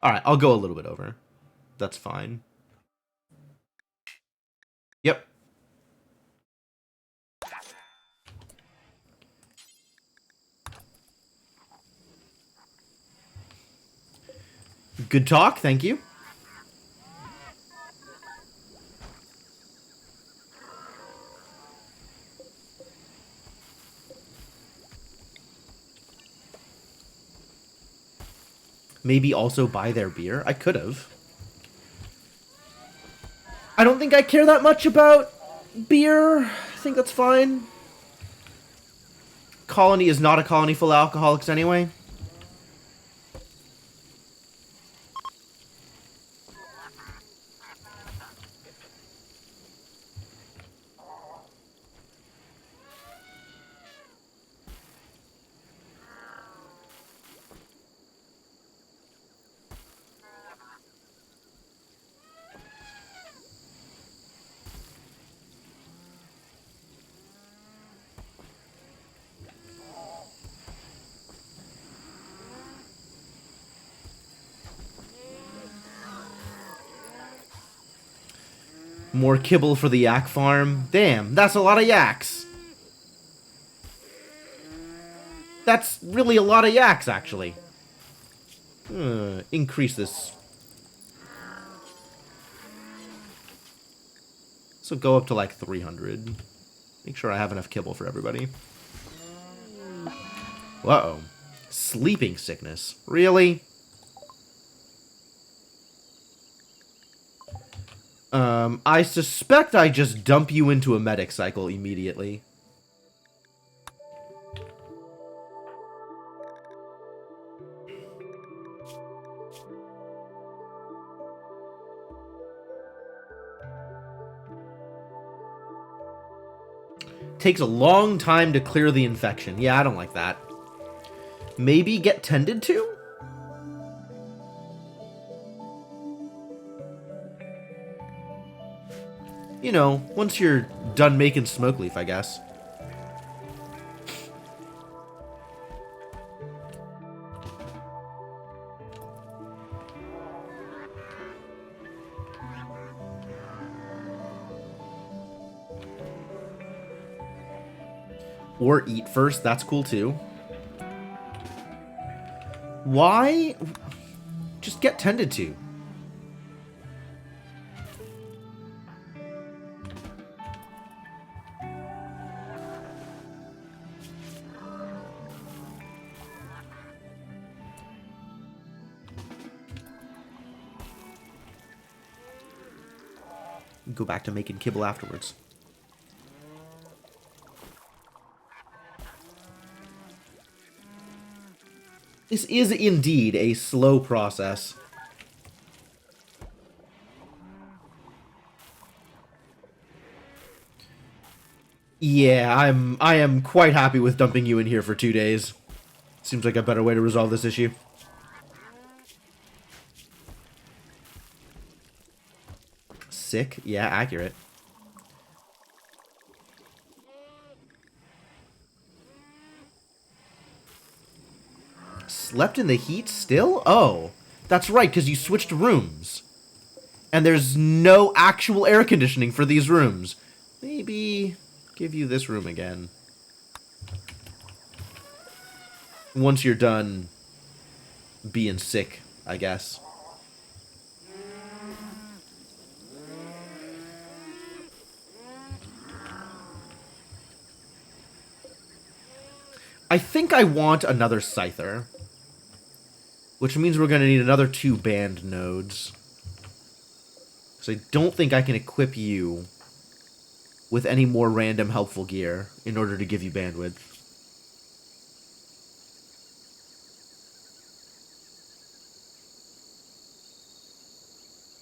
Alright, I'll go a little bit over. That's fine. Yep. Good talk, thank you. Maybe also buy their beer? I could have. I don't think I care that much about beer. I think that's fine. Colony is not a colony full of alcoholics anyway. More kibble for the yak farm. Damn, that's a lot of yaks. That's really a lot of yaks, actually. Increase this. So go up to like 300. Make sure I have enough kibble for everybody. Uh-oh. Sleeping sickness. Really? I suspect I just dump you into a medic cycle immediately. Takes a long time to clear the infection. Yeah, I don't like that. Maybe get tended to? You know, once you're done making smoke leaf, I guess. Or eat first, that's cool too. Why? Just get tended to. Go back to making kibble afterwards. This is indeed a slow process. Yeah, I am quite happy with dumping you in here for 2 days. Seems like a better way to resolve this issue. Sick? Yeah, accurate. Slept in the heat still? Oh, that's right, because you switched rooms. And there's no actual air conditioning for these rooms. Maybe give you this room again. Once you're done being sick, I guess. I think I want another Scyther. Which means we're going to need another 2 band nodes. So I don't think I can equip you with any more random helpful gear in order to give you bandwidth.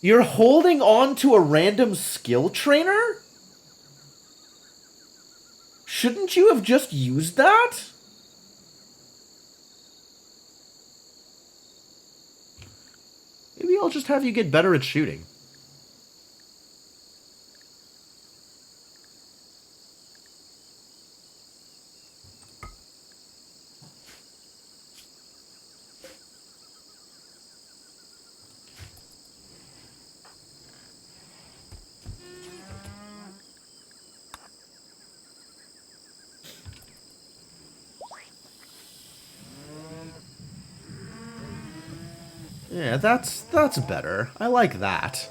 You're holding on to a random skill trainer? Shouldn't you have just used that? Maybe I'll just have you get better at shooting. Yeah, that's better. I like that.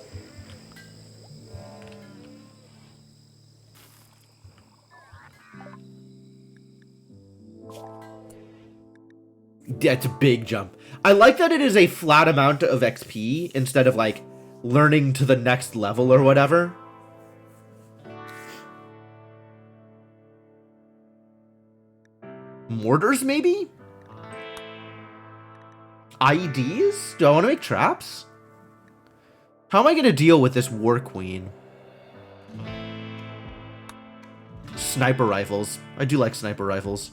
Yeah, it's a big jump. I like that it is a flat amount of XP instead of, like, learning to the next level or whatever. Mortars, maybe? IEDs? Do I want to make traps? How am I going to deal with this War Queen? Sniper rifles. I do like sniper rifles.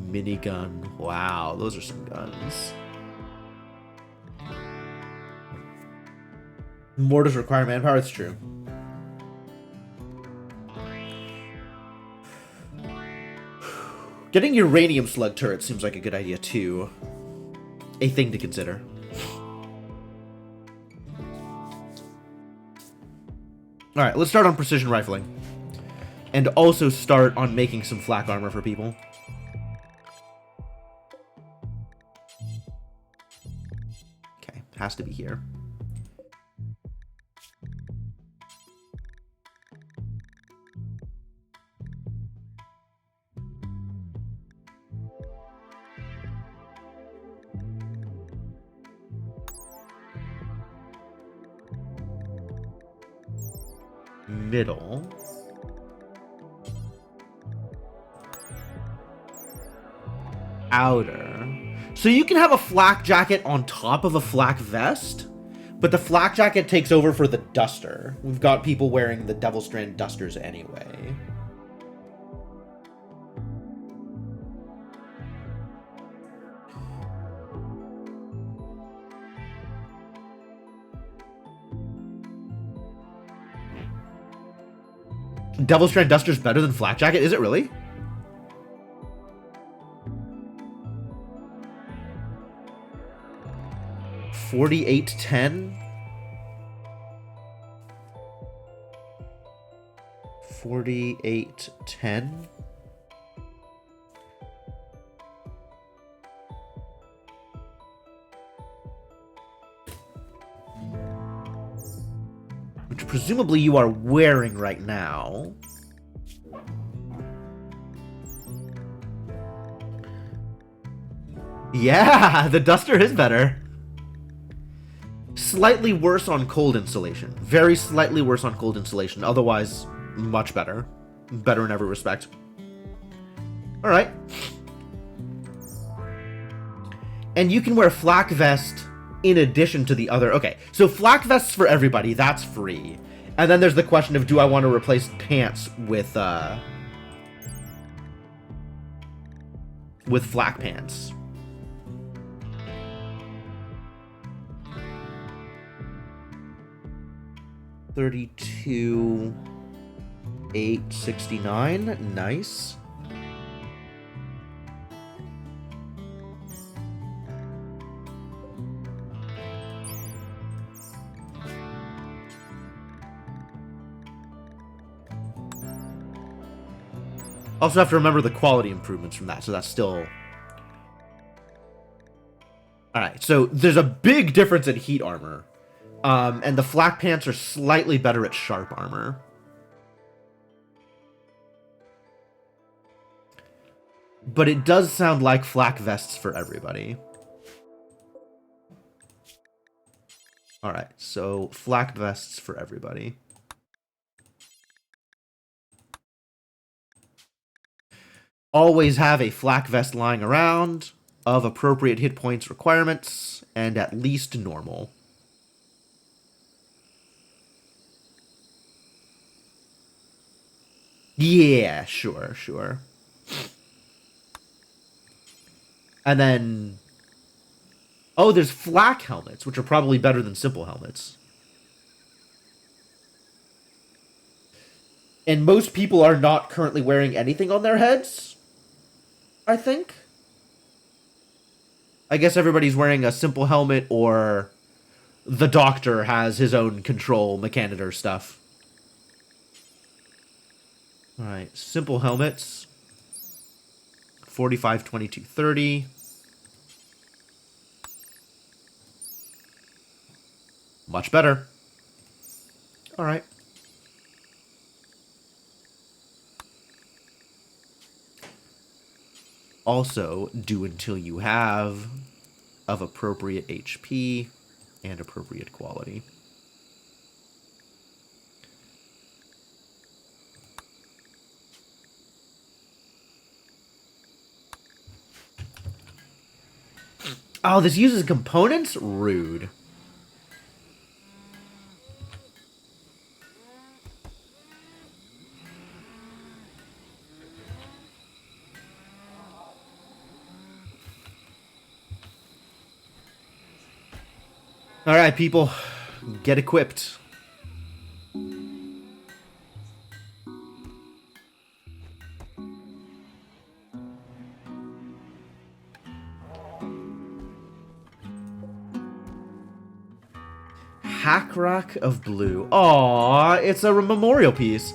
Minigun. Wow, those are some guns. Mortars require manpower, it's true. Getting uranium slug turret seems like a good idea too. A thing to consider. Alright, let's start on precision rifling. And also start on making some flak armor for people. Okay, has to be here. Middle. Outer. So you can have a flak jacket on top of a flak vest, but the flak jacket takes over for the duster. We've got people wearing the Devil Strand dusters anyway. Devil Strand duster's better than flak jacket? Is it really? $48.10. 48.10. Which presumably you are wearing right now. Yeah, the duster is better. Slightly worse on cold insulation. Very slightly worse on cold insulation. Otherwise, much better. Better in every respect. Alright. And you can wear flak vest in addition to the other... Okay, so flak vests for everybody. That's free. And then there's the question of, do I want to replace pants with flak pants? $32,869. Nice. Also have to remember the quality improvements from that, so that's still... Alright, so there's a big difference in heat armor. And the flak pants are slightly better at sharp armor. But it does sound like flak vests for everybody. Alright, so flak vests for everybody. Always have a flak vest lying around of appropriate hit points requirements and at least normal. Yeah, sure. And then... Oh, there's flak helmets, which are probably better than simple helmets. And most people are not currently wearing anything on their heads, I think. I guess everybody's wearing a simple helmet, or the doctor has his own control mechanitor stuff. Alright, simple helmets. 45, 22, 30. Much better. Alright. Also, do until you have of appropriate HP and appropriate quality. Oh, this uses components? Rude. Alright, people. Get equipped. Hackrock of Blue. Aww, it's a memorial piece.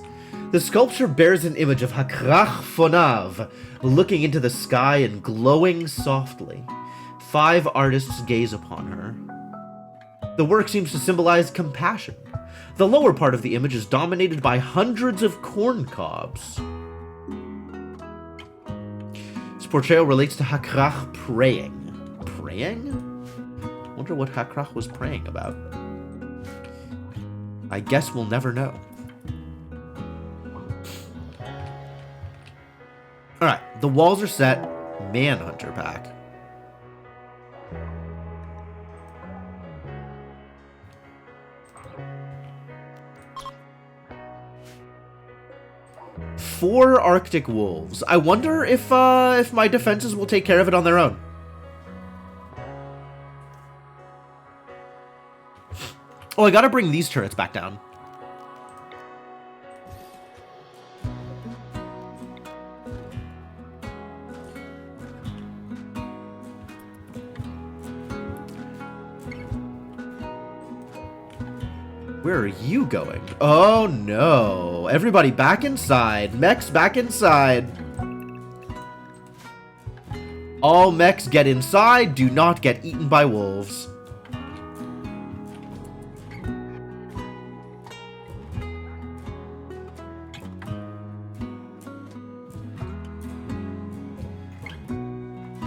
The sculpture bears an image of Hakrach Fonav, looking into the sky and glowing softly. 5 artists gaze upon her. The work seems to symbolize compassion. The lower part of the image is dominated by hundreds of corn cobs. This portrayal relates to Hakrach praying. Praying? Wonder what Hakrach was praying about. I guess we'll never know. Alright, the walls are set. Manhunter pack. Four Arctic wolves. I wonder if my defenses will take care of it on their own. Oh, I gotta bring these turrets back down. Where are you going? Oh no. Everybody back inside. Mechs back inside. All mechs get inside. Do not get eaten by wolves.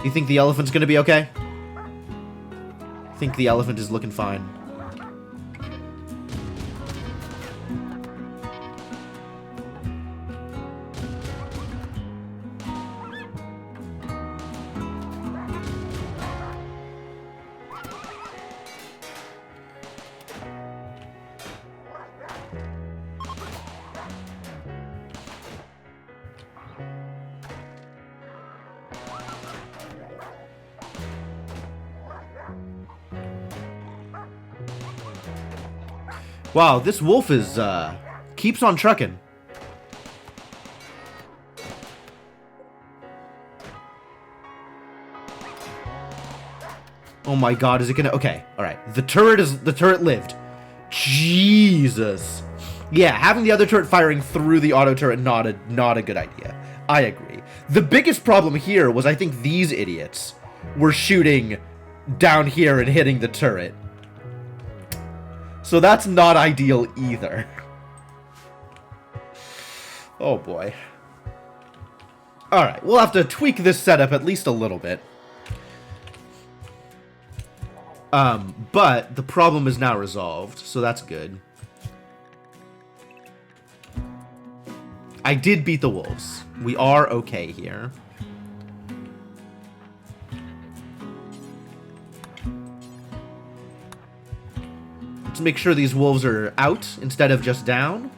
You think the elephant's gonna be okay? I think the elephant is looking fine. Wow, this wolf is, keeps on trucking. Oh my god, is it gonna... Okay, alright. The turret lived. Jesus. Yeah, having the other turret firing through the auto turret, not a good idea. I agree. The biggest problem here was I think these idiots were shooting down here and hitting the turret. So that's not ideal either. Oh boy. Alright, we'll have to tweak this setup at least a little bit. But the problem is now resolved, so that's good. I did beat the wolves. We are okay here. Let's make sure these wolves are out instead of just down.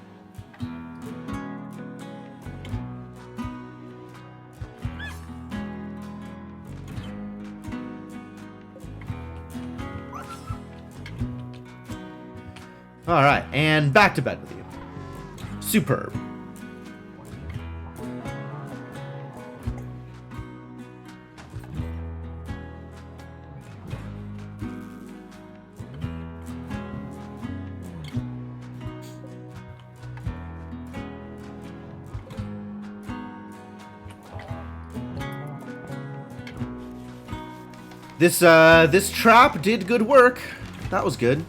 Alright, and back to bed with you. Superb. This trap did good work. That was good.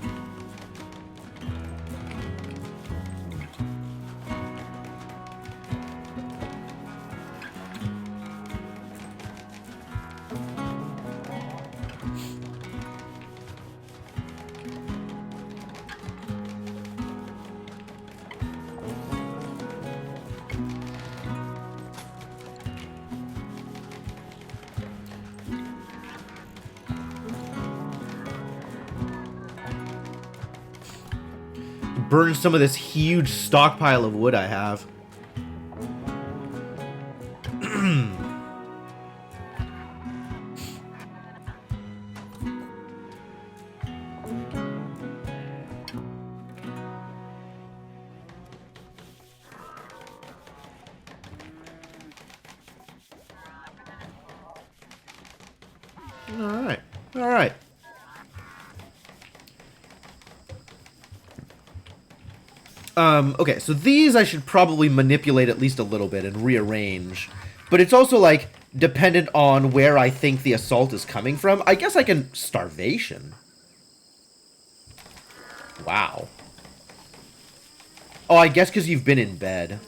Burn some of this huge stockpile of wood I have. All right. Okay, so these I should probably manipulate at least a little bit and rearrange. But it's also, like, dependent on where I think the assault is coming from. I guess I can... Starvation? Wow. Oh, I guess because you've been in bed.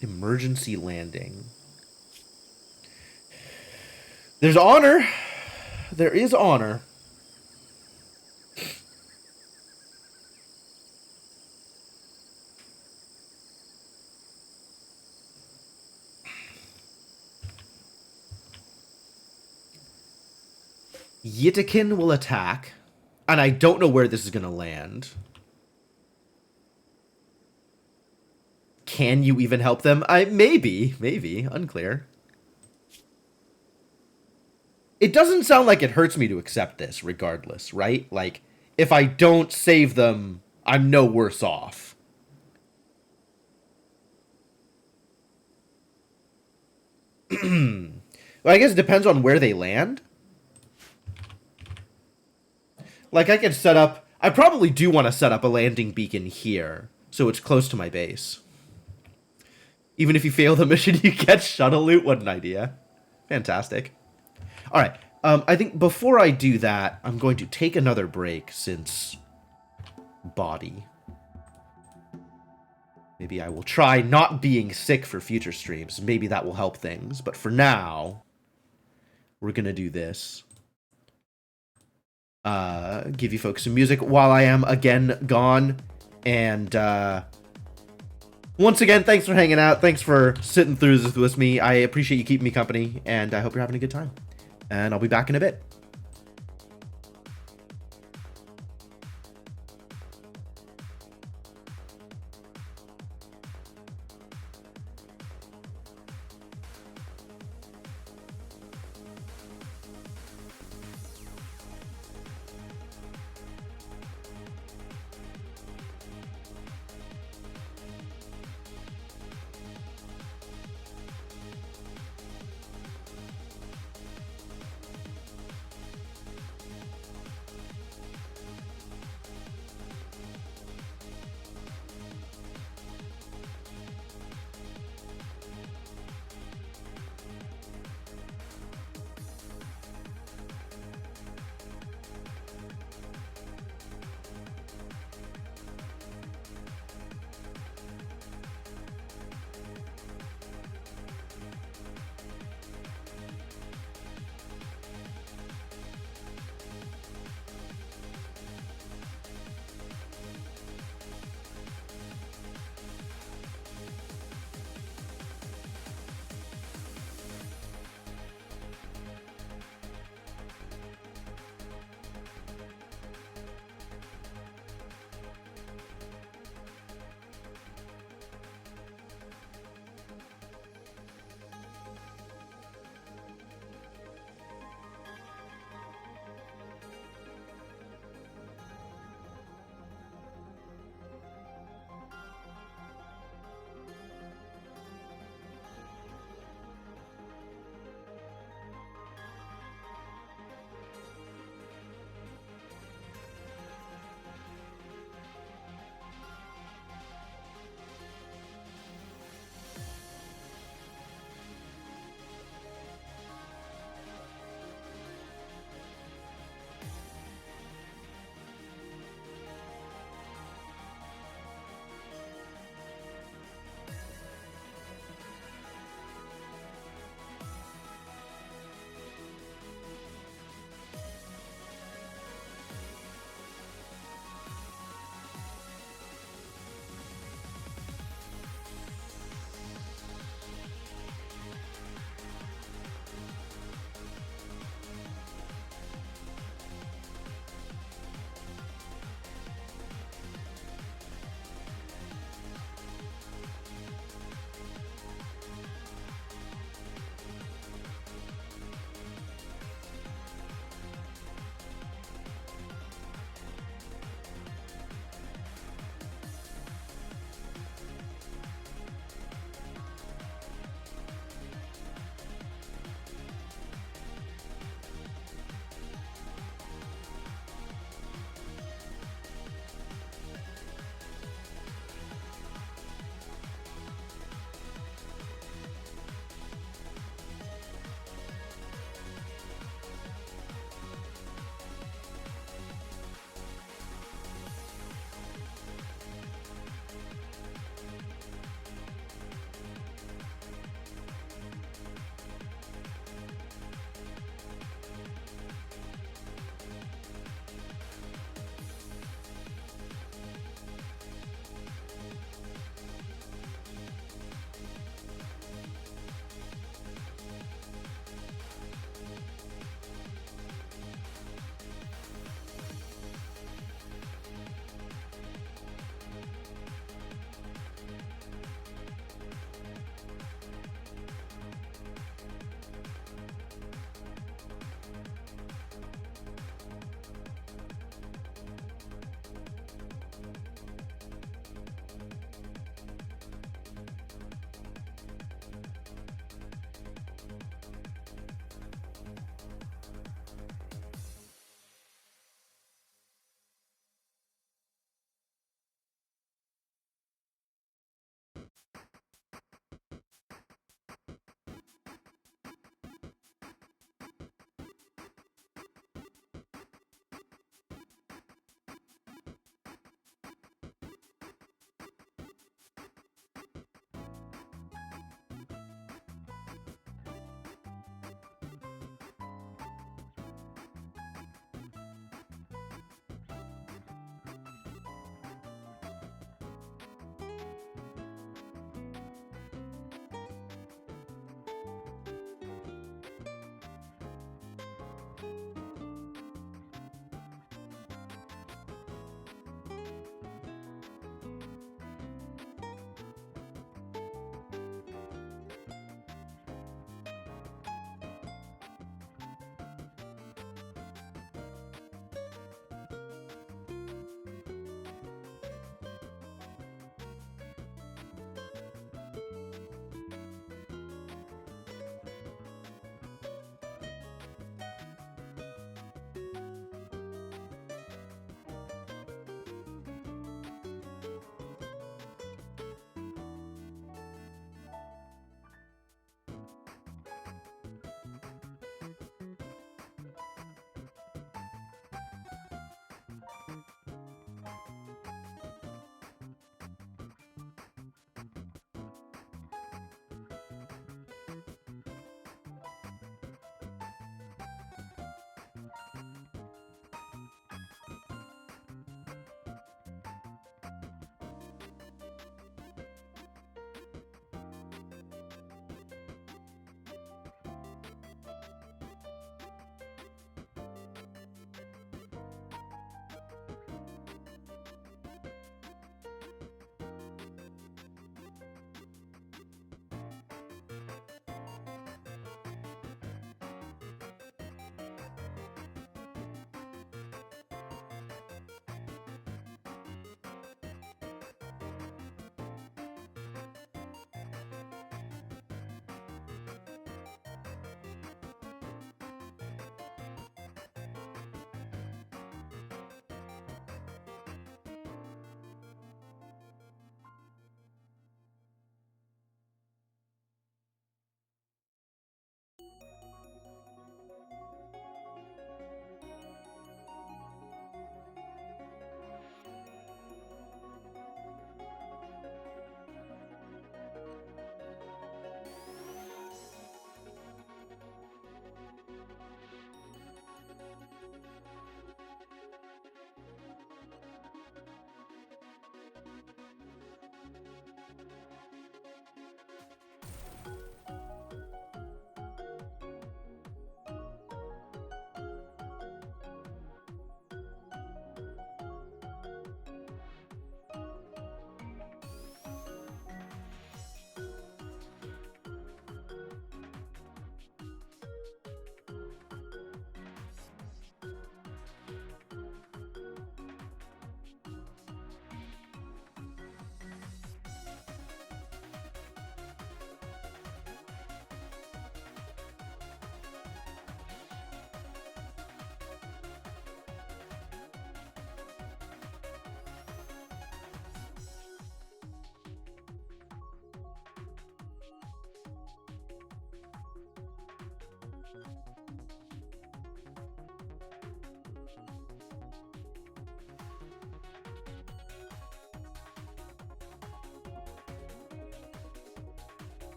Emergency landing. There's honor. There is honor. Yitakin will attack, and I don't know where this is going to land. Can you even help them? Maybe, unclear. It doesn't sound like it hurts me to accept this, regardless, right? Like, if I don't save them, I'm no worse off. Well, I guess it depends on where they land. Like, I could set up... I probably do want to set up a landing beacon here, so it's close to my base. Even if you fail the mission, you get shuttle loot. What an idea. Fantastic. Alright, I think before I do that, I'm going to take another break, since... body. Maybe I will try not being sick for future streams. Maybe that will help things. But for now, we're gonna do this. Give you folks some music while I am again gone. And once again, thanks for hanging out. Thanks for sitting through this with me. I appreciate you keeping me company, and I hope you're having a good time. And I'll be back in a bit.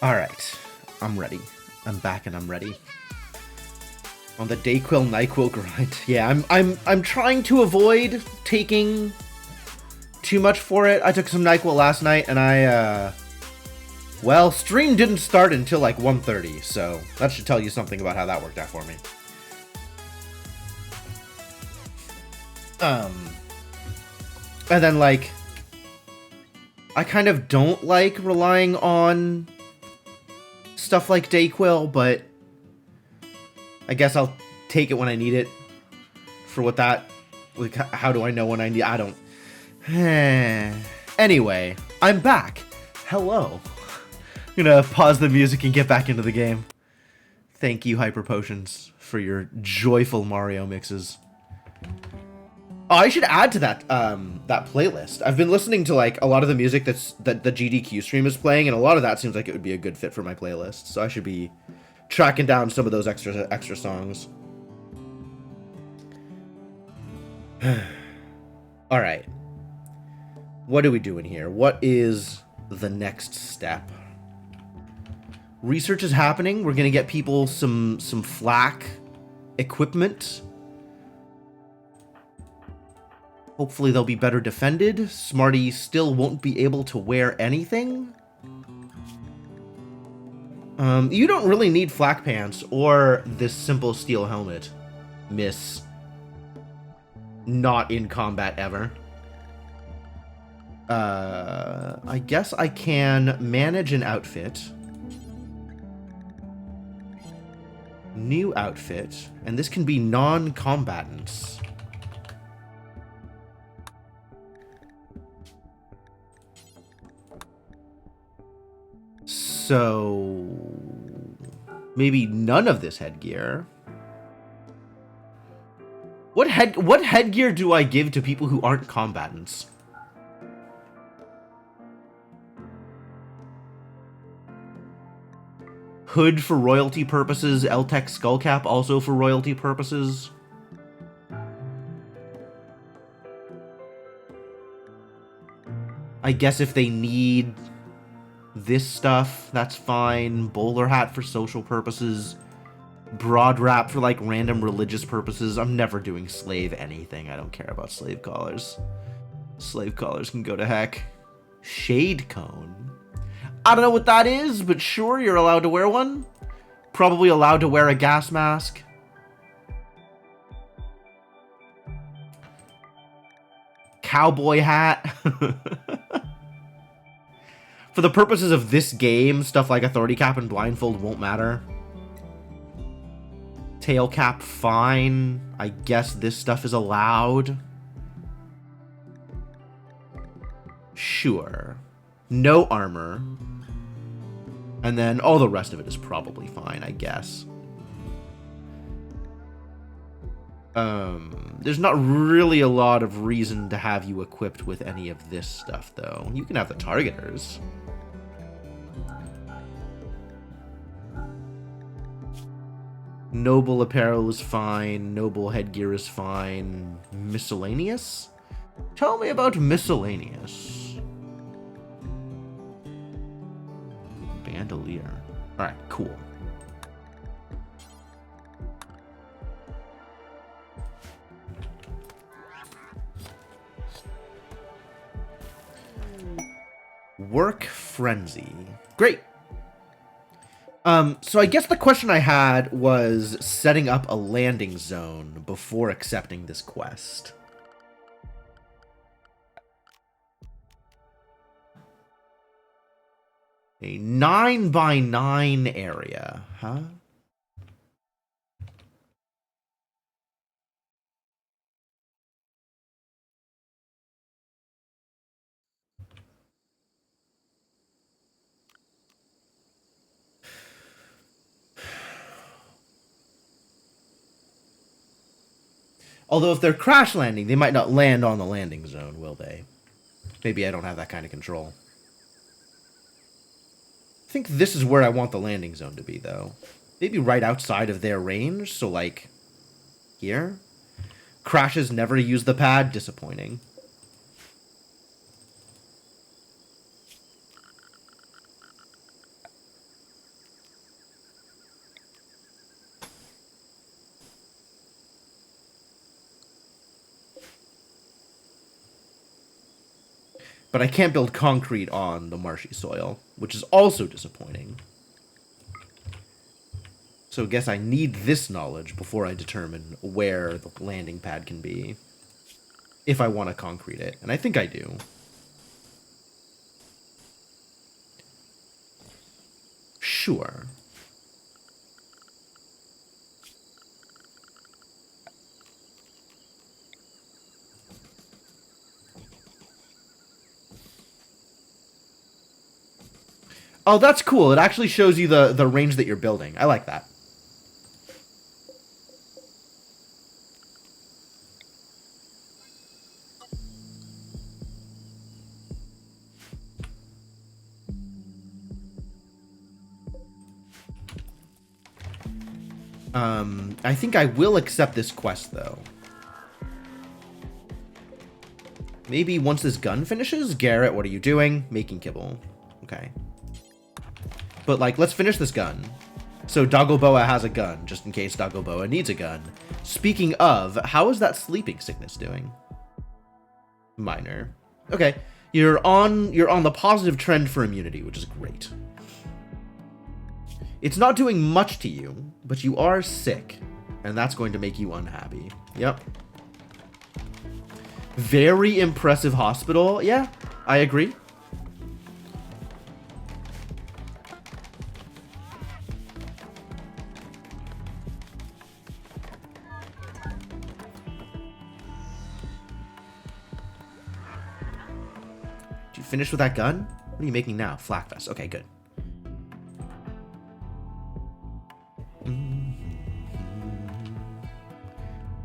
Alright. I'm ready. I'm back and I'm ready. On the Dayquil NyQuil grind. Yeah, I'm trying to avoid taking too much for it. I took some NyQuil last night and well, stream didn't start until like 1:30, so that should tell you something about how that worked out for me. And then like I kind of don't like relying on stuff like Dayquil, but I guess I'll take it when I need it. For what that, like, how do I know when I need? I don't. Anyway, I'm back. Hello. I'm gonna pause the music and get back into the game. Thank you, Hyper Potions, for your joyful Mario mixes. Oh, I should add to that that playlist. I've been listening to like a lot of the music that the GDQ stream is playing, and a lot of that seems like it would be a good fit for my playlist. So I should be tracking down some of those extra songs. All right. What are we doing here? What is the next step? Research is happening. We're gonna get people some flak equipment. Hopefully they'll be better defended. Smarty still won't be able to wear anything. You don't really need flak pants or this simple steel helmet, miss. Not in combat ever. I guess I can manage an outfit. New outfit. And this can be non-combatants. So maybe none of this headgear. What headgear do I give to people who aren't combatants? Hood for royalty purposes, L-Tech skullcap also for royalty purposes. I guess if they need this stuff, that's fine. Bowler hat for social purposes. Broad wrap for like random religious purposes. I'm never doing slave anything. I don't care about slave collars. Slave collars can go to heck. Shade cone. I don't know what that is, but sure, you're allowed to wear one. Probably allowed to wear a gas mask. Cowboy hat. For the purposes of this game, stuff like authority cap and blindfold won't matter. Tail cap, fine. I guess this stuff is allowed. Sure. No armor. And then all the rest of it is probably fine, I guess. There's not really a lot of reason to have you equipped with any of this stuff, though. You can have the targeters. Noble apparel is fine. Noble headgear is fine. Miscellaneous? Tell me about miscellaneous. Bandolier. Alright, cool. Work frenzy. Great. So I guess the question I had was setting up a landing zone before accepting this quest. A 9x9 area, huh? Although if they're crash landing, they might not land on the landing zone, will they? Maybe I don't have that kind of control. I think this is where I want the landing zone to be, though. Maybe right outside of their range, so like here. Crashes never use the pad, disappointing. But I can't build concrete on the marshy soil, which is also disappointing. So I guess I need this knowledge before I determine where the landing pad can be. If I want to concrete it. And I think I do. Sure. Oh, that's cool. It actually shows you the range that you're building. I like that. I think I will accept this quest, though. Maybe once this gun finishes? Garrett, what are you doing? Making kibble. Okay. But, like, let's finish this gun. So Dagoboa has a gun, just in case Dagoboa needs a gun. Speaking of, how is that sleeping sickness doing? Minor. Okay. You're on the positive trend for immunity, which is great. It's not doing much to you, but you are sick, and that's going to make you unhappy. Yep. Very impressive hospital. Yeah, I agree. Did you finish with that gun? What are you making now? Flak vest. Okay, good.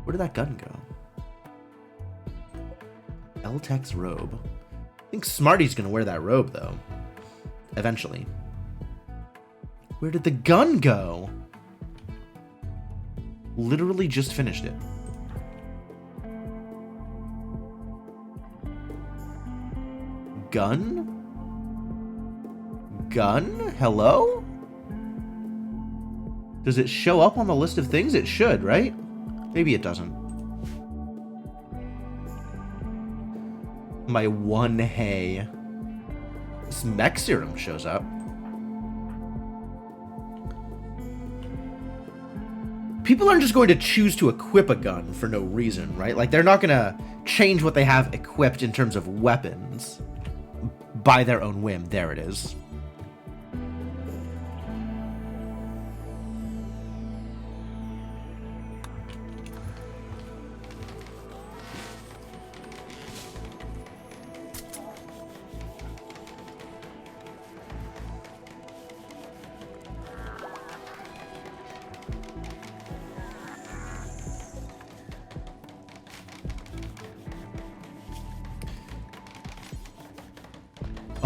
Where did that gun go? L-Tech's robe. I think Smarty's gonna wear that robe, though. Eventually. Where did the gun go? Literally just finished it. Gun? Gun? Hello? Does it show up on the list of things? It should, right? Maybe it doesn't. My one hay. This mech serum shows up. People aren't just going to choose to equip a gun for no reason, right? Like, they're not going to change what they have equipped in terms of weapons by their own whim. There it is.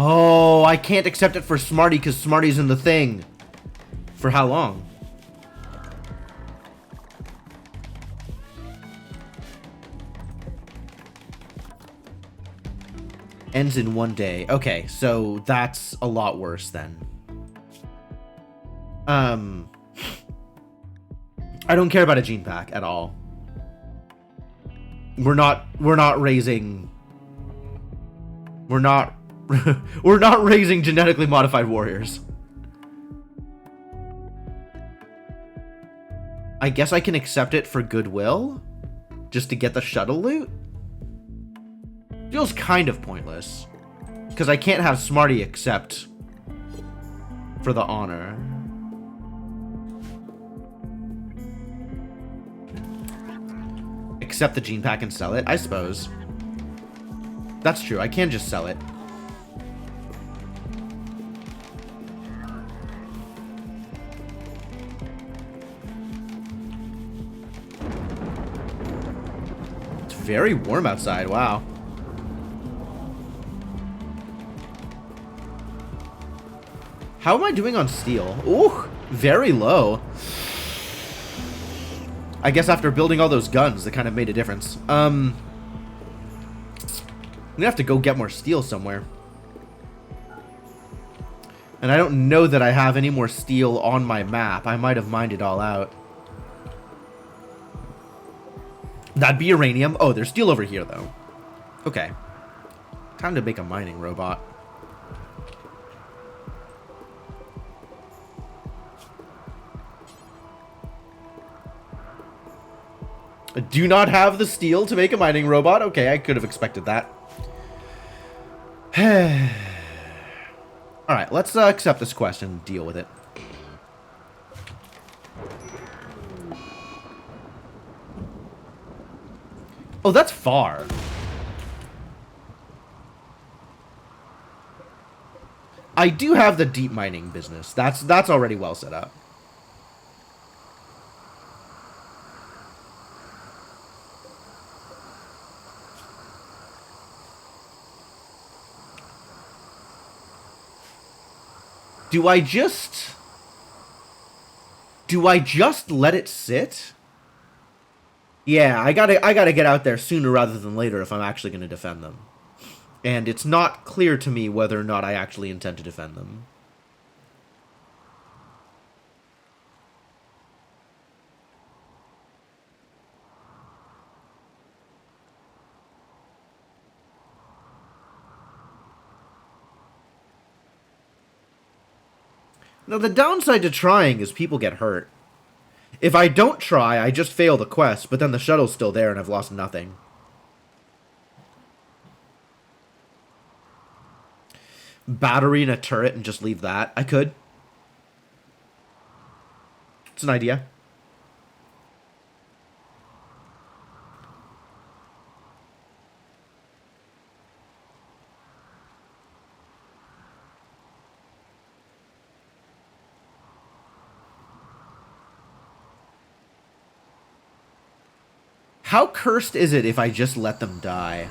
Oh, I can't accept it for Smarty because Smarty's in the thing. For how long? Ends in 1 day. Okay, so that's a lot worse then. I don't care about a gene pack at all. We're not raising genetically modified warriors. I guess I can accept it for goodwill, just to get the shuttle loot. Feels kind of pointless, because I can't have Smarty accept for the honor. Accept the gene pack and sell it, I suppose. That's true, I can just sell it. It's very warm outside, wow. How am I doing on steel? Ooh, very low. I guess after building all those guns, that kind of made a difference. I'm gonna have to go get more steel somewhere. And I don't know that I have any more steel on my map. I might have mined it all out. That'd be uranium. Oh, there's steel over here, though. Okay. Time to make a mining robot. I do not have the steel to make a mining robot. Okay, I could have expected that. Alright, let's accept this quest and deal with it. Oh, that's far. I do have the deep mining business. That's already well set up. Do I just let it sit? Yeah, I gotta get out there sooner rather than later if I'm actually gonna defend them. And it's not clear to me whether or not I actually intend to defend them. Now, the downside to trying is people get hurt. If I don't try, I just fail the quest, but then the shuttle's still there and I've lost nothing. Battery in a turret and just leave that. I could. It's an idea. How cursed is it if I just let them die?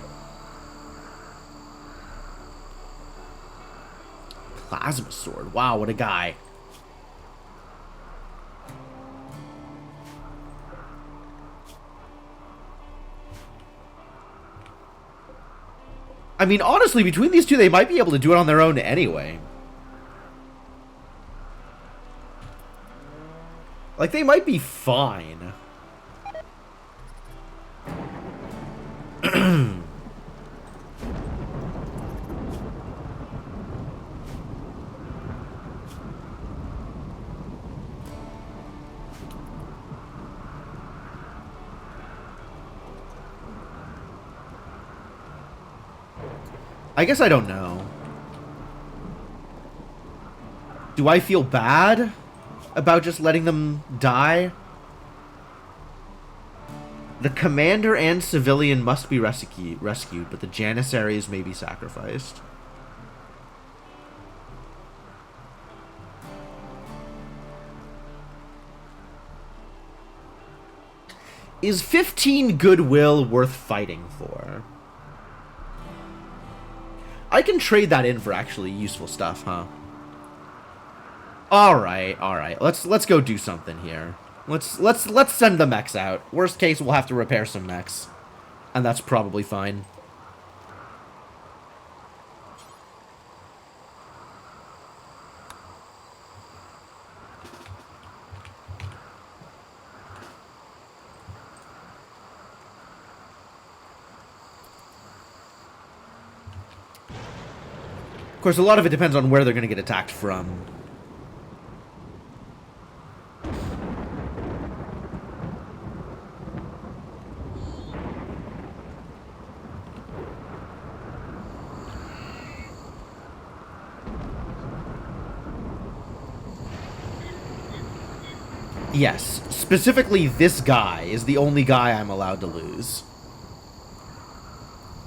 Plasma sword. Wow, what a guy. I mean, honestly, between these two, they might be able to do it on their own anyway. Like, they might be fine. I guess I don't know. Do I feel bad about just letting them die? The commander and civilian must be rescued, but the Janissaries may be sacrificed. Is 15 goodwill worth fighting for? I can trade that in for actually useful stuff, huh? All right. Let's go do something here. Let's send the mechs out. Worst case, we'll have to repair some mechs, and that's probably fine. Of course, a lot of it depends on where they're going to get attacked from. Yes, specifically this guy is the only guy I'm allowed to lose.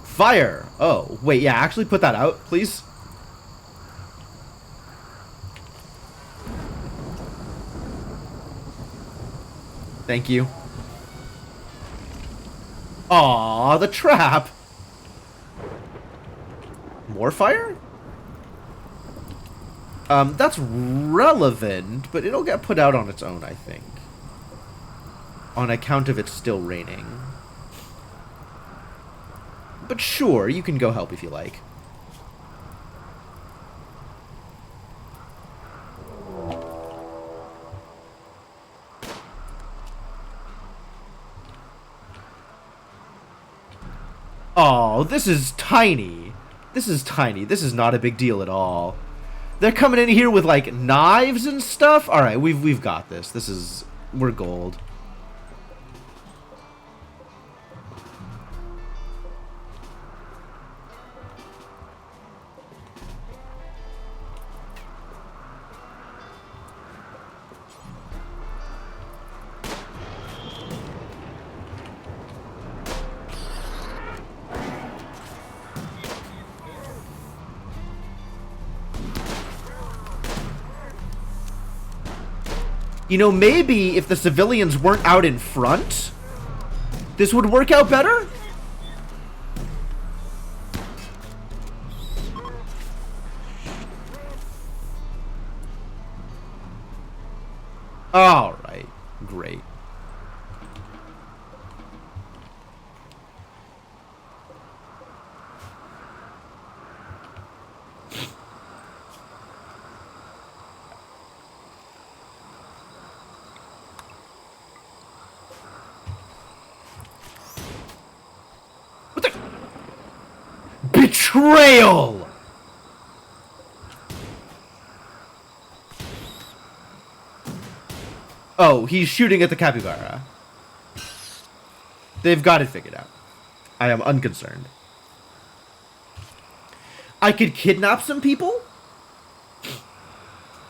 Fire! Oh, wait, yeah, actually put that out, please. Thank you. Aw, the trap! More fire? That's relevant, but it'll get put out on its own, I think. On account of it still raining. But sure, you can go help if you like. Oh, this is tiny. This is tiny. This is not a big deal at all. They're coming in here with, like, knives and stuff? Alright, we've got this. This is... We're gold. You know, maybe if the civilians weren't out in front, this would work out better? Alright, great. Betrayal! Oh, he's shooting at the capybara. They've got it figured out. I am unconcerned. I could kidnap some people?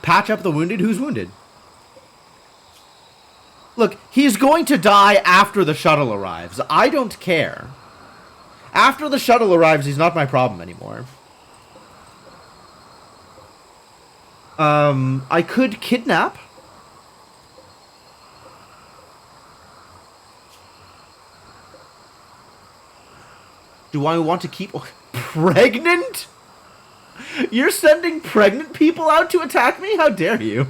Patch up the wounded? Who's wounded? Look, he's going to die after the shuttle arrives. I don't care. After the shuttle arrives, he's not my problem anymore. I could kidnap. Do I want to keep... Pregnant? You're sending pregnant people out to attack me? How dare you?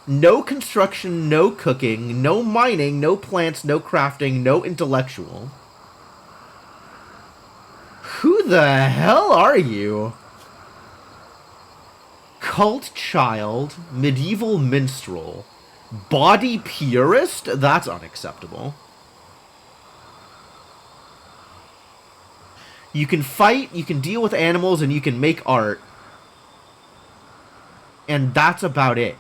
No construction, no cooking, no mining, no plants, no crafting, no intellectual. Who the hell are you? Cult child, medieval minstrel, body purist? That's unacceptable. You can fight, you can deal with animals, and you can make art. And that's about it.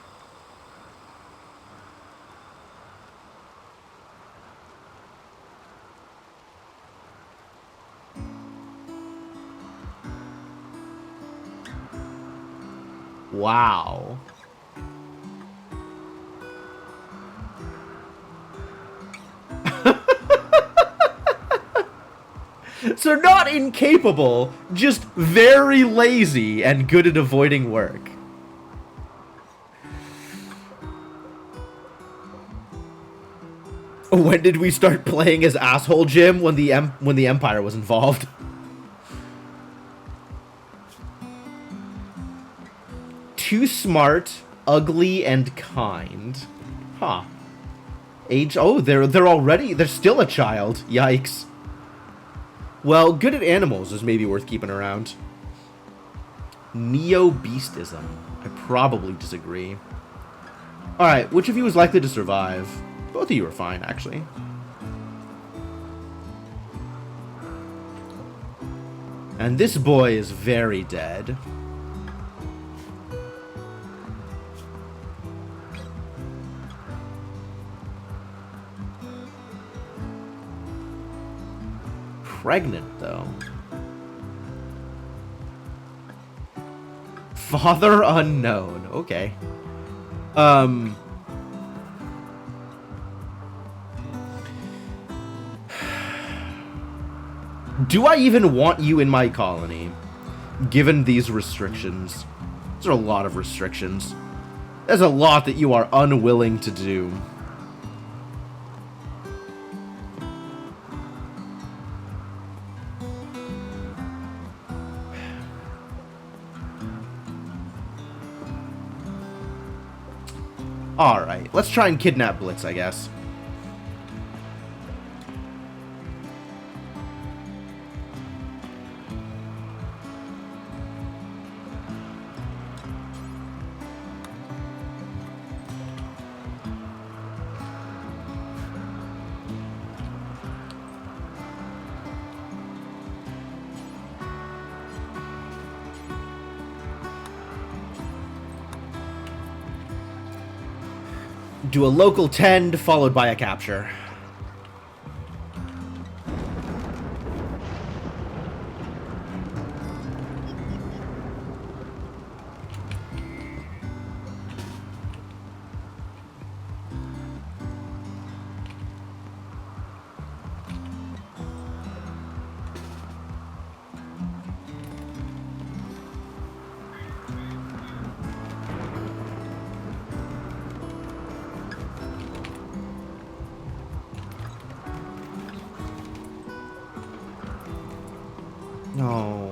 Wow. So not incapable, just very lazy and good at avoiding work. When did we start playing as Asshole Jim? When the Empire was involved. Too smart, ugly, and kind. Huh. Age... Oh, they're still a child. Yikes. Well, good at animals is maybe worth keeping around. Neo-beastism. I probably disagree. Alright, which of you is likely to survive? Both of you are fine, actually. And this boy is very dead. Pregnant, though. Father unknown. Okay. Do I even want you in my colony, given these restrictions? These are a lot of restrictions. There's a lot that you are unwilling to do. Alright, let's try and kidnap Blitz, I guess. Do a local tend, followed by a capture. No.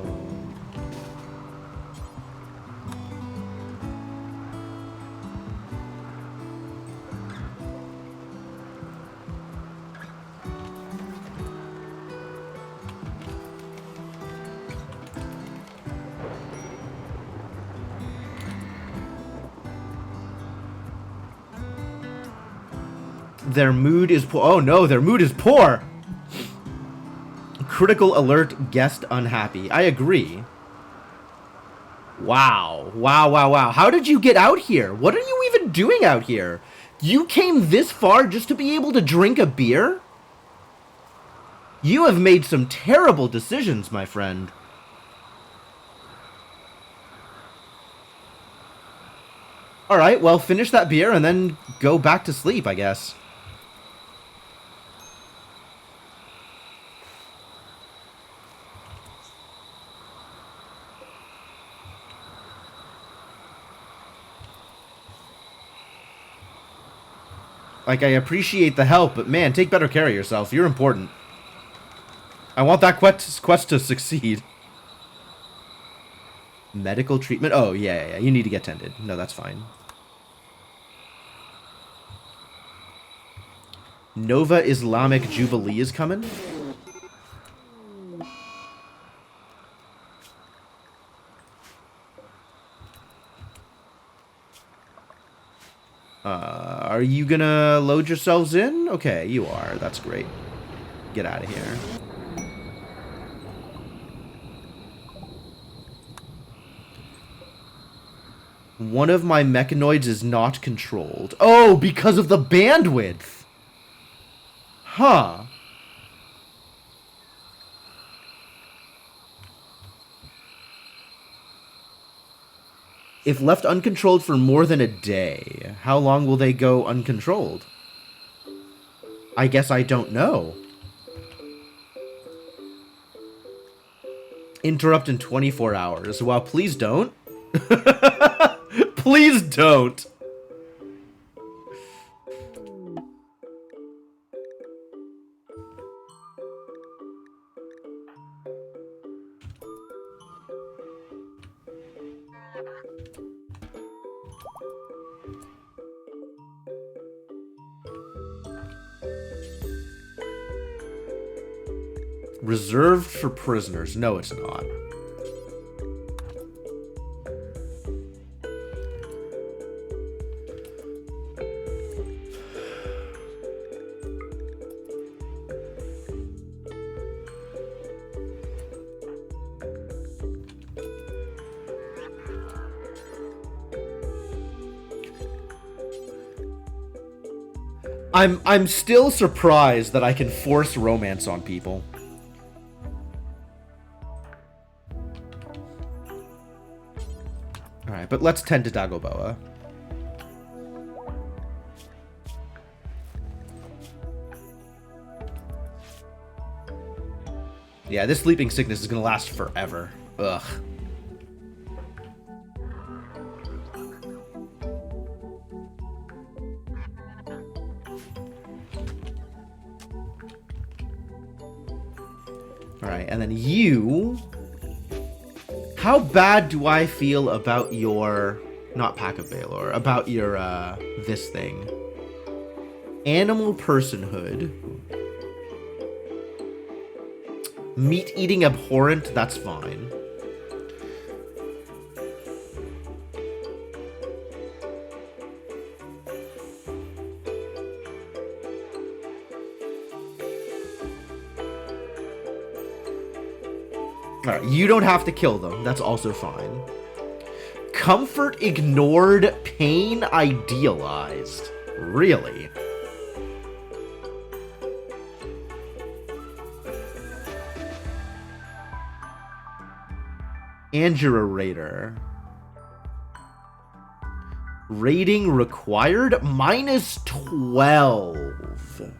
Their mood is poor. Oh no, their mood is poor. Critical alert, guest unhappy. I agree. Wow. Wow, wow, wow. How did you get out here? What are you even doing out here? You came this far just to be able to drink a beer? You have made some terrible decisions, my friend. Alright, well, finish that beer and then go back to sleep, I guess. Like, I appreciate the help, but man, take better care of yourself. You're important. I want that quest to succeed. Medical treatment? Oh, yeah. You need to get tended. No, that's fine. Nova Islamic Jubilee is coming. Are you gonna load yourselves in? Okay, you are. That's great. Get out of here. One of my mechanoids is not controlled. Oh, because of the bandwidth! Huh. If left uncontrolled for more than a day, how long will they go uncontrolled? I guess I don't know. Interrupt in 24 hours. Wow, please don't. Please don't. Reserved for prisoners. No, it's not. I'm still surprised that I can force romance on people. Alright, but let's tend to Dagoboa. Yeah, this sleeping sickness is gonna last forever. Ugh. Alright, and then you... How bad do I feel about your... Not Pack of Valor, about your, this thing? Animal personhood. Meat-eating abhorrent, that's fine. Alright, you don't have to kill them. That's also fine. Comfort ignored, pain idealized. Really? And you're a raider. Rating required? -12.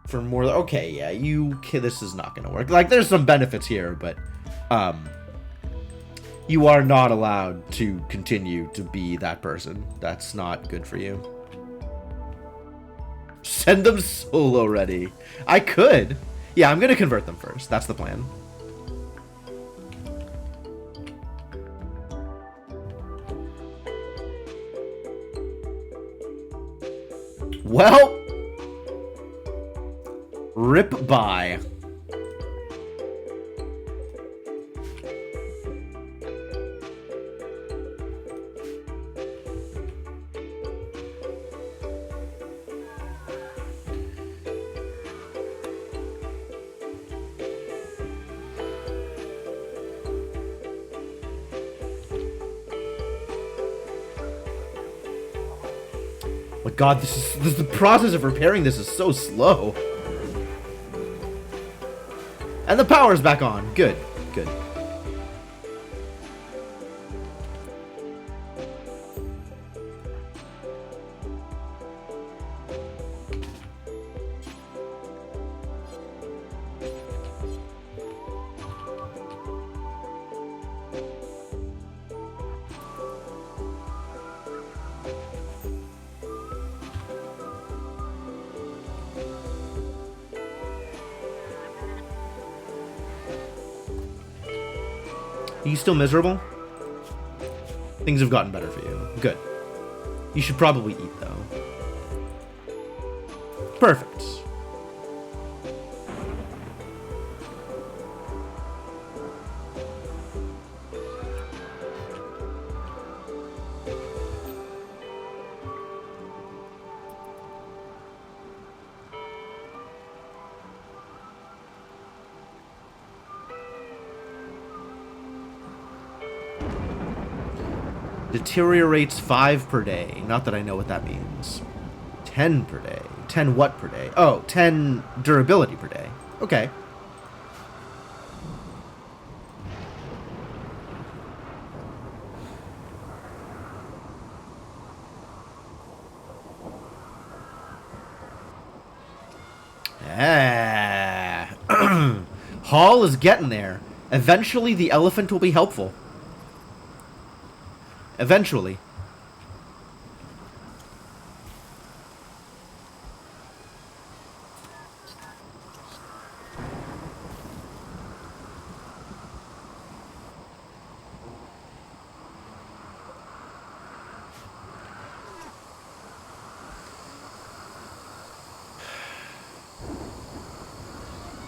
For more... Okay, yeah, this is not gonna work. Like, there's some benefits here, but... You are not allowed to continue to be that person. That's not good for you. Send them solo ready. I could. Yeah, I'm gonna convert them first. That's the plan. Well, rip by. God, the process of repairing this is so slow. And the power's back on. Good, good. Are you still miserable? Things have gotten better for you. Good. You should probably eat, though. Perfect. Deteriorates 5 per day. Not that I know what that means. 10 per day. 10 what per day? Oh, 10 durability per day. Okay. Ah. Hall is getting there. Eventually, the elephant will be helpful. Eventually.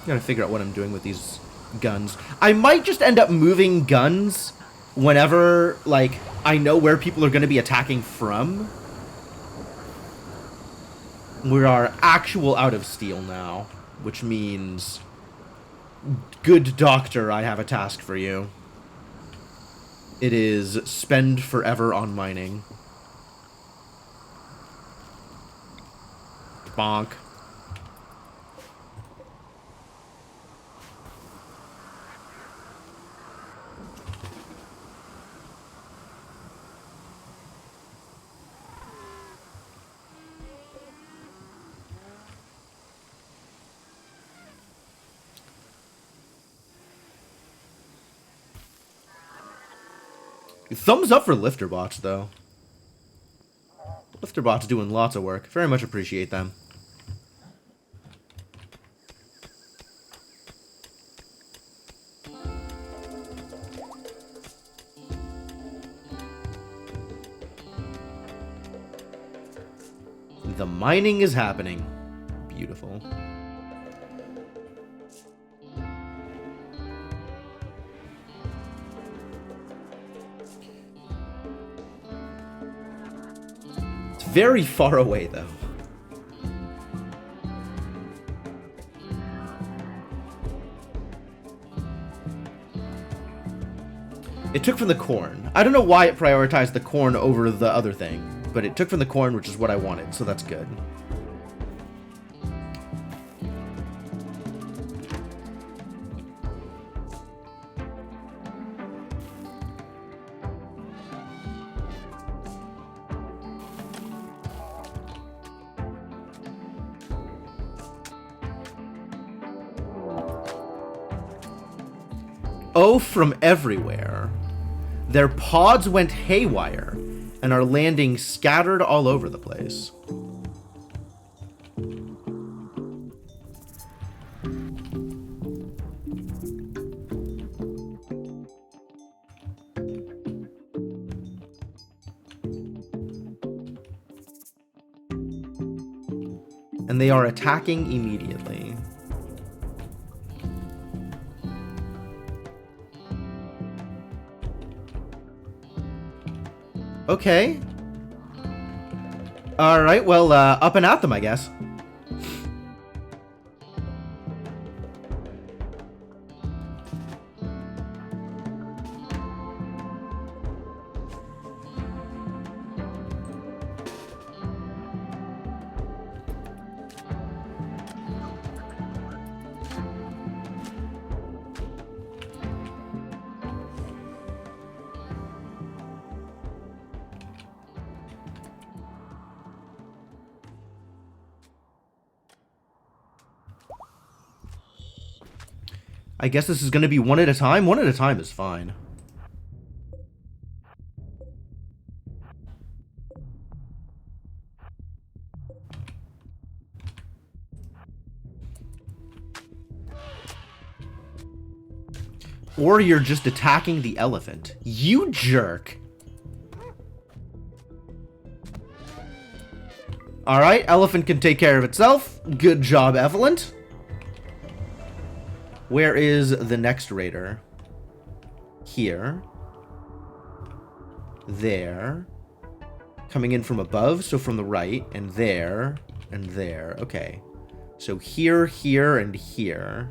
Gotta figure out what I'm doing with these guns. I might just end up moving guns whenever, like, I know where people are going to be attacking from. We are actual out of steel now, which means, good doctor, I have a task for you. It is spend forever on mining. Bonk. Thumbs up for Lifterbots, though. Lifterbots doing lots of work. Very much appreciate them. The mining is happening. Beautiful. Very far away, though. It took from the corn. I don't know why it prioritized the corn over the other thing. But it took from the corn, which is what I wanted, so that's good. Oh, from everywhere. Their pods went haywire and are landing scattered all over the place. And they are attacking immediately. Okay. Alright, well, up and at them, I guess. I guess this is going to be one at a time. One at a time is fine. Or you're just attacking the elephant. You jerk. Alright, elephant can take care of itself. Good job, Evelyn. Where is the next raider? Here. There. Coming in from above, so from the right. And there. And there. Okay. So here, here, and here.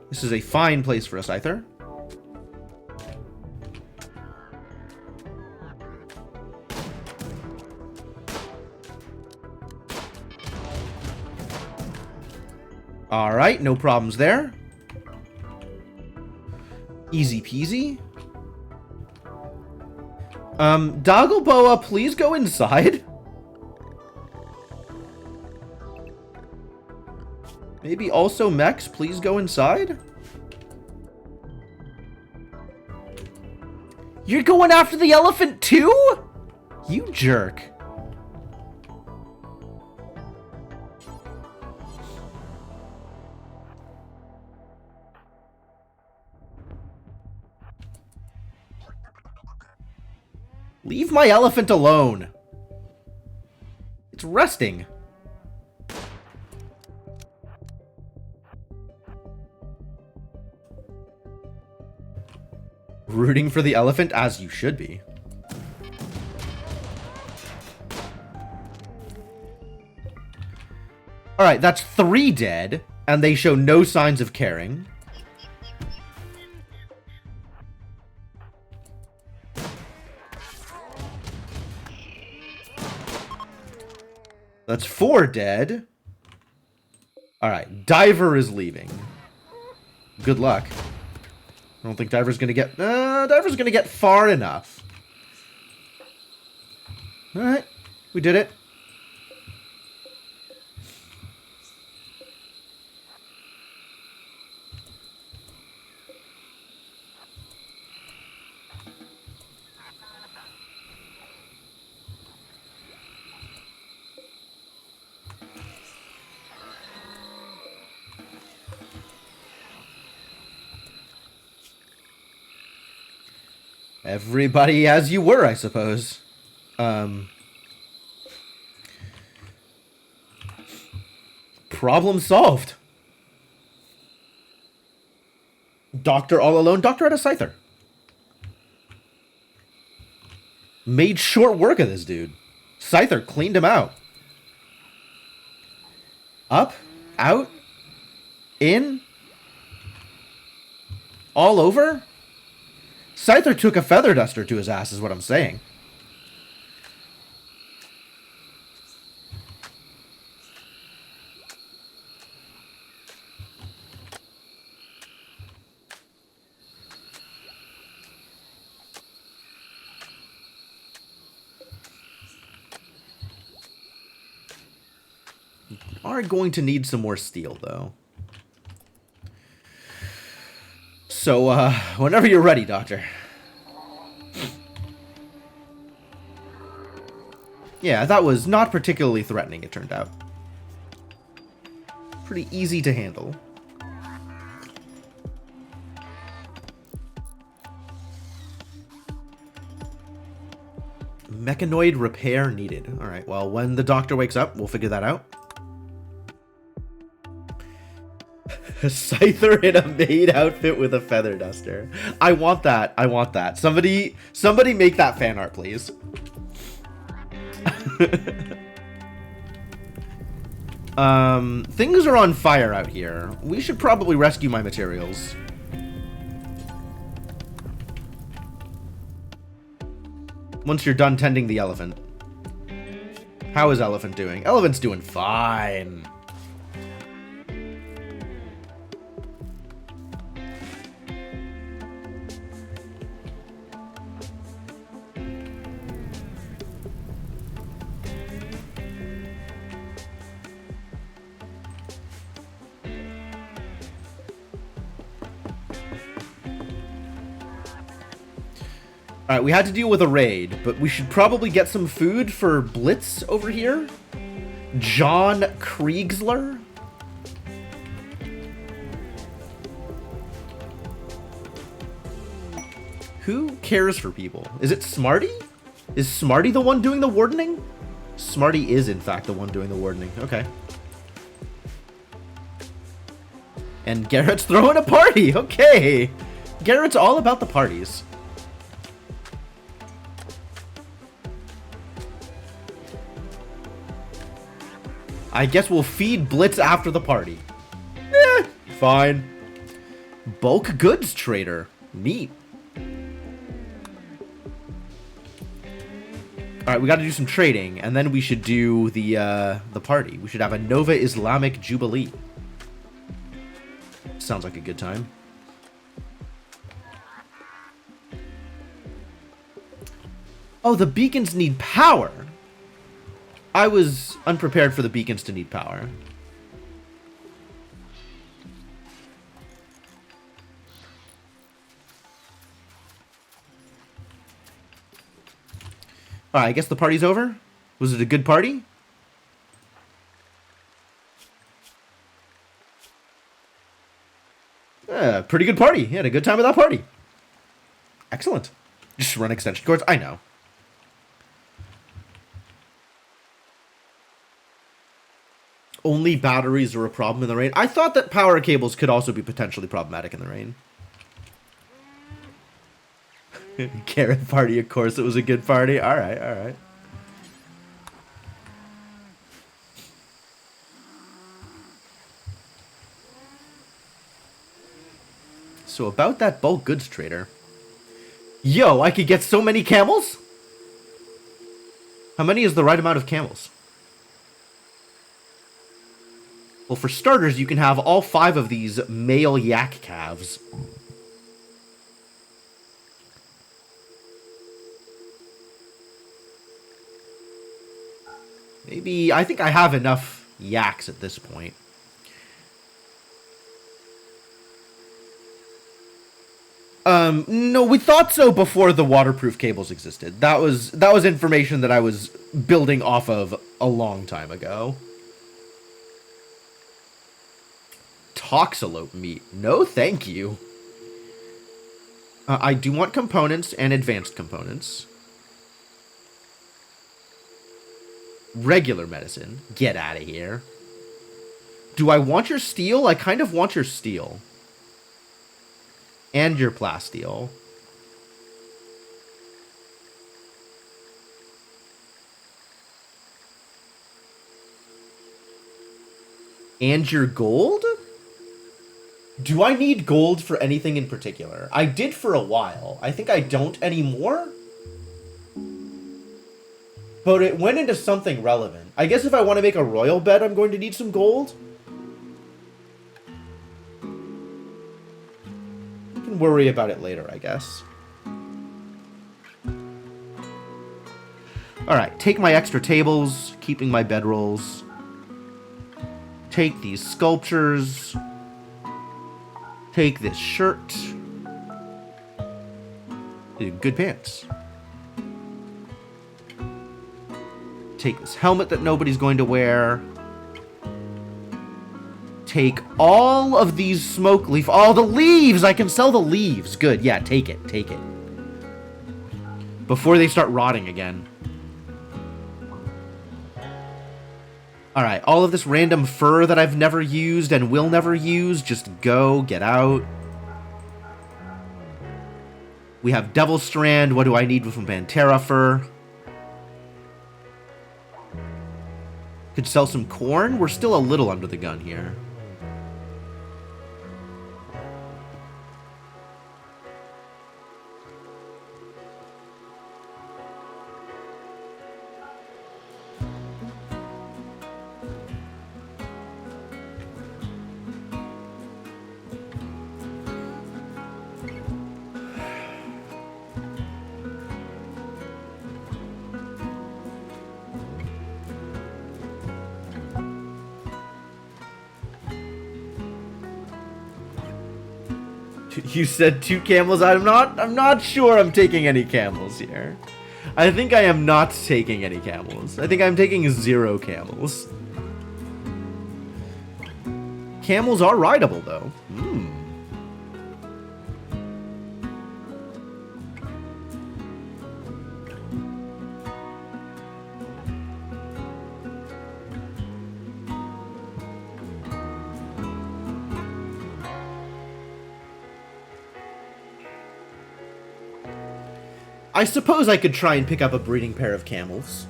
This is a fine place for a Scyther. Alright, no problems there. Easy peasy. Doggleboa, please go inside. Maybe also Mex, please go inside. You're going after the elephant too? You jerk. Leave my elephant alone. It's resting. Rooting for the elephant, as you should be. Alright, that's 3 dead, and they show no signs of caring. That's 4 dead. Alright, Diver is leaving. Good luck. I don't think Diver's gonna get... Diver's gonna get far enough. Alright, we did it. Everybody as you were, I suppose. Problem solved. Doctor all alone. Doctor had a Scyther. Made short work of this dude. Scyther cleaned him out. Up, out, in, all over? Scyther took a feather duster to his ass is what I'm saying. Are going to need some more steel, though. So, whenever you're ready, Doctor. Yeah, that was not particularly threatening, it turned out. Pretty easy to handle. Mechanoid repair needed. Alright, well, when the doctor wakes up, we'll figure that out. Scyther in a maid outfit with a feather duster. I want that. I want that. Somebody make that fan art, please. Things are on fire out here. We should probably rescue my materials. Once you're done tending the elephant. How is Elephant doing? Elephant's doing fine. Alright, we had to deal with a raid, but we should probably get some food for Blitz over here. John Kriegsler. Who cares for people? Is it Smarty? Is Smarty the one doing the wardening? Smarty is, in fact, the one doing the wardening. Okay. And Garrett's throwing a party. Okay. Garrett's all about the parties. I guess we'll feed Blitz after the party. Eh, fine. Bulk goods trader. Neat. Alright, we gotta do some trading, and then we should do the party. We should have a Nova Islamic Jubilee. Sounds like a good time. Oh, the beacons need power. I was unprepared for the beacons to need power. Alright, I guess the party's over? Was it a good party? Pretty good party. You had a good time at that party. Excellent. Just run extension cords. I know. Only batteries are a problem in the rain. I thought that power cables could also be potentially problematic in the rain. Carrot party, of course it was a good party. Alright, alright. So about that bulk goods trader. Yo, I could get so many camels? How many is the right amount of camels? Well, for starters, you can have all 5 of these male yak calves. Maybe, I think I have enough yaks at this point. No, we thought so before the waterproof cables existed. That was information that I was building off of a long time ago. Toxalope meat. No, thank you. I do want components and advanced components. Regular medicine. Get out of here. Do I want your steel? I kind of want your steel. And your plasteel. And your gold? Do I need gold for anything in particular? I did for a while. I think I don't anymore. But it went into something relevant. I guess if I want to make a royal bed, I'm going to need some gold. I can worry about it later, I guess. Alright, take my extra tables, keeping my bedrolls. Take these sculptures. Take this shirt. Good pants. Take this helmet that nobody's going to wear. Take all of these smoke leaf. All the leaves! I can sell the leaves. Good, yeah, take it. Take it. Before they start rotting again. Alright, all of this random fur that I've never used and will never use, just go, get out. We have Devil Strand. What do I need from Pantera fur? Could sell some corn. We're still a little under the gun here. You said 2 camels. I'm not sure I'm taking any camels here. I think I am not taking any camels. I think I'm taking 0 camels. Camels are rideable, though. I suppose I could try and pick up a breeding pair of camels.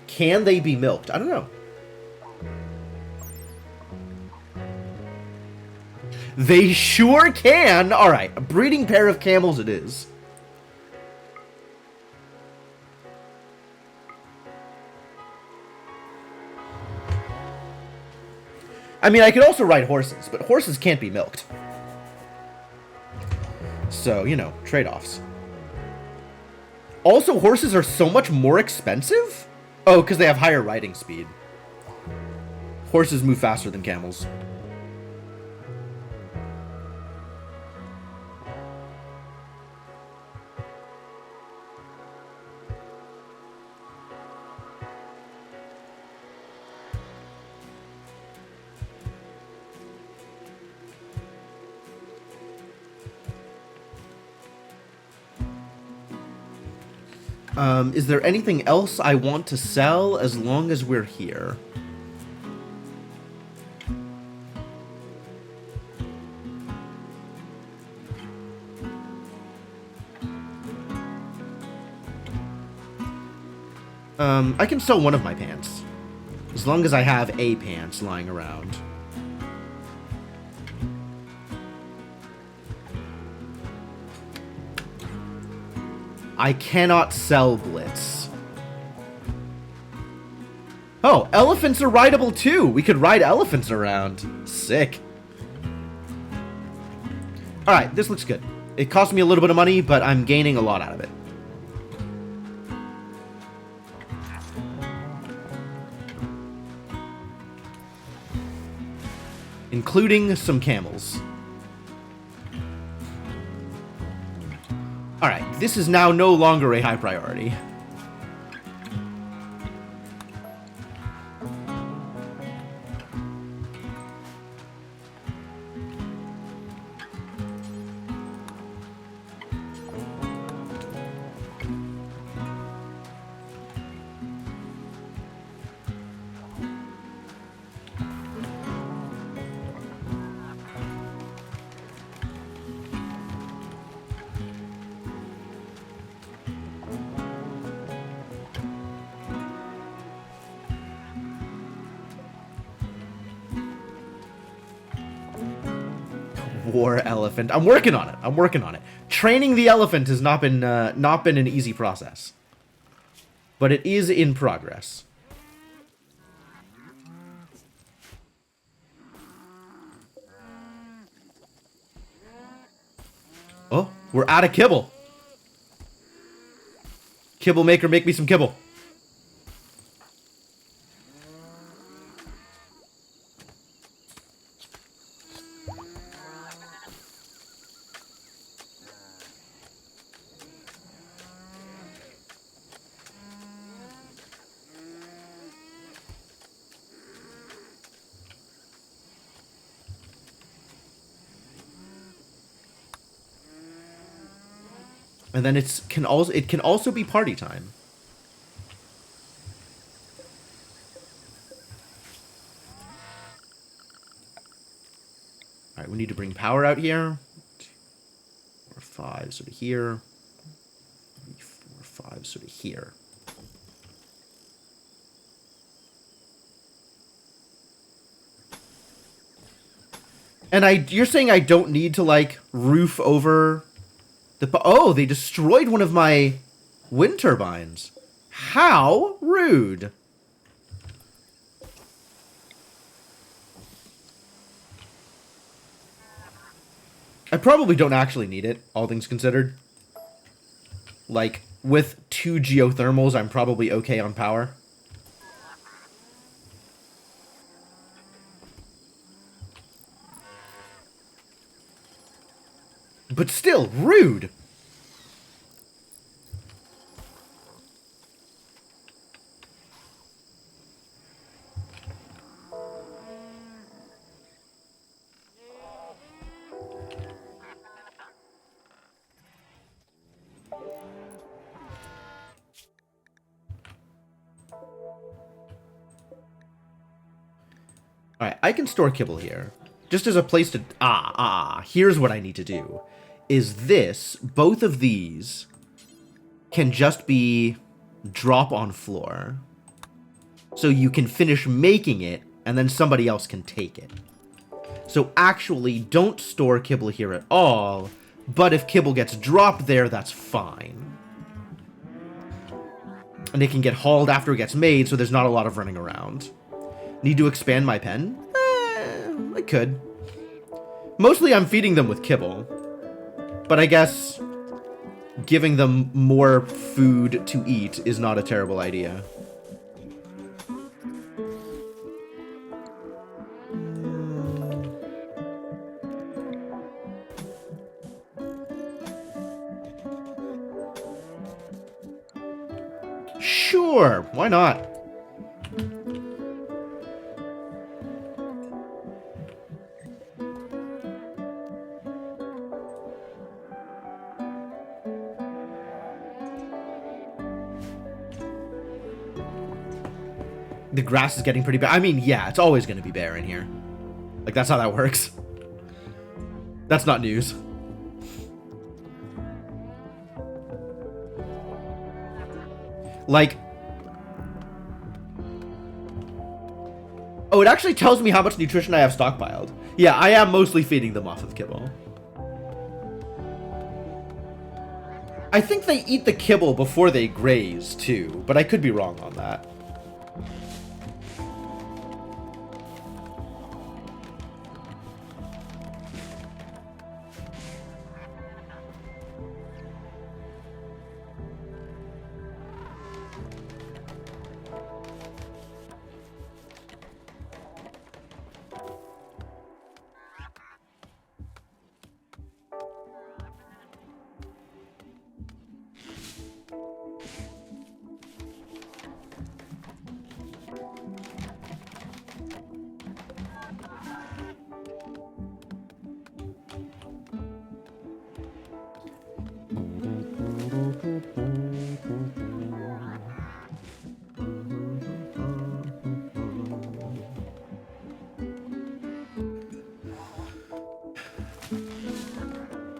Can they be milked? I don't know. They sure can! Alright, a breeding pair of camels it is. I mean, I could also ride horses, but horses can't be milked. So, you know, trade-offs. Also, horses are so much more expensive? Oh, because they have higher riding speed. Horses move faster than camels. Is there anything else I want to sell as long as we're here? I can sell one of my pants. As long as I have a pants lying around. I cannot sell Blitz. Oh, elephants are rideable too. We could ride elephants around. Sick. Alright, this looks good. It cost me a little bit of money, but I'm gaining a lot out of it. Including some camels. Alright, this is now no longer a high priority. war elephant. I'm working on it. I'm working on it. Training the elephant has not been an easy process, but it is in progress. Oh, we're out of kibble. Kibble maker, make me some kibble. And then it can also be party time. All right, we need to bring power out here. 4, 5, sort of here. 3, 4, 5, sort of here. And you're saying I don't need to like roof over the... Oh, they destroyed one of my wind turbines. How rude. I probably don't actually need it, all things considered. Like, with 2 geothermals, I'm probably okay on power. But still, rude! Alright, I can store kibble here. Just as a place to... here's what I need to do. Is this, both of these, can just be drop on floor. So you can finish making it, and then somebody else can take it. So actually, don't store kibble here at all, but if kibble gets dropped there, that's fine. And it can get hauled after it gets made, so there's not a lot of running around. Need to expand my pen? I could. Mostly I'm feeding them with kibble. But I guess giving them more food to eat is not a terrible idea. Sure, why not? The grass is getting pretty bare. I mean, yeah, it's always going to be bare in here. Like, that's how that works. That's not news. Like... Oh, it actually tells me how much nutrition I have stockpiled. Yeah, I am mostly feeding them off of kibble. I think they eat the kibble before they graze, too. But I could be wrong on that.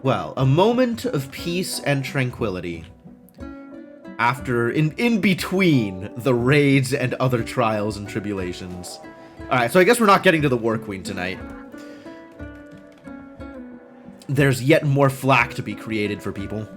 Well, a moment of peace and tranquility. After, in between the raids and other trials and tribulations. Alright, so I guess we're not getting to the War Queen tonight. there's yet more flack to be created for people.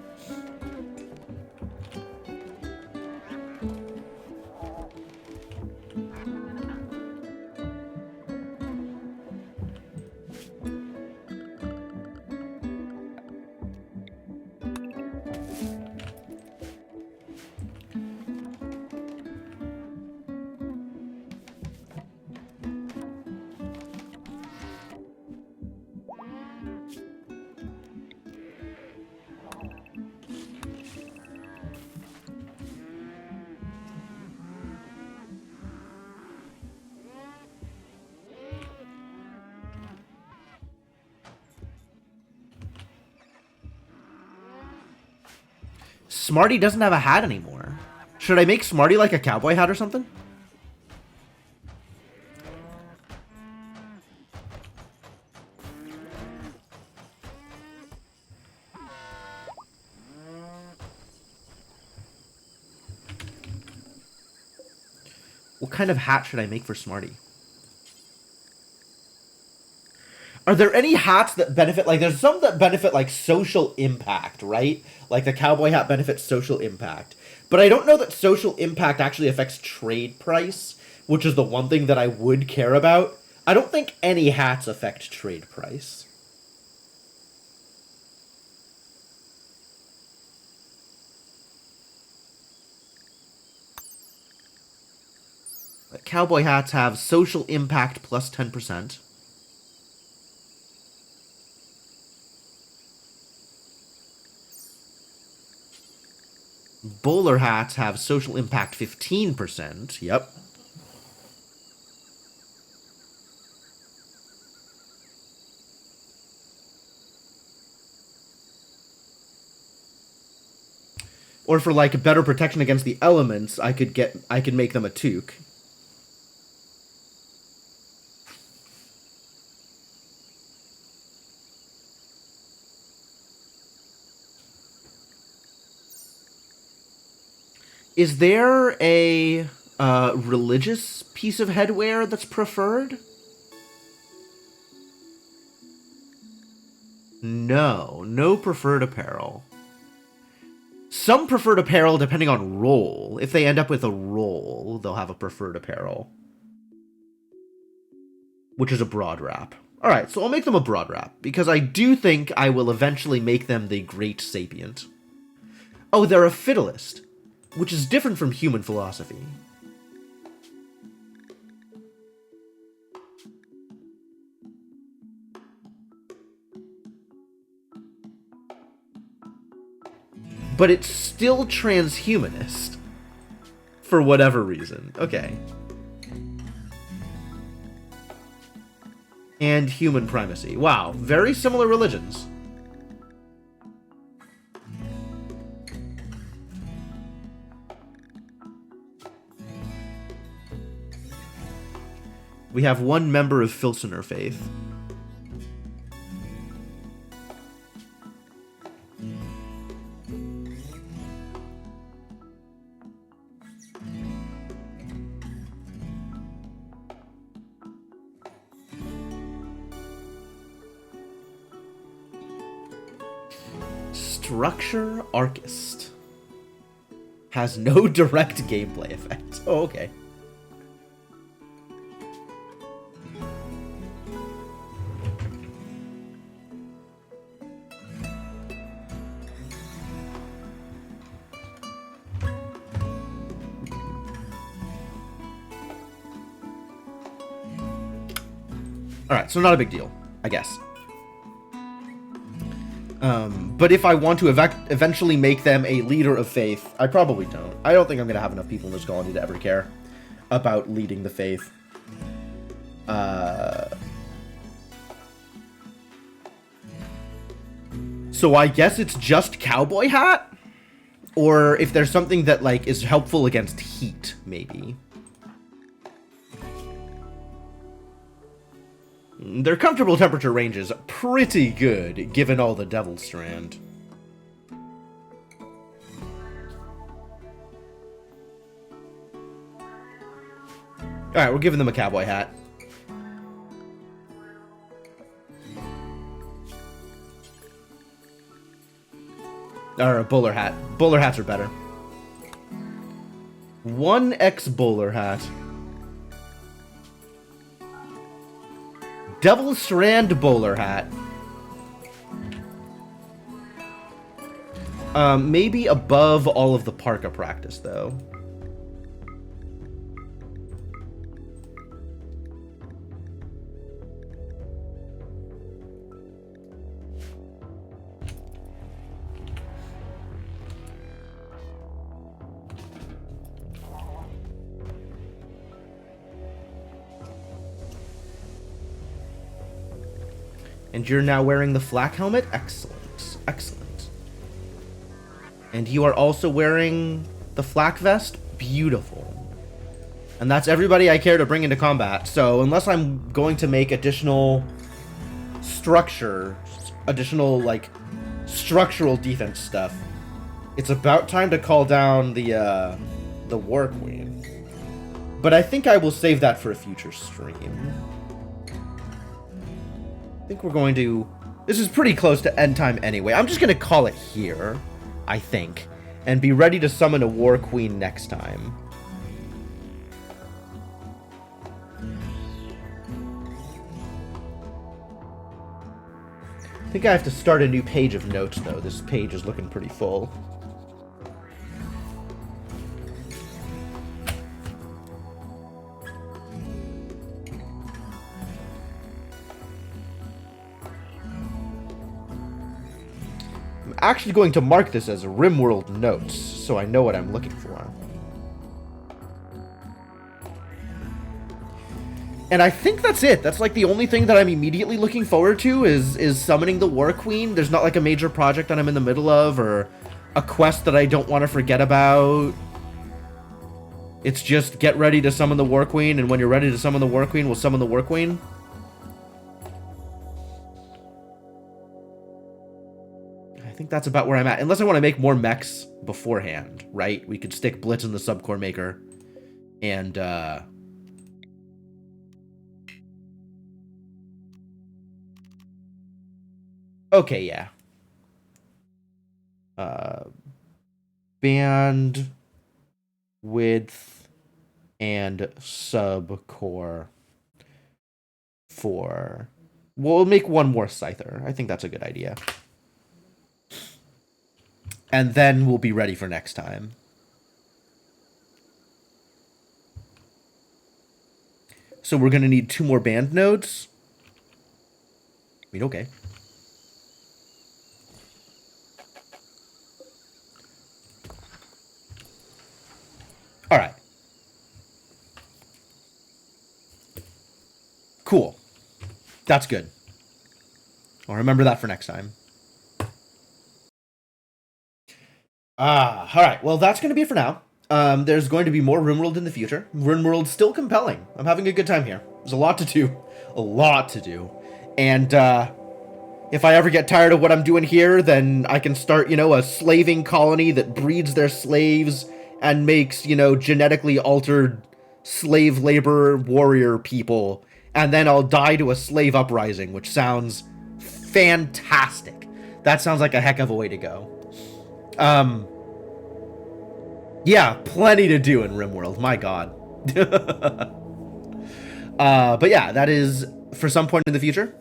Smarty doesn't have a hat anymore. Should I make Smarty like a cowboy hat or something? What kind of hat should I make for Smarty? Are there any hats that benefit, like, there's some that benefit, like, social impact, right? Like, the cowboy hat benefits social impact. But I don't know that social impact actually affects trade price, which is the one thing that I would care about. I don't think any hats affect trade price. Cowboy hats have social impact plus 10%. Bowler hats have social impact 15%. Yep. Or for like better protection against the elements, I could make them a toque. Is there a religious piece of headwear that's preferred? No preferred apparel. Some preferred apparel depending on role. If they end up with a role, they'll have a preferred apparel. Which is a broad wrap. Alright, so I'll make them a broad wrap, because I do think I will eventually make them the Great Sapient. Oh, they're a fiddleist, which is different from human philosophy. But it's still transhumanist. For whatever reason. Okay. And human primacy. Wow, very similar religions. We have one member of Filsener faith. Structure Archist. Has no direct gameplay effect. Oh, okay. Alright, so not a big deal, I guess. But if I want to eventually make them a leader of faith, I probably don't. I don't think I'm going to have enough people in this colony to ever care about leading the faith. So I guess it's just cowboy hat? Or if there's something that, like, is helpful against heat, maybe. Their comfortable temperature range is pretty good, given all the Devil Strand. Alright, we're giving them a cowboy hat. Or a bowler hat. Bowler hats are better. 1x bowler hat. Devil Strand bowler hat. Maybe above all of the parka practice, though. And you're now wearing the flak helmet? Excellent. Excellent. And you are also wearing the flak vest? Beautiful. And that's everybody I care to bring into combat. So unless I'm going to make additional structure, additional, like, structural defense stuff, it's about time to call down the War Queen. But I think I will save that for a future stream. I think we're going to... This is pretty close to end time anyway. I'm just going to call it here, I think. And be ready to summon a War Queen next time. I think I have to start a new page of notes, though. This page is looking pretty full. Actually going to mark this as Rimworld notes, so I know what I'm looking for. And I think that's it. That's like the only thing that I'm immediately looking forward to is summoning the War Queen. There's not like a major project that I'm in the middle of or a quest that I don't want to forget about. It's just get ready to summon the War Queen, and when you're ready to summon the War Queen, we'll summon the War Queen. I think that's about where I'm at. Unless I want to make more mechs beforehand, right? We could stick Blitz in the subcore maker. And, okay, yeah. Band width and subcore for... We'll make one more Scyther. I think that's a good idea. And then we'll be ready for next time. So we're going to need 2 more band nodes. I mean, okay. All right. Cool. That's good. I'll remember that for next time. All right. Well, that's going to be it for now. There's going to be more Rimworld in the future. Rimworld's still compelling. I'm having a good time here. There's a lot to do. A lot to do. And, if I ever get tired of what I'm doing here, then I can start, you know, a slaving colony that breeds their slaves and makes, you know, genetically altered slave labor warrior people. And then I'll die to a slave uprising, which sounds fantastic. That sounds like a heck of a way to go. Yeah, plenty to do in Rimworld, my god. But yeah, that is for some point in the future.